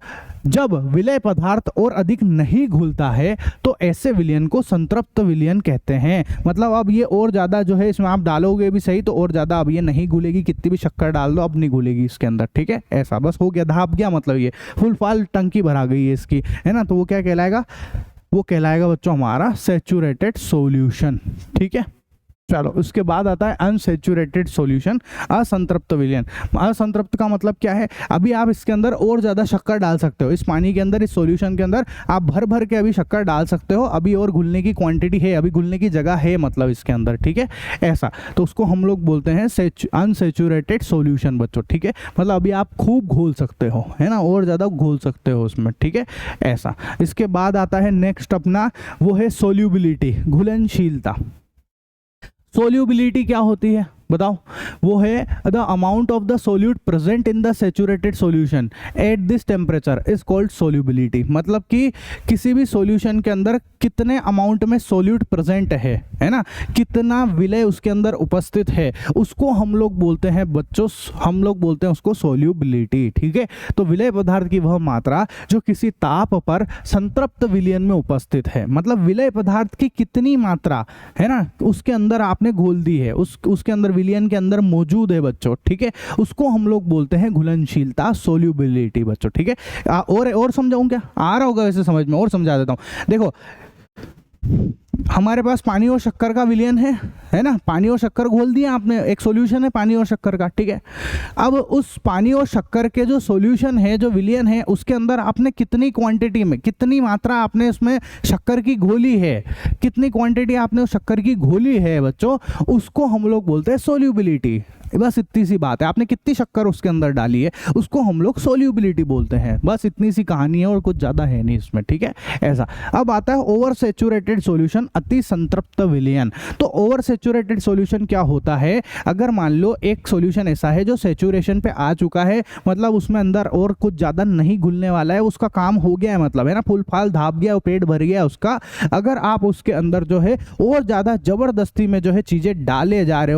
जब विलय पदार्थ और अधिक नहीं घुलता है तो ऐसे विलयन को संतृप्त विलयन कहते हैं। मतलब अब ये और ज्यादा जो है इसमें आप डालोगे भी सही तो और ज्यादा अब ये नहीं घुलेगी, कितनी भी शक्कर डाल दो अब नहीं घुलेगी इसके अंदर, ठीक है, ऐसा। बस हो गया, धाप गया, मतलब ये फुल फाल टंकी भरा गई है इसकी, है ना। तो वो क्या कहलाएगा, वो कहलाएगा बच्चों हमारा सैचुरेटेड सॉल्यूशन, ठीक है। चलो उसके बाद आता है अनसेचुरेटेड सॉल्यूशन, असंतृप्त विलयन। असंतृप्त का मतलब क्या है, अभी आप इसके अंदर और ज़्यादा शक्कर डाल सकते हो, इस पानी के अंदर, इस सॉल्यूशन के अंदर आप भर भर के अभी शक्कर डाल सकते हो, अभी और घुलने की क्वांटिटी है, अभी घुलने की जगह है मतलब इसके अंदर, ठीक है ऐसा। तो उसको हम लोग बोलते हैं अनसेचुरेटेड सॉल्यूशन बच्चों, ठीक है। मतलब अभी आप खूब घोल सकते हो, है ना, और ज़्यादा घोल सकते हो उसमें, ठीक है ऐसा। इसके बाद आता है नेक्स्ट अपना, वो है सोल्यूबिलिटी, घुलनशीलता। सोल्यूबिलिटी क्या होती है बताओ, वो है the amount of the solute present in the saturated solution at this temperature is called solubility. मतलब कि किसी भी सॉल्यूशन के अंदर कितने अमाउंट में सोल्यूट प्रेजेंट है ना, कितना विलय उसके अंदर उपस्थित है, उसको हम लोग बोलते हैं बच्चों, हम लोग बोलते हैं उसको सोल्यूबिलिटी, ठीक है। तो विलय पदार्थ की वह मात्रा जो किसी ताप पर संतृप्त विलयन में उपस्थित है, मतलब विलय पदार्थ की कितनी मात्रा है ना उसके अंदर आपने घोल दी है, उसके अंदर विलयन के अंदर मौजूद है बच्चों, ठीक है, उसको हम लोग बोलते हैं घुलनशीलता, सोल्यूबिलिटी बच्चों, ठीक है। और समझाऊं क्या, आ रहा होगा वैसे समझ में, और समझा देता हूं। देखो हमारे पास पानी और शक्कर का विलयन है ना, पानी और शक्कर घोल दिया आपने, एक सॉल्यूशन है पानी और शक्कर का, ठीक है। अब उस पानी और शक्कर के जो सॉल्यूशन है, जो विलयन है, उसके अंदर आपने कितनी क्वांटिटी में, कितनी मात्रा आपने उसमें शक्कर की घोली है, कितनी क्वांटिटी आपने उस शक्कर की घोली है बच्चों, उसको हम लोग बोलते हैं सोल्यूबिलिटी। बस इतनी सी बात है, आपने कितनी शक्कर उसके अंदर डाली है, उसको हम लोग सोल्यूबिलिटी बोलते हैं। बस इतनी सी कहानी है और कुछ ज़्यादा है नहीं इसमें, ठीक है ऐसा। अब आता है ओवर सेचुरेटेड सॉल्यूशन, अति संतृप्त विलयन। तो ओवर सेचुरेटेड सॉल्यूशन क्या होता है, अगर मान लो एक सॉल्यूशन ऐसा है जो सेचुरेशन पे आ चुका है, मतलब उसमें अंदर और कुछ ज़्यादा नहीं घुलने वाला है, उसका काम हो गया है, मतलब है ना, फुल फाल धाप गया, पेट भर गया उसका। अगर आप उसके अंदर जो है और ज़्यादा ज़बरदस्ती में जो है चीज़ें डाले जा रहे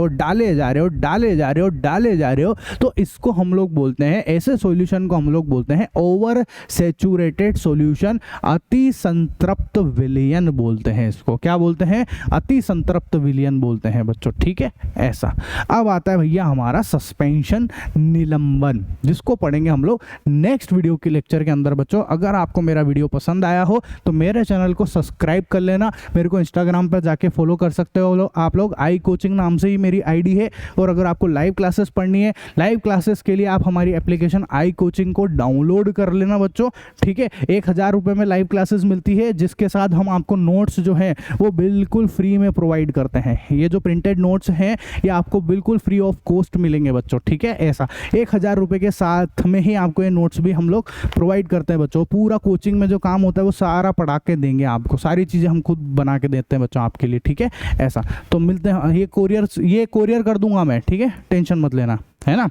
हो, तो इसको हम लोग बोलते हैं, ऐसे सॉल्यूशन को हम लोग बोलते हैं ओवर सेचुरेटेड सॉल्यूशन, अति संतृप्त विलयन बोलते हैं इसको। क्या बोलते हैं, अति संतृप्त विलयन बोलते हैं बच्चों, ठीक है ऐसा। अब आता है भैया हमारा सस्पेंशन, निलंबन, जिसको पढ़ेंगे हम लोग नेक्स्ट वीडियो के लेक्चर के अंदर बच्चों। अगर आपको मेरा वीडियो पसंद आया हो तो मेरे चैनल को सब्सक्राइब कर लेना, मेरे को इंस्टाग्राम पर जाके फॉलो कर सकते हो आप लोग, आई कोचिंग नाम से ही मेरी आईडी है। और अगर आपको लाइव क्लासेस पढ़नी है, लाइव क्लासेस के लिए आप हमारी एप्लीकेशन आई कोचिंग को डाउनलोड कर लेना बच्चों, ठीक है। 1000 रुपये में लाइव क्लासेस मिलती है, जिसके साथ हम आपको नोट्स जो हैं वो बिल्कुल फ्री में प्रोवाइड करते हैं। ये जो प्रिंटेड नोट्स हैं ये आपको बिल्कुल फ्री ऑफ कॉस्ट मिलेंगे बच्चों, ठीक है ऐसा। 1000 रुपये के साथ में ही आपको ये नोट्स भी हम लोग प्रोवाइड करते हैं बच्चों। पूरा कोचिंग में जो काम होता है वो सारा पढ़ा के देंगे आपको, सारी चीज़ें हम खुद बना के देते हैं बच्चों आपके लिए, ठीक है ऐसा। तो मिलते हैं, ये कोरियर कर दूंगा मैं, ठीक है, टेंशन मत लेना, है ना।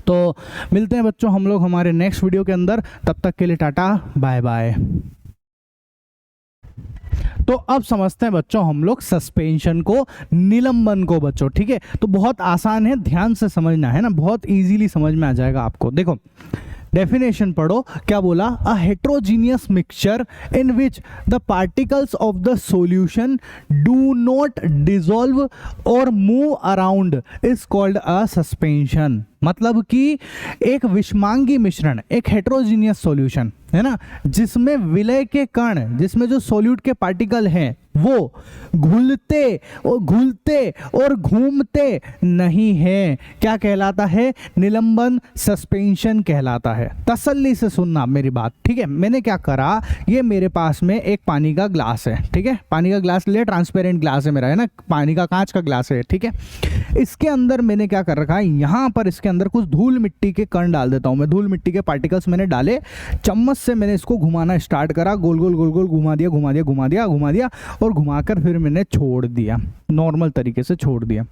तो मिलते हैं बच्चों हम लोग हमारे नेक्स्ट वीडियो के अंदर, तब तक के लिए टाटा बाय बाय। तो अब समझते हैं बच्चों हम लोग सस्पेंशन को, निलंबन को बच्चों, ठीक है। तो बहुत आसान है, ध्यान से समझना है ना, बहुत इजीली समझ में आ जाएगा आपको। देखो डेफिनेशन पढ़ो, क्या बोला, a heterogeneous mixture in which the particles of the solution do not dissolve or move around is called a suspension. मतलब कि एक विषमांगी मिश्रण, एक हेट्रोजीनियस सॉल्यूशन है ना, जिसमें विलय के कण, जिसमें जो सॉल्यूट के पार्टिकल हैं वो घुलते और घूमते नहीं है, क्या कहलाता है, निलंबन, सस्पेंशन कहलाता है। तसल्ली से सुनना मेरी बात, ठीक है। मैंने क्या करा, ये मेरे पास में एक पानी का ग्लास है, ठीक है, पानी का ग्लास ले, ट्रांसपेरेंट ग्लास है मेरा, है ना, पानी का कांच का ग्लास है, ठीक है। इसके अंदर मैंने क्या कर रखा है, यहाँ पर इसके अंदर कुछ धूल मिट्टी के कण डाल देता हूँ मैं, धूल मिट्टी के पार्टिकल्स मैंने डाले, चम्मच से मैंने इसको घुमाना स्टार्ट करा, गोल गोल घुमा दिया और घुमाकर फिर मैंने छोड़ दिया, नॉर्मल तरीके से छोड़ दिया।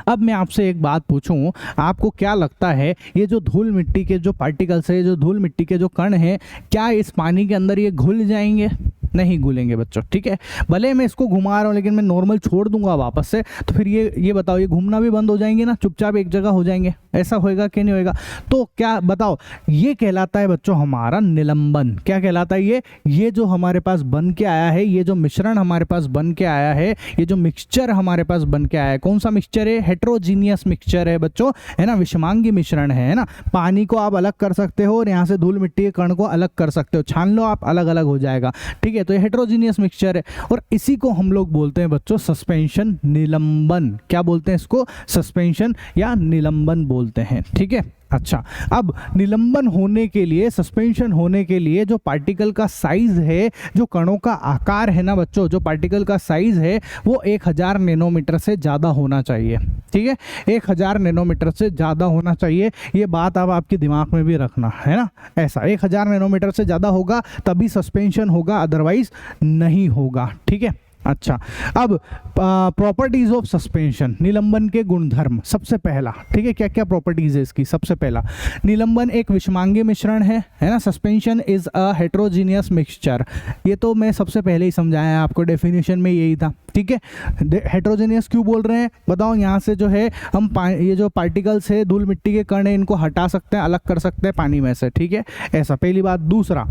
अब मैं आपसे एक बात पूछूं, आपको क्या लगता है ये जो धूल मिट्टी के जो पार्टिकल्स है, जो धूल मिट्टी के जो कण हैं, क्या इस पानी के अंदर ये घुल जाएंगे? नहीं घुलेंगे बच्चों, ठीक है। भले मैं इसको घुमा रहा हूँ लेकिन मैं नॉर्मल छोड़ दूंगा वापस से, तो फिर ये बताओ, ये घूमना भी बंद हो जाएंगे ना, चुपचाप एक जगह हो जाएंगे, ऐसा होएगा कि नहीं होएगा? तो क्या बताओ, ये कहलाता है बच्चों हमारा निलंबन। क्या कहलाता है ये जो हमारे पास बन के आया है, ये जो मिश्रण हमारे पास बन के आया है, ये जो मिक्सचर हमारे पास बन के आया है, कौन सा मिक्सचर है? हेट्रोजीनियस मिक्सचर है बच्चों, है ना, विषमांगी मिश्रण है ना। पानी को आप अलग कर सकते हो और यहाँ से धूल मिट्टी के कण को अलग कर सकते हो, छान लो आप, अलग अलग हो जाएगा, ठीक है। तो ये हेट्रोजीनियस मिक्सचर है और इसी को हम लोग बोलते हैं बच्चों सस्पेंशन, निलंबन। क्या बोलते हैं इसको? सस्पेंशन या निलंबन बोलते हैं, ठीक है। अच्छा, अब निलंबन होने के लिए, सस्पेंशन होने के लिए जो पार्टिकल का साइज है, जो कणों का आकार है ना बच्चों, जो पार्टिकल का साइज है वो 1000 नैनोमीटर से ज़्यादा होना चाहिए, ठीक है। 1000 नैनोमीटर से ज़्यादा होना चाहिए, ये बात अब आपके दिमाग में भी रखना है ना। ऐसा 1000 नैनोमीटर से ज़्यादा होगा तभी सस्पेंशन होगा, अदरवाइज नहीं होगा, ठीक है। अच्छा, अब प्रॉपर्टीज ऑफ सस्पेंशन, निलंबन के गुणधर्म। सबसे पहला, ठीक है, क्या क्या प्रॉपर्टीज है इसकी? सबसे पहला, निलंबन एक विषमांगी मिश्रण है ना। Suspension is a heterogeneous mixture, ये तो मैं सबसे पहले ही समझाया आपको, डेफिनेशन में यही था, ठीक है। हेट्रोजीनियस क्यों बोल रहे हैं बताओ? यहाँ से जो है हम ये जो पार्टिकल्स है, धूल मिट्टी के कण है, इनको हटा सकते हैं, अलग कर सकते हैं पानी में से, ठीक है। ऐसा पहली बात। दूसरा,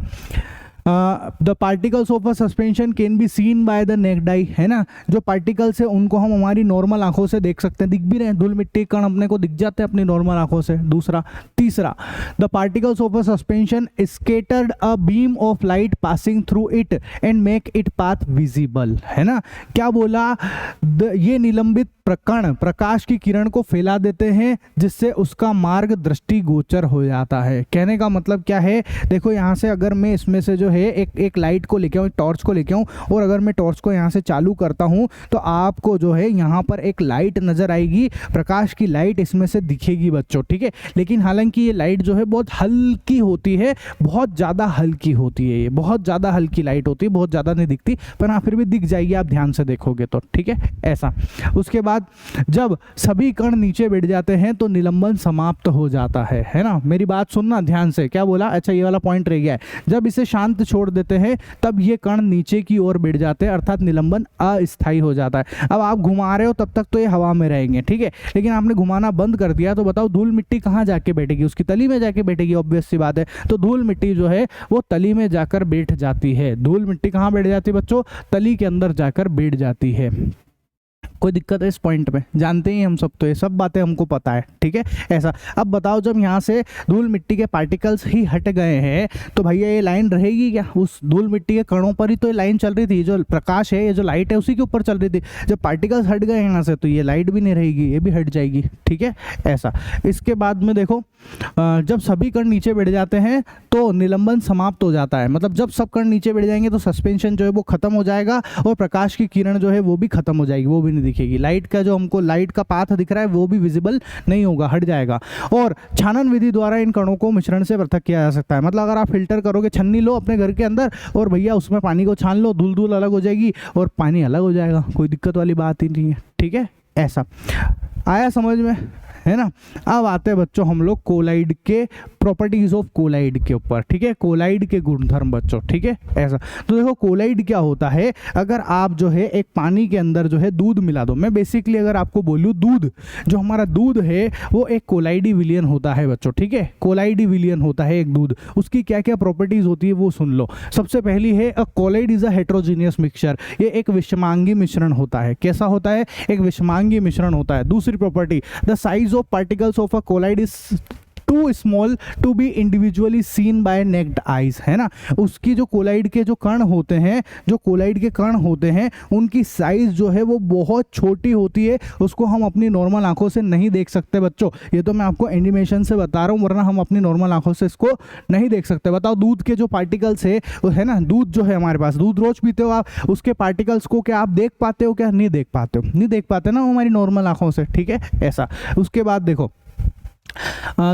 the particles of a suspension can be seen by the necked आई, है ना। जो पार्टिकल्स है उनको हम हमारी नॉर्मल आंखों से देख सकते हैं, दिख भी रहे हैं, धूल मिट्टी कण अपने को दिख जाते हैं अपनी नॉर्मल आंखों से। दूसरा। तीसरा, the particles of a suspension scattered a beam of light passing through it and make it path visible, है ना। क्या बोला? ये निलंबित प्रकण प्रकाश की किरण को फैला देते हैं जिससे उसका मार्ग दृष्टिगोचर हो जाता है। कहने का मतलब क्या है? देखो यहाँ से अगर मैं इसमें से जो है एक लाइट को लेके आऊँ, एक टॉर्च को लेके आऊँ, और अगर मैं टॉर्च को यहाँ से चालू करता हूँ तो आपको जो है यहाँ पर एक लाइट नजर आएगी, प्रकाश की लाइट इसमें से दिखेगी बच्चों, ठीक है। लेकिन हालांकि ये लाइट जो है बहुत हल्की होती है, बहुत ज़्यादा हल्की होती है, ये बहुत ज़्यादा हल्की लाइट होती है, बहुत ज़्यादा नहीं दिखती, पर हाँ फिर भी दिख जाएगी आप ध्यान से देखोगे तो, ठीक है। ऐसा। उसके बाद जब सभी कण नीचे बैठ जाते हैं तो निलंबन समाप्त हो जाता है ना। मेरी बात सुनना ध्यान से, क्या बोला? अच्छा, ये वाला पॉइंट रह गया है। जब इसे शांत छोड़ देते हैं तब ये कण नीचे की ओर बैठ जाते हैं, अर्थात निलंबन अस्थायी हो जाता है। अब आप घुमा रहे हो तब तक तो ये हवा में रहेंगे, ठीक है, लेकिन आपने घुमाना बंद कर दिया तो बताओ धूल मिट्टी कहाँ जाके बैठेगी? उसकी तली में जाके बैठेगी, ऑब्वियस सी बात है। तो धूल मिट्टी जो है वो तली में जाकर बैठ जाती है। धूल मिट्टी कहाँ बैठ जाती है बच्चों? तली के अंदर जाकर बैठ जाती है। कोई दिक्कत है इस पॉइंट में? जानते ही हम सब, तो ये सब बातें हमको पता है, ठीक है। ऐसा। अब बताओ, जब यहाँ से धूल मिट्टी के पार्टिकल्स ही हट गए हैं तो भैया ये लाइन रहेगी क्या? उस धूल मिट्टी के कणों पर ही तो ये लाइन चल रही थी, जो प्रकाश है, ये जो लाइट है उसी के ऊपर चल रही थी। जब पार्टिकल्स हट गए यहाँ से तो ये लाइट भी नहीं रहेगी, ये भी हट जाएगी, ठीक है। ऐसा। इसके बाद में देखो, जब सभी कण नीचे बैठ जाते हैं तो निलंबन समाप्त हो जाता है। मतलब जब सब कण नीचे बैठ जाएंगे तो सस्पेंशन जो है वो खत्म हो जाएगा और प्रकाश की किरण जो है वो भी खत्म हो जाएगी, वो भी नहीं दिखेगी। लाइट का जो हमको लाइट का पाथ दिख रहा है वो भी विजिबल नहीं होगा, हट जाएगा। और छानन विधि द्वारा इन कणों को मिश्रण से पृथक किया जा सकता है। मतलब अगर आप फिल्टर करोगे, छन्नी लो अपने घर के अंदर और भैया उसमें पानी को छान लो, धूल धूल अलग हो जाएगी और पानी अलग हो जाएगा, कोई दिक्कत वाली बात ही नहीं है, ठीक है। ऐसा। आया समझ में, है ना। अब आते हैं बच्चों हम लोग कोलाइड के प्रॉपर्टीज ऑफ कोलाइड के ऊपर, ठीक है। कोलाइड के गुणधर्म बच्चों, ठीक है। ऐसा। तो देखो कोलाइड क्या होता है, अगर आप जो है एक पानी के अंदर जो है दूध मिला दो, मैं बेसिकली अगर आपको बोलूँ, दूध जो हमारा दूध है वो एक कोलाइडी विलियन होता है बच्चों, ठीक है। कोलाइडी विलियन होता है एक दूध। उसकी क्या क्या प्रॉपर्टीज होती है वो सुन लो। सबसे पहली है a colloid is a heterogeneous mixture, ये एक विषमांगी मिश्रण होता है। कैसा होता है? एक विषमांगी मिश्रण होता है। दूसरी property, the size of particles of a colloid is too small to be individually seen by naked eyes, है ना। उसकी जो कोलाइड के जो कण होते हैं, जो कोलाइड के कण होते हैं, उनकी साइज जो है वो बहुत छोटी होती है, उसको हम अपनी नॉर्मल आंखों से नहीं देख सकते बच्चों। ये तो मैं आपको एनिमेशन से बता रहा हूँ, वरना हम अपनी नॉर्मल आंखों से इसको नहीं देख सकते। बताओ, दूध के जो पार्टिकल्स है ना, दूध जो है हमारे पास, दूध रोज पीते हो आप, उसके पार्टिकल्स को क्या आप देख पाते हो? क्या नहीं देख पाते हो? नहीं देख पाते ना हमारी नॉर्मल आंखों से, ठीक है। ऐसा। उसके बाद देखो,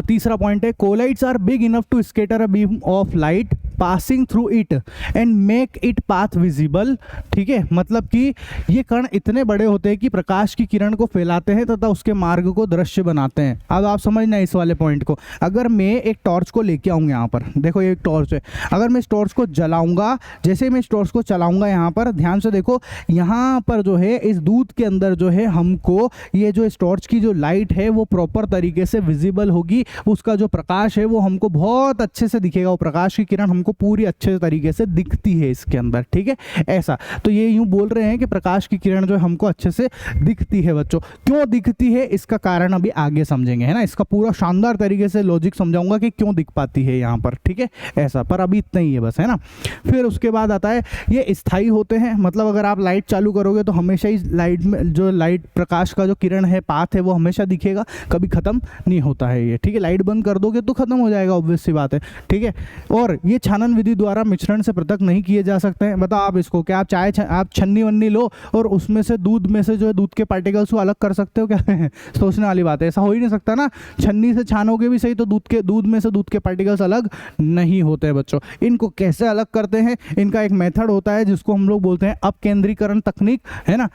तीसरा पॉइंट है, colloids are big enough to scatter a beam of light passing through it and make it path visible. ठीक है, मतलब कि ये कण इतने बड़े होते हैं कि प्रकाश की किरण को फैलाते हैं तथा उसके मार्ग को दृश्य बनाते हैं। अब आप समझना इस वाले पॉइंट को। अगर मैं एक टॉर्च को लेके आऊँगा यहाँ पर, देखो ये एक टॉर्च है, अगर मैं इस टॉर्च को जलाऊंगा, जैसे मैं इस टॉर्च को चलाऊंगा यहाँ पर ध्यान से देखो, यहाँ पर जो है इस दूध के अंदर जो है हमको ये जो इस टॉर्च की जो लाइट है वो प्रॉपर तरीके से विजिबल होगी, उसका जो प्रकाश है वो हमको बहुत अच्छे से दिखेगा, वो प्रकाश की किरण हमको पूरी अच्छे तरीके से दिखती है इसके अंदर। ठीक है, ऐसा तो ये यूं बोल रहे हैं कि प्रकाश की किरण जो है हमको अच्छे से दिखती है। बच्चों क्यों दिखती है इसका कारण अभी आगे समझेंगे, है ना, इसका पूरा शानदार तरीके से लॉजिक समझाऊंगा कि क्यों दिख पाती है यहाँ पर। ठीक है, ऐसा, पर अभी इतना ही है बस, है ना। फिर उसके बाद आता है ये स्थायी होते हैं, मतलब अगर आप लाइट चालू करोगे तो हमेशा ही लाइट में जो लाइट प्रकाश का जो किरण है पाथ है वो हमेशा दिखेगा, कभी खत्म नहीं होता है ये। ठीक है, लाइट बंद कर दोगे तो खत्म हो जाएगा, ऑब्वियस सी बात है। ठीक है, और ये छानन विधि द्वारा मिश्रण से पृथक नहीं किए जा सकते हैं। बताओ आप इसको, क्या आप चाय आप छन्नी वन्नी लो और उसमें से दूध में से जो है दूध के पार्टिकल्स को अलग कर सकते हो क्या? सोचने वाली बात है, ऐसा हो ही नहीं सकता ना। छन्नी से छानोगे भी सही तो दूध में से दूध के पार्टिकल्स अलग नहीं होते हैं बच्चों। इनको कैसे अलग करते हैं, इनका एक मेथड होता है जिसको हम लोग बोलते हैं अपकेंद्रीकरण तकनीक, है ना,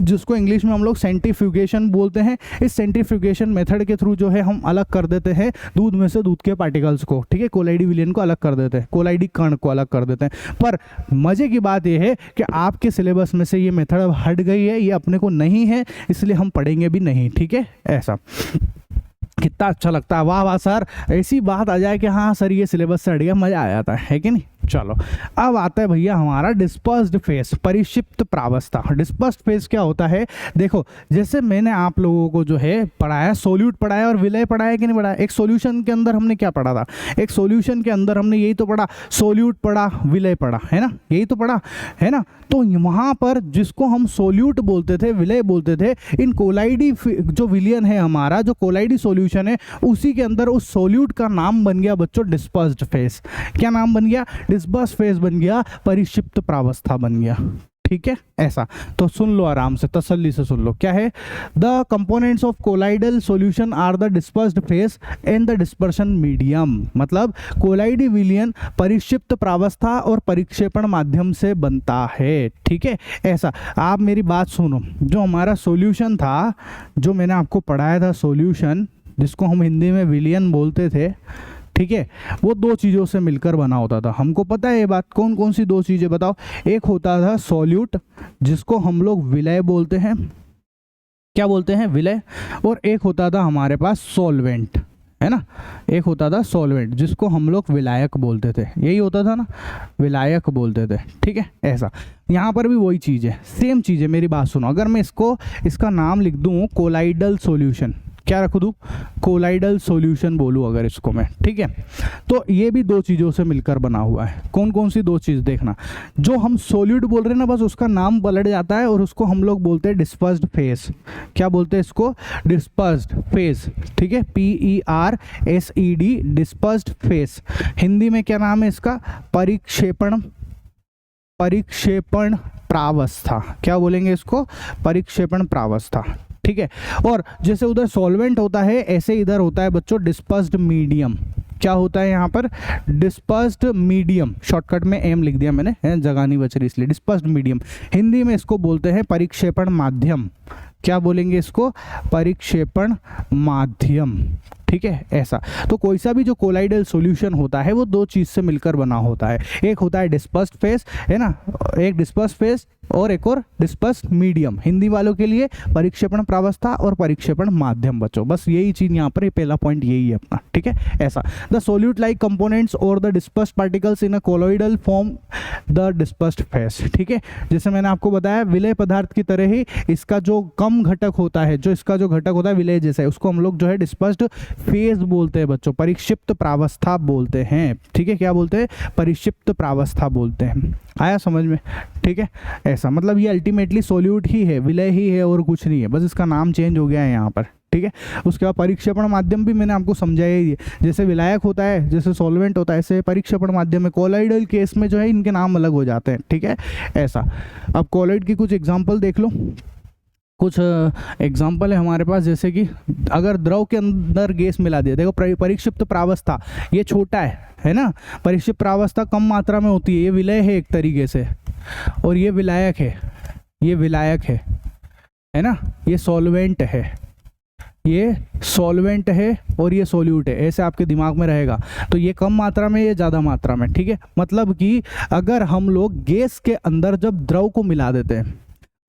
जिसको इंग्लिश में हम लोग सेंट्रीफ्यूगेशन बोलते हैं। इस सेंट्रीफ्यूगेशन मेथड के थ्रू जो है हम अलग कर देते हैं दूध में से दूध के पार्टिकल्स को। ठीक है, कोलाइडी विलयन को अलग कर देते हैं, कोलाइडी कण को अलग कर देते हैं। पर मजे की बात यह है कि आपके सिलेबस में से ये मेथड अब हट गई है, ये अपने को नहीं है, इसलिए हम पढ़ेंगे भी नहीं। ठीक है, ऐसा कितना अच्छा लगता है, वाह वाह सर, ऐसी बात आ जाए कि हाँ सर ये सिलेबस से हट गया, मजा आ जाता है कि नहीं। चलो अब आता है भैया हमारा डिस्पर्स्ड फेस, परिक्षिप्त प्रावस्था। डिस्पर्स्ड फेस क्या होता है, देखो जैसे मैंने आप लोगों को जो है पढ़ाया, सोल्यूट पढ़ाया और विलय पढ़ाया कि नहीं पढ़ाया। एक सॉल्यूशन के अंदर हमने क्या पढ़ा था, एक सॉल्यूशन के अंदर हमने यही तो पढ़ा, सोल्यूट पढ़ा, विलय पढ़ा, है ना, यही तो पढ़ा है ना। तो वहाँ पर जिसको हम सोल्यूट बोलते थे, विलय बोलते थे, इन कोलाइडी जो विलियन है हमारा, जो कोलाइडी सॉल्यूशन है, उसी के अंदर उस सोल्यूट का नाम बन गया बच्चों डिस्पर्स्ड फेस। क्या नाम बन गया, डिस्पर्स्ड फेस बन गया, परिक्षिप्त प्रावस्था बन गया। ठीक है, ऐसा तो सुन लो आराम से, तसल्ली से सुन लो। क्या है, the components of colloidal solution are the dispersed phase and the dispersion medium. मतलब कोलाइडी विलियन परिक्षिप्त प्रावस्था और परिक्षेपण माध्यम से बनता है। ठीक है, ऐसा। आप मेरी बात सुनो, जो हमारा सॉल्यूशन था, जो मैंने आपको पढ़ाया था सॉल्यूशन, जिसको हम हिंदी में विलियन बोलते थे, ठीक है, वो दो चीज़ों से मिलकर बना होता था। हमको पता है ये बात, कौन कौन सी दो चीज़ें बताओ। एक होता था सॉल्यूट, जिसको हम लोग विलय बोलते हैं, क्या बोलते हैं, विलय। और एक होता था हमारे पास सॉल्वेंट, है ना, एक होता था सॉल्वेंट जिसको हम लोग विलायक बोलते थे, यही होता था ना, विलायक बोलते थे। ठीक है, ऐसा। यहाँ पर भी वही चीज़ है, सेम चीज़ है। मेरी बात सुनो, अगर मैं इसका नाम लिख दूँ कोलाइडल सॉल्यूशन, क्या रख दूँ, कोलाइडल सॉल्यूशन बोलूँ अगर इसको मैं, ठीक है, तो ये भी दो चीज़ों से मिलकर बना हुआ है। कौन कौन सी दो चीज़, देखना, जो हम सॉल्यूट बोल रहे हैं ना, बस उसका नाम पलट जाता है और उसको हम लोग बोलते हैं डिस्पर्स्ड फेस। क्या बोलते हैं इसको, डिस्पर्स्ड फेस। ठीक है, PERSED, डिस्पर्स्ड फेस। हिंदी में क्या नाम है इसका, परिक्षेपण प्रावस्था। क्या बोलेंगे इसको, परिक्षेपण प्रावस्था। ठीक है, और जैसे उधर सॉल्वेंट होता है, ऐसे इधर होता है बच्चों डिस्पर्स्ड मीडियम। क्या होता है यहाँ पर, डिस्पर्स्ड मीडियम, शॉर्टकट में एम लिख दिया मैंने, जगह नहीं बच रही इसलिए, डिस्पर्स्ड मीडियम। हिंदी में इसको बोलते हैं परिक्षेपण माध्यम। क्या बोलेंगे इसको, परिक्षेपण माध्यम। ठीक है, ऐसा। तो कोई सा भी जो कोलाइडल सॉल्यूशन होता है वो दो चीज से मिलकर बना होता है। एक होता है डिस्पर्स्ड फेस, है ना, एक डिस्पर्स्ड फेस और एक और डिस्पर्स्ड मीडियम। हिंदी वालों के लिए परिक्षेपण प्रावस्था और परिक्षेपण माध्यम बच्चों, बस यही चीज यहाँ पर, ये पहला पॉइंट यही है अपना। ठीक है, ऐसा। द सोल्यूट लाइक कंपोनेंट्स और the dispersed particles in a colloidal form the dispersed face. ठीक है, जैसे मैंने आपको बताया विलय पदार्थ की तरह ही इसका जो कम घटक होता है, जो इसका जो घटक होता है विलय जैसा है, उसको हम लोग जो है डिस्पर्स्ड फेज बोलते हैं बच्चों, परिक्षिप्त प्रावस्था बोलते हैं। ठीक है, क्या बोलते हैं, परिक्षिप्त प्रावस्था बोलते हैं। आया समझ में। ठीक है, ऐसा। मतलब ये अल्टीमेटली सोल्यूट ही है, विलय ही है और कुछ नहीं है, बस इसका नाम चेंज हो गया है यहाँ पर। ठीक है, उसके बाद परिक्षेपण माध्यम भी मैंने आपको समझाया ही है। जैसे विलायक होता है, जैसे सॉल्वेंट होता है, ऐसे परिक्षेपण माध्यम में। कोलाइडल केस में जो है इनके नाम अलग हो जाते हैं। ठीक है, ऐसा। अब कोलाइड की कुछ एग्जांपल देख लो। कुछ एग्जाम्पल है हमारे पास, जैसे कि अगर द्रव के अंदर गैस मिला दिया, देखो परिक्षिप्त प्रावस्था ये छोटा है ना, परिक्षिप्त प्रावस्था कम मात्रा में होती है, ये विलय है एक तरीके से, और ये विलायक है, ये विलायक है ना, ये सॉल्वेंट है, ये सॉल्वेंट है और ये सोल्यूट है, ऐसे आपके दिमाग में रहेगा। तो ये कम मात्रा में, ये ज़्यादा मात्रा में, ठीक है। मतलब कि अगर हम लोग गैस के अंदर जब द्रव को मिला देते हैं,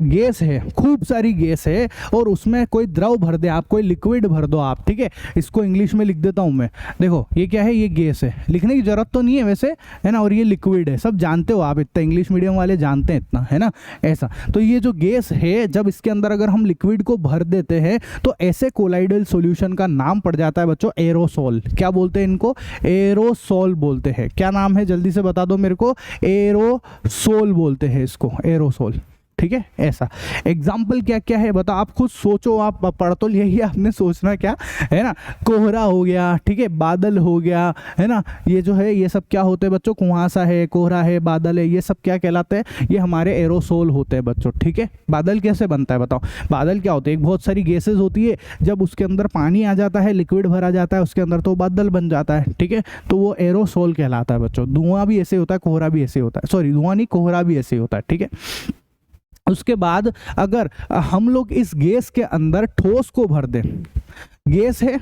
गैस है, खूब सारी गैस है, और उसमें कोई द्रव भर दे आप, कोई लिक्विड भर दो आप, ठीक है, इसको इंग्लिश में लिख देता हूँ मैं। देखो ये क्या है, ये गैस है, लिखने की जरूरत तो नहीं है वैसे, है ना, और ये लिक्विड है, सब जानते हो आप, इतना इंग्लिश मीडियम वाले जानते हैं इतना, है ना, ऐसा। तो ये जो गैस है, जब इसके अंदर अगर हम लिक्विड को भर देते हैं तो ऐसे कोलाइडल सॉल्यूशन का नाम पड़ जाता है बच्चों एरोसोल। क्या बोलते हैं इनको? एरोसोल बोलते हैं। क्या नाम है जल्दी से बता दो मेरे को? एरोसोल बोलते हैं इसको, एरोसोल, ठीक है। ऐसा एग्जाम्पल क्या क्या है बताओ, आप खुद सोचो, आप पढ़ तो यही आपने सोचना क्या है ना। कोहरा हो गया, ठीक है, बादल हो गया, है ना, ये जो है ये सब क्या होते हैं बच्चों? कुहासा है, कोहरा है, बादल है, ये सब क्या कहलाते हैं? ये हमारे एरोसोल होते हैं बच्चों, ठीक है। बादल कैसे बनता है बताओ? बादल क्या होते हैं? एक बहुत सारी गैसेज होती है, जब उसके अंदर पानी आ जाता है, लिक्विड भरा जाता है उसके अंदर, तो बादल बन जाता है, ठीक है, तो वो एरोसोल कहलाता है बच्चों। धुआं भी ऐसे होता है, कोहरा भी ऐसे होता है, सॉरी धुआं नहीं, कोहरा भी ऐसे होता है, ठीक है। उसके बाद अगर हम लोग इस गैस के अंदर ठोस को भर दें, गैस है,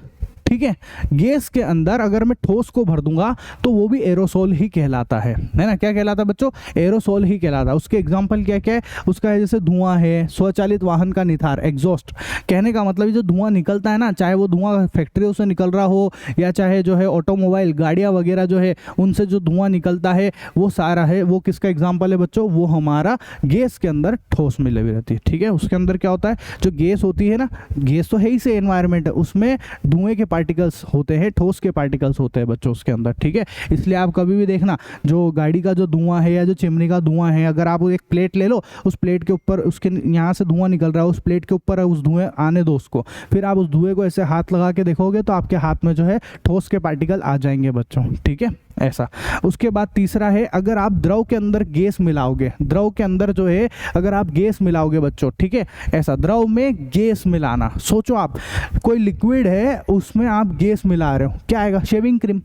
ठीक है, गैस के अंदर अगर मैं ठोस को भर दूंगा तो वो भी एरोसोल ही कहलाता है ना। क्या कहलाता है बच्चों? एरोसोल ही कहलाता है। उसके एग्जांपल क्या क्या है उसका है? जैसे धुआं है, स्वचालित वाहन का निथार, एग्जॉस्ट, कहने का मतलब जो धुआं निकलता है ना, चाहे वो धुआं फैक्ट्रियों से निकल रहा हो या चाहे जो है ऑटोमोबाइल गाड़ियाँ वगैरह जो है उनसे जो धुआं निकलता है वो सारा है, वो किसका एग्जाम्पल है बच्चों? वो हमारा गैस के अंदर ठोस में लगी रहती है, ठीक है। उसके अंदर क्या होता है? जो गैस होती है ना, गैस तो है ही से एनवायरमेंट है, उसमें धुएं के पार्टिकल्स होते हैं, ठोस के पार्टिकल्स होते हैं बच्चों उसके अंदर, ठीक है। इसलिए आप कभी भी देखना, जो गाड़ी का जो धुआं है या जो चिमनी का धुआं है, अगर आप एक प्लेट ले लो, उस प्लेट के ऊपर उसके यहाँ से धुआं निकल रहा है, उस प्लेट के ऊपर उस धुएं आने दो उसको, फिर आप उस धुएं को ऐसे हाथ लगा के देखोगे तो आपके हाथ में जो है ठोस के पार्टिकल आ जाएंगे बच्चों, ठीक है, ऐसा। उसके बाद तीसरा है, अगर आप द्रव के अंदर गैस मिलाओगे, द्रव के अंदर जो है अगर आप गैस मिलाओगे बच्चों, ठीक है, ऐसा, द्रव में गैस मिलाना, सोचो आप कोई लिक्विड है उसमें आप गैस मिला रहे हो, क्या आएगा? Shaving cream.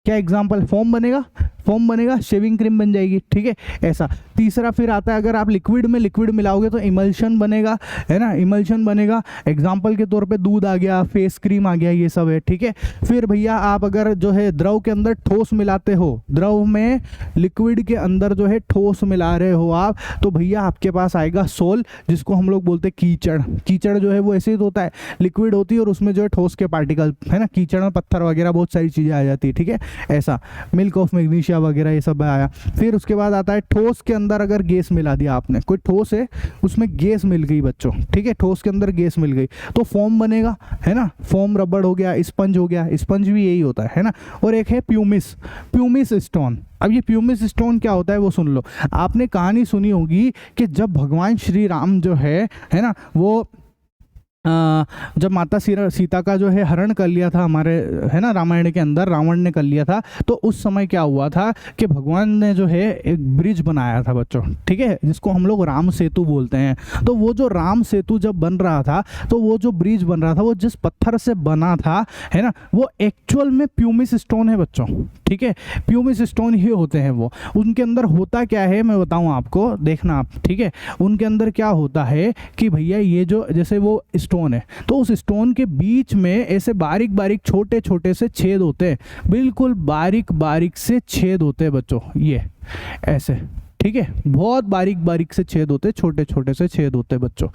क्या एग्जाम्पल? फोम बनेगा, फोम बनेगा, शेविंग क्रीम बन जाएगी, ठीक है, ऐसा। तीसरा फिर आता है, अगर आप लिक्विड में लिक्विड मिलाओगे तो इमल्शन बनेगा, है ना, इमल्शन बनेगा। एग्जाम्पल के तौर पे दूध आ गया, फेस क्रीम आ गया, ये सब है, ठीक है। फिर भैया आप अगर जो है द्रव के अंदर ठोस मिलाते हो, द्रव में लिक्विड के अंदर जो है ठोस मिला रहे हो आप, तो भैया आपके पास आएगा सोल, जिसको हम लोग बोलते हैं कीचड़। कीचड़ जो है वो ऐसे ही होता है, लिक्विड होती है और उसमें जो है ठोस के पार्टिकल, है ना, कीचड़ में पत्थर वगैरह बहुत सारी चीज़ें आ जाती है, ठीक है, ऐसा। मिल्क ऑफ मैग्नीशिया वगैरह ये सब आया। फिर उसके बाद आता है ठोस के अंदर अगर गैस मिला दिया आपने, कोई ठोस है उसमें गैस मिल गई बच्चों, ठीक है, ठोस के अंदर गैस मिल गई तो फोम बनेगा, है ना, फोम रबड़ हो गया, स्पंज हो गया, स्पंज भी यही होता है ना। और एक है प्यूमिस, प्यूमिस स्टोन। अब ये प्यूमिस स्टोन क्या होता है वो सुन लो। आपने कहानी सुनी होगी कि जब भगवान श्री राम जो है ना, वो जब माता सीता का जो है हरण कर लिया था हमारे, है ना, रामायण के अंदर रावण ने कर लिया था, तो उस समय क्या हुआ था कि भगवान ने जो है एक ब्रिज बनाया था बच्चों, ठीक है, जिसको हम लोग राम सेतु बोलते हैं। तो वो जो राम सेतु जब बन रहा था, तो वो जो ब्रिज बन रहा था वो जिस पत्थर से बना था, है ना, वो एक्चुअल में प्यूमिस स्टोन है बच्चों, ठीक है, प्यूमिस स्टोन ही होते हैं वो। उनके अंदर होता क्या है मैं बताऊँ आपको, देखना आप, ठीक है। उनके अंदर क्या होता है कि भैया ये जो जैसे वो स्टोन है, तो उस स्टोन के बीच में ऐसे बारीक बारीक छोटे छोटे से छेद होते हैं, बिल्कुल बारीक बारीक से छेद होते हैं बच्चों, ये ऐसे, ठीक है, बहुत बारीक बारीक से छेद होते हैं, छोटे छोटे से छेद होते हैं बच्चों,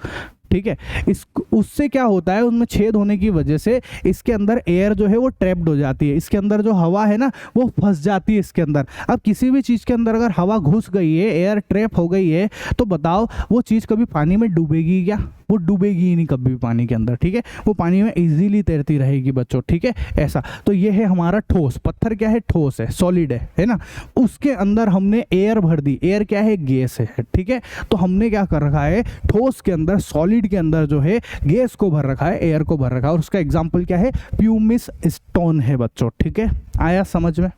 ठीक है। इस उससे क्या होता है, उनमें छेद होने की वजह से इसके अंदर एयर जो है वो ट्रैप्ड हो जाती है, इसके अंदर जो हवा है ना वो फंस जाती है इसके अंदर। अब किसी भी चीज़ के अंदर अगर हवा घुस गई है, एयर ट्रैप हो गई है, तो बताओ वो चीज़ कभी पानी में डूबेगी क्या? वो डूबेगी ही नहीं कभी भी पानी के अंदर, ठीक है, वो पानी में इजीली तैरती रहेगी बच्चों, ठीक है, ऐसा। तो ये है हमारा ठोस। पत्थर क्या है? ठोस है, सॉलिड है ना। उसके अंदर हमने एयर भर दी, एयर क्या है? गैस है, ठीक है। तो हमने क्या कर रखा है, ठोस के अंदर, सॉलिड के अंदर जो है गैस को भर रखा है, एयर को भर रखा है, और उसका एग्जाम्पल क्या है? प्यूमिस स्टोन है बच्चों, ठीक है। आया समझ में?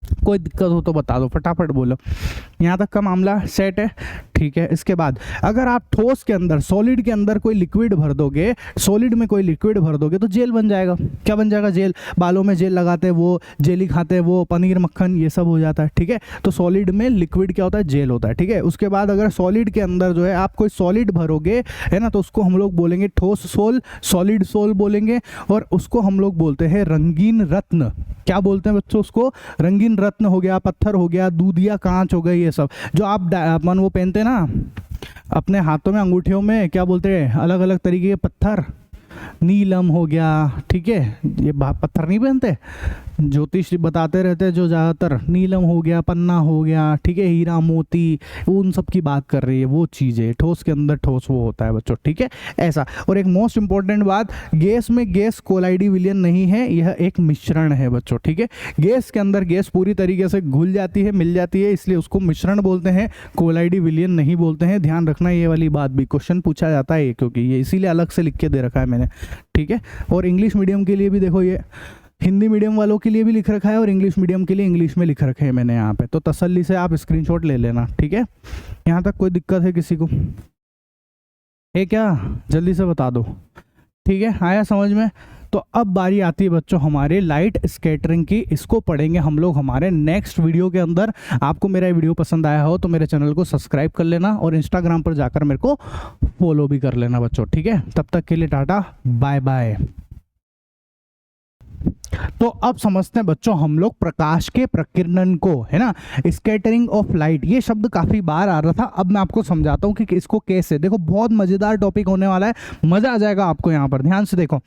कोई दिक्कत हो तो बता दो, फटाफट बोलो। यहाँ तक का मामला सेट है, ठीक है। इसके बाद अगर आप ठोस के अंदर, सॉलिड के अंदर कोई लिक्विड भर दोगे, सॉलिड में कोई लिक्विड भर दोगे तो जेल बन जाएगा। क्या बन जाएगा? जेल। बालों में जेल लगाते हैं वो, जेली खाते हैं वो, पनीर मक्खन ये सब हो जाता है, ठीक है। तो सॉलिड में लिक्विड क्या होता है? जेल होता है, ठीक है। उसके बाद अगर सॉलिड के अंदर जो है आप कोई सॉलिड भरोगे, है ना, तो उसको हम लोग बोलेंगे ठोस सोल, सॉलिड सोल बोलेंगे। और उसको हम लोग बोलते हैं रंगीन रत्न। क्या बोलते हैं बच्चों उसको? रंगीन रत्न हो गया, पत्थर हो गया, दूधिया कांच हो गई, ये सब जो आप अपन वो पहनते हैं ना अपने हाथों में, अंगूठियों में, क्या बोलते हैं, अलग अलग तरीके के पत्थर, नीलम हो गया, ठीक है। ये पत्थर नहीं पहनते, ज्योतिष बताते रहते हैं जो ज़्यादातर, नीलम हो गया, पन्ना हो गया, ठीक है, हीरा मोती, उन सब की बात कर रही है वो चीज़ें। ठोस के अंदर ठोस वो होता है बच्चों, ठीक है, ऐसा। और एक मोस्ट इंपॉर्टेंट बात, गैस में गैस कोलाइडी विलयन नहीं है, यह एक मिश्रण है बच्चों, ठीक है। गैस के अंदर गैस पूरी तरीके से घुल जाती है, मिल जाती है, इसलिए उसको मिश्रण बोलते हैं, कोलाइडी विलयन नहीं बोलते हैं। ध्यान रखना ये वाली बात भी, क्वेश्चन पूछा जाता है क्योंकि ये इसीलिए अलग से लिख के दे रखा है मैंने, ठीक है। और इंग्लिश मीडियम के लिए भी देखो, ये हिंदी मीडियम वालों के लिए भी लिख रखा है और इंग्लिश मीडियम के लिए इंग्लिश में लिख रखे हैं मैंने यहाँ पे, तो तसल्ली से आप स्क्रीनशॉट ले लेना, ठीक है। यहाँ तक कोई दिक्कत है किसी को? है क्या? जल्दी से बता दो, ठीक है। आया समझ में? तो अब बारी आती है बच्चों हमारे लाइट स्कैटरिंग की। इसको पढ़ेंगे हम लोग हमारे नेक्स्ट वीडियो के अंदर। आपको मेरा वीडियो पसंद आया हो तो मेरे चैनल को सब्सक्राइब कर लेना और इंस्टाग्राम पर जाकर मेरे को फॉलो भी कर लेना बच्चों, ठीक है। तब तक के लिए टाटा, बाय बाय। तो अब समझते हैं बच्चों हम लोग प्रकाश के प्रकीर्णन को, है ना, स्कैटरिंग ऑफ लाइट। ये शब्द काफी बार आ रहा था, अब मैं आपको समझाता हूँ कि इसको कैसे। देखो बहुत मजेदार टॉपिक होने वाला है, मजा आ जाएगा आपको। यहाँ पर ध्यान से देखो,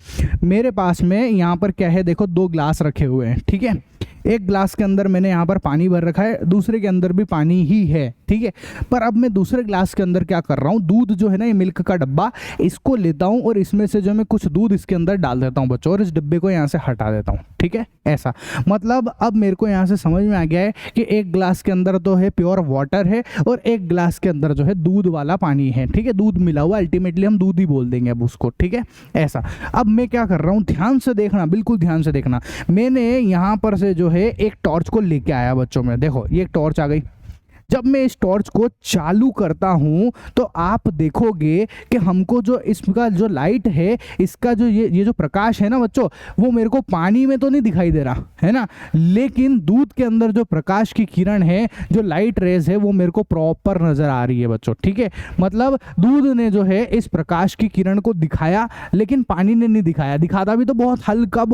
मेरे पास में यहाँ पर क्या है, देखो 2 ग्लास रखे हुए हैं, ठीक है। एक ग्लास के अंदर मैंने यहाँ पर पानी भर रखा है, दूसरे के अंदर भी पानी ही है, ठीक है। पर अब मैं दूसरे ग्लास के अंदर क्या कर रहा हूँ, दूध जो है ना, ये मिल्क का डब्बा, इसको लेता हूँ और इसमें से जो मैं कुछ दूध इसके अंदर डाल देता हूँ बच्चों, और इस डिब्बे को यहाँ से हटा देता हूँ, ठीक है। ऐसा मतलब अब मेरे को यहाँ से समझ में आ गया है कि एक ग्लास के अंदर तो है प्योर वाटर है और एक ग्लास के अंदर जो है दूध वाला पानी है, ठीक है। दूध मिला हुआ, अल्टीमेटली हम दूध ही बोल देंगे अब उसको, ठीक है। ऐसा अब मैं क्या कर रहा हूँ, ध्यान से देखना, बिल्कुल ध्यान से देखना। मैंने यहाँ पर से जो है एक टॉर्च को लेके आया बच्चों में, देखो ये एक टॉर्च आ गई। जब मैं इस टॉर्च को चालू करता हूं तो आप देखोगे कि हमको जो इसका जो लाइट है, इसका जो ये जो प्रकाश है ना बच्चों, वो मेरे को पानी में तो नहीं दिखाई दे रहा है ना, लेकिन दूध के अंदर जो प्रकाश की किरण है, जो लाइट रेज है, वो मेरे को प्रॉपर नजर आ रही है बच्चों, ठीक है। मतलब दूध ने जो है इस प्रकाश की किरण को दिखाया, लेकिन पानी ने नहीं दिखाया। दिखाता भी तो बहुत हल्का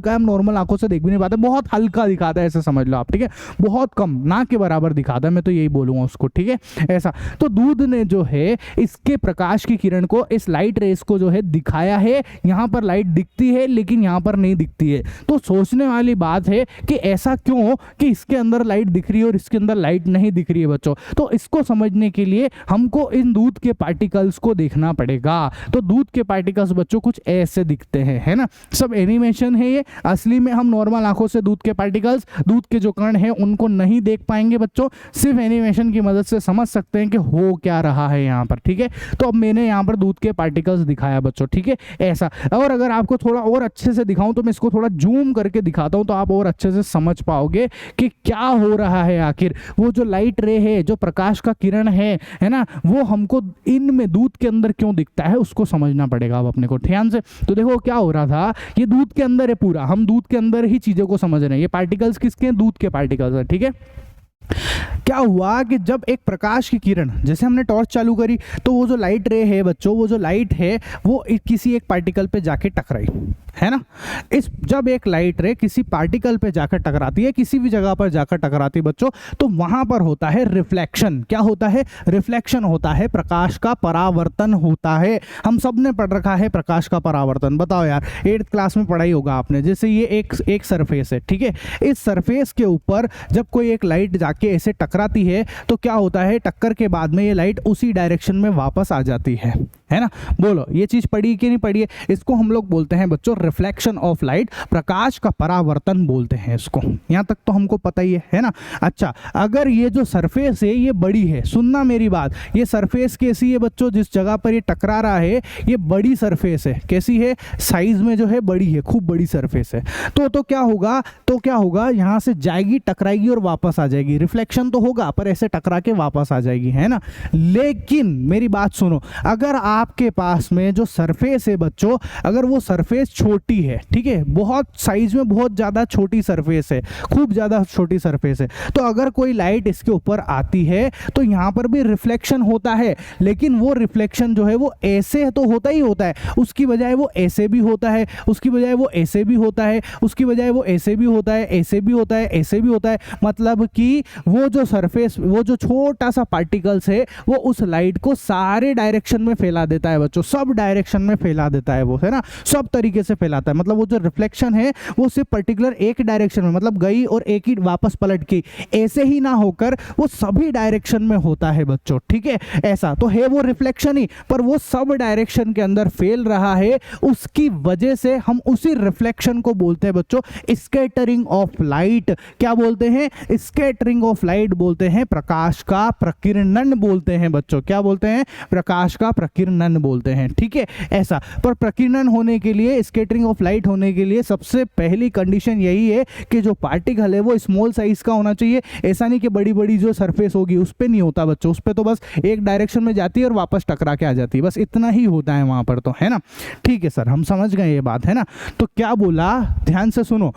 है, हम नॉर्मल आंखों से देख भी नहीं पाते, बहुत हल्का दिखाता है, ऐसे समझ लो आप, ठीक है। बहुत कम, ना के बराबर दिखाता है, मैं तो यही बोलूंगा उसको, ठीक है। ऐसा तो दूध ने जो है इसके प्रकाश की किरण को, इस लाइट रेस को जो है दिखाया है। यहां पर लाइट दिखती है लेकिन यहां पर नहीं दिखती है। तो सोचने वाली बात है कि ऐसा क्यों कि इसके अंदर लाइट दिख रही है और इसके अंदर लाइट नहीं दिख रही है बच्चों। तो इसको समझने के लिए हमको इन दूध के पार्टिकल्स को देखना पड़ेगा। तो दूध के पार्टिकल्स बच्चों कुछ ऐसे दिखते हैं, है ना। सब एनिमेशन है ये, असली में हम नॉर्मल आंखों से दूध के पार्टिकल्स, दूध के जो कण है उनको नहीं देख पाएंगे बच्चों, सिर्फ एनिमेशन की मदद से समझ सकते हैं कि हो क्या रहा है यहाँ पर, ठीक है। तो अब मैंने यहाँ पर दूध के पार्टिकल्स दिखाया बच्चों, ठीक है। ऐसा, और अगर आपको थोड़ा और अच्छे से दिखाऊं तो मैं इसको थोड़ा जूम करके दिखाता हूं तो आप और अच्छे से समझ पाओगे कि क्या हो रहा है। आखिर वो जो लाइट रे है, जो प्रकाश का किरण है ना, वो हमको इनमें दूध के अंदर क्यों दिखता है उसको समझना पड़ेगा अब अपने को ध्यान से। तो देखो क्या हो रहा था, ये दूध के अंदर है पूरा, हम दूध के अंदर ही चीजों को समझ रहे हैं। ये पार्टिकल्स किसके हैं? दूध के पार्टिकल्स है, ठीक है। क्या हुआ कि जब एक प्रकाश की किरण, जैसे हमने टॉर्च चालू करी तो वो जो लाइट रे है बच्चों, वो जो लाइट है वो किसी एक पार्टिकल पे जाके टकराई, है ना। जब एक लाइट रे किसी पार्टिकल पे जाकर टकराती है, किसी भी जगह पर जाकर टकराती है बच्चों, तो वहां पर होता है रिफ्लेक्शन। क्या होता है? रिफ्लेक्शन होता है, प्रकाश का परावर्तन होता है। हम सब ने पढ़ रखा है प्रकाश का परावर्तन, बताओ यार, 8th क्लास में पढ़ाई होगा आपने। जैसे ये एक सरफेस है, ठीक है। इस सरफेस के ऊपर जब कोई एक लाइट जाके ऐसे टकराती है तो क्या होता है, टक्कर के बाद में ये लाइट उसी डायरेक्शन में वापस आ जाती है है ना। बोलो ये चीज पढ़ी कि नहीं पढ़ी है? इसको हम लोग बोलते हैं बच्चों रिफ्लेक्शन ऑफ लाइट, प्रकाश का परावर्तन बोलते हैं इसको। यहां तक तो हमको पता ही है ना। अच्छा, अगर ये जो सरफेस है ये बड़ी है, सुनना मेरी बात, ये सरफेस कैसी है बच्चों, जिस जगह पर ये टकरा रहा है ये बड़ी सरफेस है। कैसी है? साइज में जो है बड़ी है, खूब बड़ी सरफेस है। तो क्या होगा, यहां से जाएगी, टकराएगी और वापस आ जाएगी। रिफ्लेक्शन तो होगा पर ऐसे टकरा के वापस आ जाएगी, है ना। लेकिन मेरी बात सुनो, अगर आपके पास में जो सरफेस है बच्चों, अगर वो सरफेस छोटी है, ठीक है, बहुत साइज में बहुत ज्यादा छोटी सरफेस है, खूब ज्यादा छोटी सरफेस है, तो अगर कोई लाइट इसके ऊपर आती है तो यहां पर भी रिफ्लेक्शन होता है। लेकिन वो रिफ्लेक्शन जो है वो ऐसे तो होता ही होता है, उसकी बजाय वो ऐसे भी होता है, उसकी बजाय वो ऐसे भी होता है, उसकी बजाय वो ऐसे भी होता है, ऐसे भी होता है, ऐसे भी होता है। मतलब कि वो जो सरफेस, वो जो छोटा सा पार्टिकल्स है वो उस लाइट को सारे डायरेक्शन में फैला देता है बच्चों, सब डायरेक्शन में फैला देता है वो, है ना, सब तरीके से फैलाता है। मतलब वो जो रिफ्लेक्शन है वो सिर्फ पर्टिकुलर एक डायरेक्शन में, मतलब गई और एक ही वापस पलट गई, ऐसे ही ना होकर वो सभी डायरेक्शन में होता है बच्चों, ठीक है। ऐसा तो है वो रिफ्लेक्शन ही, पर वो सब डायरेक्शन के अंदर फैल रहा है, उसकी वजह से हम उसी रिफ्लेक्शन को बोलते हैं बच्चों स्कैटरिंग ऑफ लाइट। क्या बोलते हैं? स्कैटरिंग ऑफ लाइट बोलते हैं, प्रकाश का प्रकीर्णन बोलते हैं बच्चों। क्या बोलते हैं? प्रकाश का प्रकीर्णन बोलते हैं, ठीक है। ऐसा, पर प्रकीर्णन होने के लिए, स्कैटरिंग ऑफ लाइट होने के लिए सबसे पहली कंडीशन यही है कि जो पार्टिकल है वो स्मॉल साइज का होना चाहिए। ऐसा नहीं कि बड़ी बड़ी जो सरफेस होगी उस पर नहीं होता बच्चों, उस पर तो बस एक डायरेक्शन में जाती है और वापस टकरा के आ जाती है, बस इतना ही होता है वहां पर, तो है ना। ठीक है सर, हम समझ गए ये बात, है ना। तो क्या बोला, ध्यान से सुनो,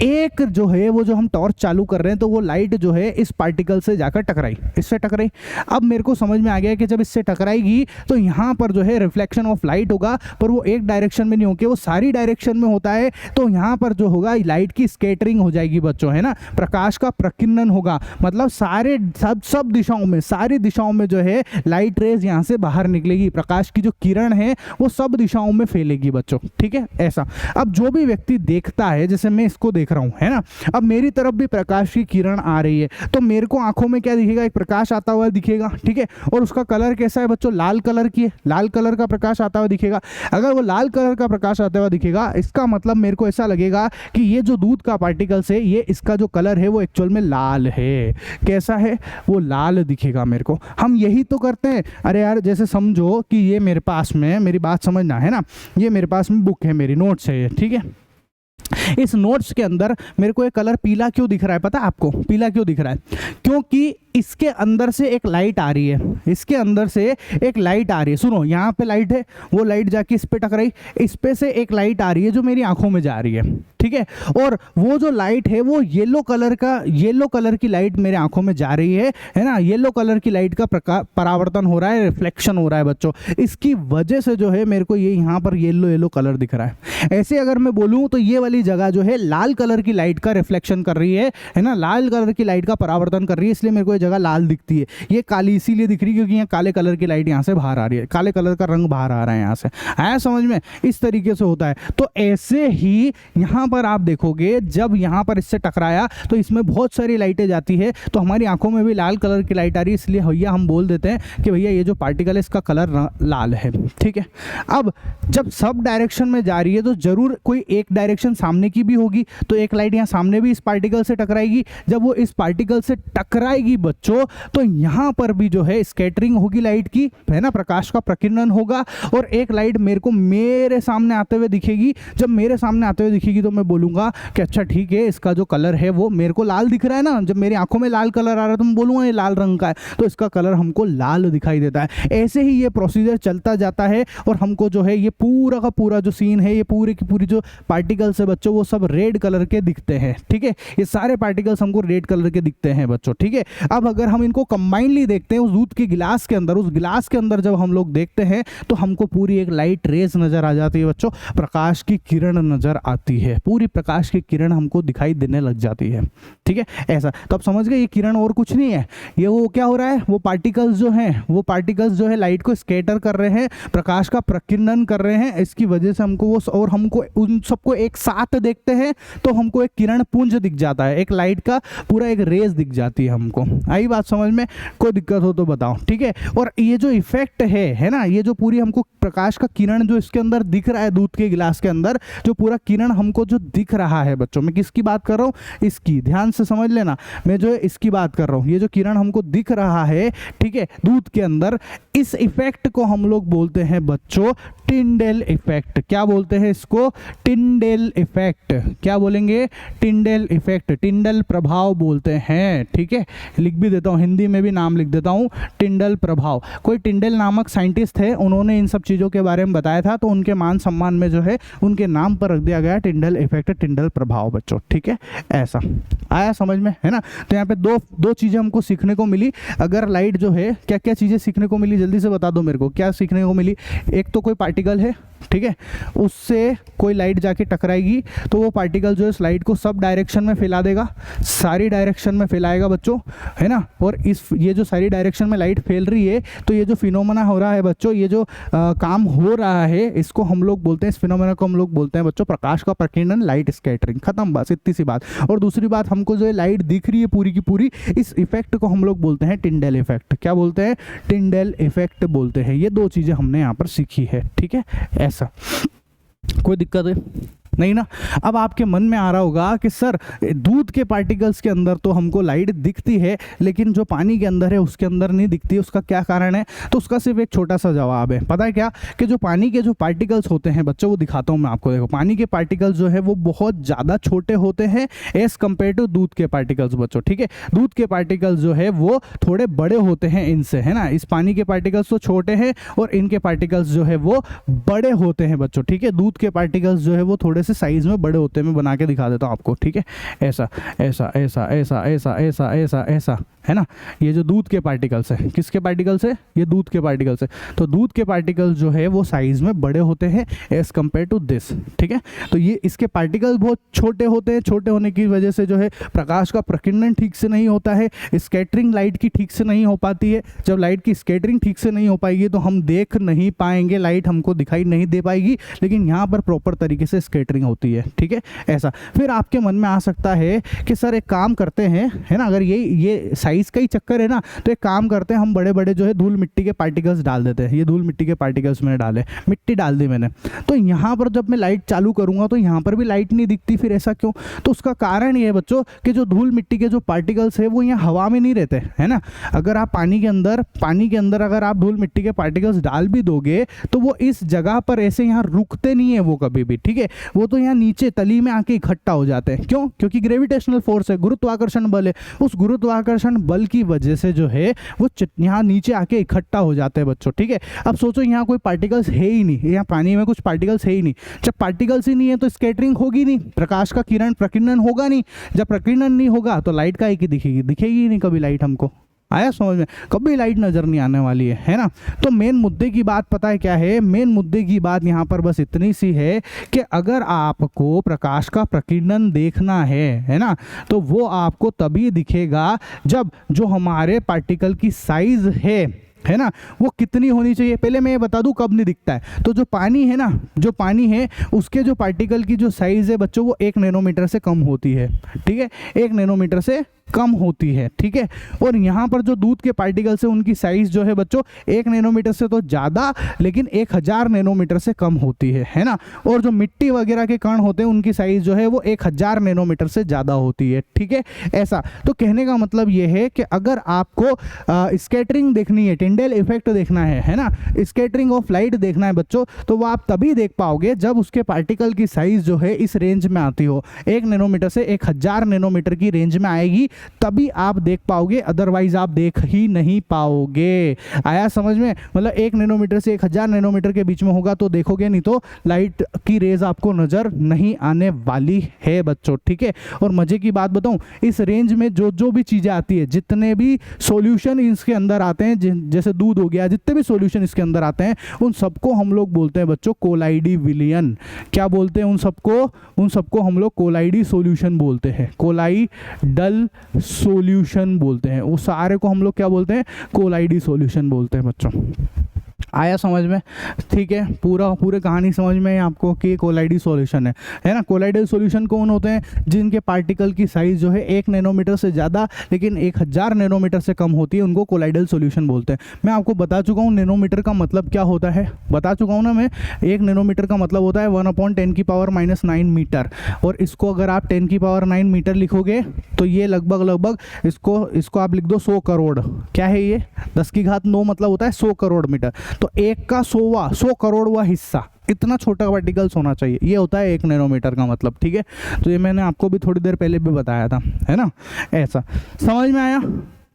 एक जो है वो जो हम टॉर्च चालू कर रहे हैं तो वो लाइट जो है इस पार्टिकल से जाकर टकराई, इससे टकराई। अब मेरे को समझ में आ गया कि जब इससे टकराएगी तो यहाँ पर जो है रिफ्लेक्शन ऑफ लाइट होगा, पर वो एक डायरेक्शन में नहीं होके वो सारी डायरेक्शन में होता है। तो यहाँ पर जो होगा लाइट की स्कैटरिंग हो जाएगी बच्चों, है ना, प्रकाश का प्रकीर्णन होगा। मतलब सारे सब दिशाओं में, सारी दिशाओं में जो है लाइट रेज यहाँ से बाहर निकलेगी, प्रकाश की जो किरण है वो सब दिशाओं में फैलेगी बच्चों, ठीक है। ऐसा, अब जो भी व्यक्ति देखता है, जैसे मैं इसको देख रहा हूं, है ना, अब मेरी तरफ भी प्रकाश की किरण आ रही है तो मेरे को आंखों में क्या दिखेगा? एक प्रकाश आता हुआ दिखेगा, ठीक है। और उसका कलर कैसा है बच्चों? लाल कलर की है, लाल कलर का प्रकाश आता हुआ दिखेगा। अगर वो लाल कलर का प्रकाश आता हुआ दिखेगा, इसका मतलब मेरे को ऐसा लगेगा कि ये जो दूध का पार्टिकल्स है, ये इसका जो कलर है वो एक्चुअल में लाल है। कैसा है? वो लाल दिखेगा मेरे को। हम यही तो करते हैं। अरे यार, जैसे समझो कि ये मेरे पास में, मेरी बात समझना, है ना, ये मेरे पास में बुक है, मेरी नोट्स है ये, ठीक है। इस नोट्स के अंदर मेरे को एक कलर पीला क्यों दिख रहा है? पता है आपको पीला क्यों दिख रहा है? क्योंकि इसके अंदर से एक लाइट आ रही है, इसके अंदर से एक लाइट आ रही है। सुनो, यहाँ पे लाइट है, वो लाइट जाके इस पे टकराई, इस पे से एक लाइट आ रही है जो मेरी आंखों में जा रही है, ठीक है। और वो जो लाइट है वो येलो कलर की लाइट मेरे आंखों में जा रही है ना। येलो कलर की लाइट का परावर्तन हो रहा है, रिफ्लेक्शन हो रहा है बच्चों। इसकी वजह से जो है मेरे को ये यहाँ पर येलो कलर दिख रहा है। ऐसे अगर मैं बोलूँ तो ये वाली जगह जो है लाल कलर की लाइट का रिफ्लेक्शन कर रही है ना, लाल कलर की लाइट का परावर्तन कर रही है, इसलिए मेरे को जगह लाल दिखती है। ये काली इसीलिए दिख रही है क्योंकि यहाँ काले कलर की लाइट यहाँ से बाहर आ रही है, काले कलर का रंग बाहर आ रहा है यहाँ से। आया समझ में? इस तरीके से होता है। तो ऐसे ही यहाँ पर आप देखोगे, जब यहाँ पर इससे टकराया तो इसमें बहुत सारी लाइटें जाती है, तो हमारी आंखों में भी लाल कलर की लाइट आ रही है, इसलिए भैया हम बोल देते हैं कि भैया ये जो पार्टिकल है इसका कलर लाल है, ठीक है। अब जब सब डायरेक्शन में जा रही है तो जरूर कोई एक डायरेक्शन सामने की भी होगी, तो एक लाइट यहाँ सामने भी इस पार्टिकल से टकराएगी। जब वो इस पार्टिकल से टकराएगी बच्चों, तो यहाँ पर भी जो है स्कैटरिंग होगी लाइट की, है ना, प्रकाश का प्रकीर्णन होगा। और एक लाइट मेरे को मेरे सामने आते हुए दिखेगी। जब मेरे सामने आते हुए दिखेगी तो मैं बोलूंगा कि अच्छा ठीक है, इसका जो कलर है वो मेरे को लाल दिख रहा है ना। जब मेरी आंखों में लाल कलर आ रहा है तो मैं बोलूंगा ये लाल रंग का है, तो इसका कलर हमको लाल दिखाई देता है। ऐसे ही ये प्रोसीजर चलता जाता है और हमको जो है ये पूरा का पूरा जो सीन है, ये पूरी की पूरी जो पार्टिकल्स है बच्चों, वो सब रेड कलर के दिखते हैं, ठीक है। ये सारे पार्टिकल्स हमको रेड कलर के दिखते हैं बच्चों, ठीक है। अब अगर हम इनको कंबाइनली देखते हैं उस दूध के गिलास के अंदर, उस गिलास के अंदर जब हम लोग देखते हैं तो हमको पूरी एक लाइट रेज नजर आ जाती है बच्चों, प्रकाश की किरण नजर आती है, पूरी प्रकाश की किरण हमको दिखाई देने लग जाती है, ठीक है। ऐसा, तो आप समझ गए ये किरण और कुछ नहीं है, ये वो क्या हो रहा है, वो पार्टिकल्स जो है लाइट को स्कैटर कर रहे हैं, प्रकाश का प्रकीर्णन कर रहे हैं। इसकी वजह से हमको वो, और हमको उन सबको एक साथ देखते हैं तो हमको एक किरण पुंज दिख जाता है, एक लाइट का पूरा एक रेज दिख जाती है हमको, आई बात समझ में? कोई दिक्कत हो तो बताओ, ठीक है। और ये जो इफेक्ट है ना, ये जो पूरी हमको प्रकाश का किरण जो इसके अंदर दिख रहा है, दूध के गिलास के अंदर जो पूरा किरण हमको जो दिख रहा है बच्चों, मैं किसकी बात कर रहा हूँ? इसकी, ध्यान से समझ लेना, मैं जो है इसकी बात कर रहा हूँ। ये जो किरण हमको दिख रहा है, ठीक है, दूध के अंदर, इस इफेक्ट को हम लोग बोलते हैं बच्चों टिंडेल इफेक्ट। क्या बोलते हैं इसको? Tyndall effect. क्या बोलेंगे? टिंडेल इफेक्ट, टिंडल प्रभाव बोलते हैं, ठीक है। लिख भी देता हूँ, हिंदी में भी नाम लिख देता हूँ, टिंडल प्रभाव। कोई टिंडल नामक साइंटिस्ट थे, उन्होंने इन सब चीज़ों के बारे में बताया था, तो उनके मान सम्मान में जो है उनके नाम पर रख दिया गया टिंडल इफेक्ट, टिंडल प्रभाव बच्चों, ठीक है। ऐसा आया समझ में, है ना? तो यहाँ पे दो चीज़ें हमको सीखने को मिली। अगर लाइट जो है, क्या क्या चीज़ें सीखने को मिली, जल्दी से बता दो मेरे को, क्या सीखने को मिली? एक तो कोई पार्टिकल है, ठीक है, उससे कोई लाइट जाके टकराएगी तो वो पार्टिकल जो है इस लाइट को सब डायरेक्शन में फैला देगा, सारी डायरेक्शन में फैलाएगा बच्चों, है ना। और ये जो सारी डायरेक्शन में लाइट फैल रही है, तो ये जो फिनोमेना हो रहा है बच्चों, ये जो काम हो रहा है, इसको हम लोग बोलते हैं, इस फिनोमेना को हम लोग बोलते हैं बच्चों प्रकाश का प्रकीर्णन, लाइट स्कैटरिंग। खत्म, बस इतनी सी बात। और दूसरी बात, हमको जो है लाइट दिख रही है पूरी की पूरी, इस इफेक्ट को हम लोग बोलते हैं टिंडेल इफेक्ट। क्या बोलते हैं? टिंडेल इफेक्ट बोलते हैं। ये दो चीज़ें हमने यहाँ पर सीखी है, ठीक है। ऐसा कोई दिक्कत है नहीं ना? अब आपके मन में आ रहा होगा कि सर दूध के पार्टिकल्स के अंदर तो हमको लाइट दिखती है, लेकिन जो पानी के अंदर है उसके अंदर नहीं दिखती, उसका क्या कारण है? तो उसका सिर्फ एक छोटा सा जवाब है, पता है क्या? कि जो पानी के जो पार्टिकल्स होते हैं बच्चों, वो दिखाता हूँ मैं आपको। देखो, पानी के पार्टिकल्स जो है वो बहुत ज़्यादा छोटे होते हैं एज कम्पेयर टू दूध के पार्टिकल्स बच्चों, ठीक है। दूध के पार्टिकल्स जो है वो थोड़े बड़े होते हैं इनसे, है ना। इस पानी के पार्टिकल्स तो छोटे हैं और इनके पार्टिकल्स जो है वो बड़े होते हैं बच्चों, ठीक है। दूध के पार्टिकल्स जो है वो थोड़े से साइज में बड़े होते हैं, मैं बना के दिखा देता हूँ आपको, ठीक है। ऐसा ऐसा ऐसा ऐसा ऐसा ऐसा ऐसा ऐसा, है ना। ये जो दूध के पार्टिकल्स है, किसके पार्टिकल्स है? ये दूध के पार्टिकल्स है। तो दूध के पार्टिकल्स जो है वो साइज में बड़े होते हैं एज कम्पेयर टू दिस, ठीक है। तो ये इसके पार्टिकल्स बहुत छोटे होते हैं, छोटे होने की वजह से जो है प्रकाश का प्रकीर्णन ठीक से नहीं होता है, स्कैटरिंग लाइट की ठीक से नहीं हो पाती है। जब लाइट की स्कैटरिंग ठीक से नहीं हो पाएगी तो हम देख नहीं पाएंगे, लाइट हमको दिखाई नहीं दे पाएगी, लेकिन यहाँ पर प्रॉपर तरीके से स्कैटरिंग होती है, ठीक है। ऐसा फिर आपके मन में आ सकता है कि सर एक काम करते हैं, है ना, अगर ये साइज का ही चक्कर है ना, तो एक काम करते हैं, हम बड़े बड़े जो है धूल मिट्टी के पार्टिकल्स डाल देते हैं। ये धूल मिट्टी के पार्टिकल्स मैंने डाले, मिट्टी डाल दी मैंने, तो यहाँ पर जब मैं लाइट चालू करूँगा तो यहाँ पर भी लाइट नहीं दिखती। फिर ऐसा क्यों? तो उसका कारण ये है बच्चों कि जो धूल मिट्टी के जो पार्टिकल्स है वो यहाँ हवा में नहीं रहते, है ना। अगर आप पानी के अंदर अगर आप धूल मिट्टी के पार्टिकल्स डाल भी दोगे तो वो इस जगह पर ऐसे यहाँ रुकते नहीं है वो कभी भी, ठीक है। वो तो यहाँ नीचे तली में आके इकट्ठा हो जाते हैं। क्यों? क्योंकि ग्रेविटेशनल फोर्स है, गुरुत्वाकर्षण बल है। उस गुरुत्वाकर्षण बल की वजह से जो है वो यहाँ नीचे आके इकट्ठा हो जाते हैं बच्चों, ठीक है। अब सोचो यहाँ कोई पार्टिकल्स है ही नहीं, यहाँ पानी में कुछ पार्टिकल्स है ही नहीं। जब पार्टिकल्स ही नहीं है तो स्कैटरिंग होगी नहीं, प्रकाश का किरण प्रकीर्णन होगा नहीं। जब प्रकीर्णन नहीं होगा तो लाइट का एक दिखेगी ही नहीं कभी लाइट। हमको आया समझ में? कभी लाइट नजर नहीं आने वाली है ना। तो मेन मुद्दे की बात पता है क्या है? मेन मुद्दे की बात यहाँ पर बस इतनी सी है कि अगर आपको प्रकाश का प्रकीर्णन देखना है ना, तो वो आपको तभी दिखेगा जब जो हमारे पार्टिकल की साइज है ना, वो कितनी होनी चाहिए। पहले मैं ये बता दूं कब नहीं दिखता है। तो जो पानी है ना, जो पानी है उसके जो पार्टिकल की जो साइज है बच्चों वो 1 नैनोमीटर से कम होती है, ठीक है। 1 नैनोमीटर से कम होती है, ठीक है। और यहाँ पर जो दूध के पार्टिकल्स है उनकी साइज जो है बच्चों 1 नैनोमीटर से तो ज़्यादा, लेकिन 1000 नैनोमीटर से कम होती है ना। और जो मिट्टी वगैरह के कण होते हैं उनकी साइज जो है वो 1000 नैनोमीटर से ज़्यादा होती है, ठीक है। ऐसा तो कहने का मतलब ये है कि अगर आपको स्कैटरिंग देखनी है, टिंडेल इफेक्ट देखना है ना, स्कैटरिंग ऑफ लाइट देखना है बच्चों, तो वो आप तभी देख पाओगे जब उसके पार्टिकल की साइज जो है इस रेंज में आती हो। 1 नैनोमीटर से 1000 नैनोमीटर की रेंज में आएगी तभी आप देख पाओगे, अदरवाइज आप देख ही नहीं पाओगे। आया समझ में? मतलब 1 नैनोमीटर से 1000 नैनोमीटर के बीच में होगा तो देखोगे, नहीं तो लाइट की रेज आपको नजर नहीं आने वाली है बच्चों, ठीक है। और मजे की बात बताऊं, इस रेंज में जो भी चीजें आती है, जितने भी सॉल्यूशन इसके अंदर आते हैं, जैसे दूध हो गया, जितने भी सॉल्यूशन इसके अंदर आते हैं उन सबको हम लोग बोलते हैं बच्चों कोलाइडी विलियन। क्या बोलते हैं उन सबको हम लोग कोलाइडी सॉल्यूशन बोलते हैं, कोलाइडल सॉल्यूशन बोलते हैं। वो सारे को हम लोग क्या बोलते हैं? कोलाइडी सॉल्यूशन बोलते हैं बच्चों। आया समझ में? ठीक है, पूरे कहानी समझ में आपको कि कोलाइडल सॉल्यूशन है ना। कोलाइडल सॉल्यूशन कौन होते हैं? जिनके पार्टिकल की साइज जो है 1 नैनोमीटर से ज़्यादा लेकिन 1000 नैनोमीटर से कम होती है, उनको कोलाइडल सॉल्यूशन बोलते हैं। मैं आपको बता चुका हूँ नैनोमीटर का मतलब क्या होता है, बता चुका हूँ ना मैं। 1 नैनोमीटर का मतलब होता है 1/10⁻⁹ मीटर, और इसको अगर आप 10⁻⁹ मीटर लिखोगे तो ये लगभग इसको आप लिख दो 100 करोड़। क्या है ये? 10⁹ मतलब होता है 100 करोड़ मीटर। तो 1 का 100 करोड़वा हिस्सा, इतना छोटा पार्टिकल्स होना चाहिए, ये होता है 1 नैनोमीटर का मतलब। ठीक है, तो ये मैंने आपको भी थोड़ी देर पहले भी बताया था, है ना। ऐसा समझ में आया?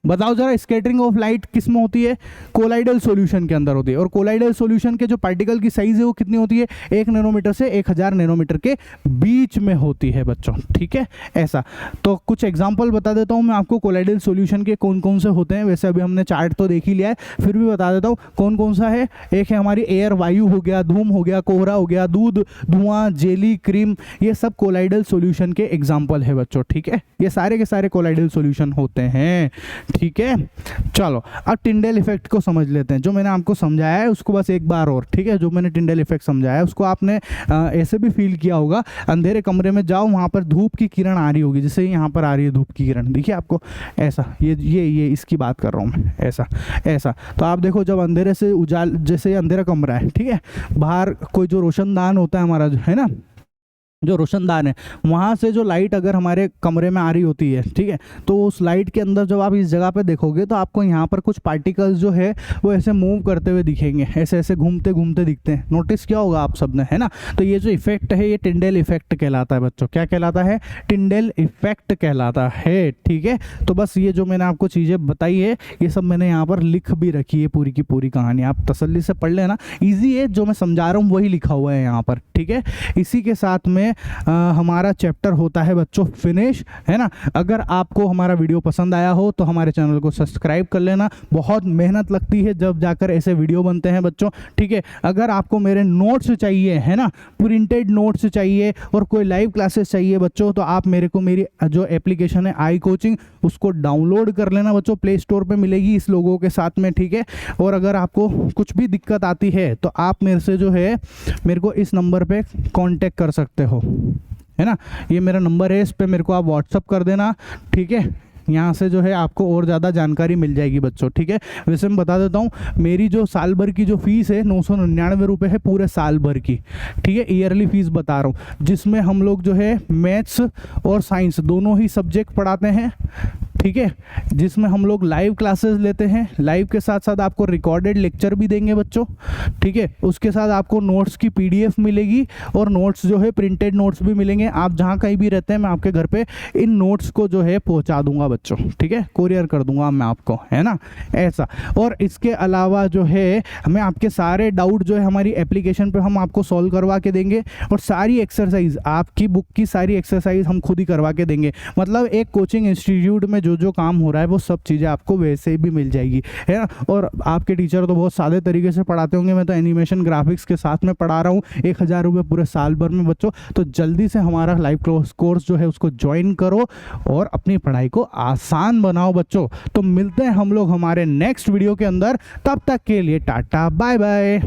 बताओ जरा, स्कैटरिंग ऑफ लाइट किस में होती है? कोलाइडल सॉल्यूशन के अंदर होती है। और कोलाइडल सॉल्यूशन के जो पार्टिकल की साइज है वो कितनी होती है? 1 नैनोमीटर से 1000 नैनोमीटर के बीच में होती है बच्चों। ठीक है, ऐसा। तो कुछ एग्जांपल बता देता हूँ मैं आपको कोलाइडल सॉल्यूशन के कौन कौन से होते हैं। वैसे अभी हमने चार्ट तो देख ही लिया है, फिर भी बता देता हूँ कौन कौन सा है। एक है हमारी एयर, वायु हो गया, धूम हो गया, कोहरा हो गया, दूध, धुआं, जेली, क्रीम, ये सब कोलाइडल सॉल्यूशन के एग्जाम्पल है बच्चों। ठीक है, ये सारे के सारे कोलाइडल सॉल्यूशन होते हैं। ठीक है, चलो अब टिंडेल इफेक्ट को समझ लेते हैं। जो मैंने आपको समझाया है उसको बस एक बार और, ठीक है, जो मैंने टिंडेल इफेक्ट समझाया है उसको आपने ऐसे भी फील किया होगा। अंधेरे कमरे में जाओ, वहाँ पर धूप की किरण आ रही होगी, जैसे यहाँ पर आ रही है धूप की किरण, देखिए आपको ऐसा, ये इसकी बात कर रहा हूँ मैं, ऐसा। तो आप देखो जब अंधेरे से उजाल, जैसे अंधेरा कमरा है, ठीक है, बाहर कोई जो रोशनदान होता है हमारा, है ना, जो रोशनदान है, वहाँ से जो लाइट अगर हमारे कमरे में आ रही होती है, ठीक है, तो उस लाइट के अंदर जब आप इस जगह पे देखोगे तो आपको यहाँ पर कुछ पार्टिकल्स जो है वो ऐसे मूव करते हुए दिखेंगे, ऐसे घूमते घूमते दिखते हैं। नोटिस किया होगा आप सबने, है ना। तो ये जो इफेक्ट है ये टिंडेल इफेक्ट कहलाता है बच्चों। क्या कहलाता है? टिंडेल इफेक्ट कहलाता है। ठीक है, तो बस ये जो मैंने आपको चीज़ें बताई है ये सब मैंने यहाँ पर लिख भी रखी है, पूरी की पूरी कहानी आप तसल्ली से पढ़ लेना। ईजी है, जो मैं समझा रहा हूँ वही लिखा हुआ है यहाँ पर। ठीक है, इसी के साथ में हमारा चैप्टर होता है बच्चों फिनिश, है ना। अगर आपको हमारा वीडियो पसंद आया हो तो हमारे चैनल को सब्सक्राइब कर लेना। बहुत मेहनत लगती है जब जाकर ऐसे वीडियो बनते हैं बच्चों। ठीक है, अगर आपको मेरे नोट्स चाहिए, है ना, प्रिंटेड नोट्स चाहिए और कोई लाइव क्लासेस चाहिए बच्चों, तो आप मेरे को मेरी जो एप्लीकेशन है आई कोचिंग, उसको डाउनलोड कर लेना बच्चों। प्ले स्टोर पे मिलेगी इस लोगों के साथ में। ठीक है, और अगर आपको कुछ भी दिक्कत आती है तो आप मेरे से जो है मेरे को इस नंबर पे कांटेक्ट कर सकते हो, है ना। ये मेरा नंबर है, इस पे मेरे को आप व्हाट्सअप कर देना। ठीक है, यहाँ से जो है आपको और ज़्यादा जानकारी मिल जाएगी बच्चों। ठीक है, वैसे मैं बता देता हूँ मेरी जो साल भर की जो फीस है 999 रुपये है पूरे साल भर की। ठीक है, ईयरली फीस बता रहा हूँ, जिसमें हम लोग जो है मैथ्स और साइंस दोनों ही सब्जेक्ट पढ़ाते हैं। ठीक है, जिसमें हम लोग लाइव क्लासेस लेते हैं, लाइव के साथ साथ आपको रिकॉर्डेड लेक्चर भी देंगे बच्चों। ठीक है, उसके साथ आपको नोट्स की PDF मिलेगी और नोट्स जो है प्रिंटेड नोट्स भी मिलेंगे। आप जहाँ कहीं भी रहते हैं मैं आपके घर पे इन नोट्स को जो है पहुँचा दूंगा बच्चों। ठीक है, कोरियर कर दूंगा मैं आपको, है ना, ऐसा। और इसके अलावा जो है हमें आपके सारे डाउट जो है हमारी एप्लीकेशन पे हम आपको सॉल्व करवा के देंगे, और सारी एक्सरसाइज, आपकी बुक की सारी एक्सरसाइज हम खुद ही करवा के देंगे। मतलब एक कोचिंग इंस्टीट्यूट में जो काम हो रहा है वो सब चीज़ें आपको वैसे भी मिल जाएगी, है ना। और आपके टीचर तो बहुत सादे तरीके से पढ़ाते होंगे, मैं तो एनिमेशन ग्राफिक्स के साथ में पढ़ा रहा हूँ। 1000 रुपये पूरे साल भर में बच्चों। तो जल्दी से हमारा लाइव कोर्स जो है उसको ज्वाइन करो और अपनी पढ़ाई को आसान बनाओ बच्चों। तो मिलते हैं हम लोग हमारे नेक्स्ट वीडियो के अंदर, तब तक के लिए टाटा बाय बाय।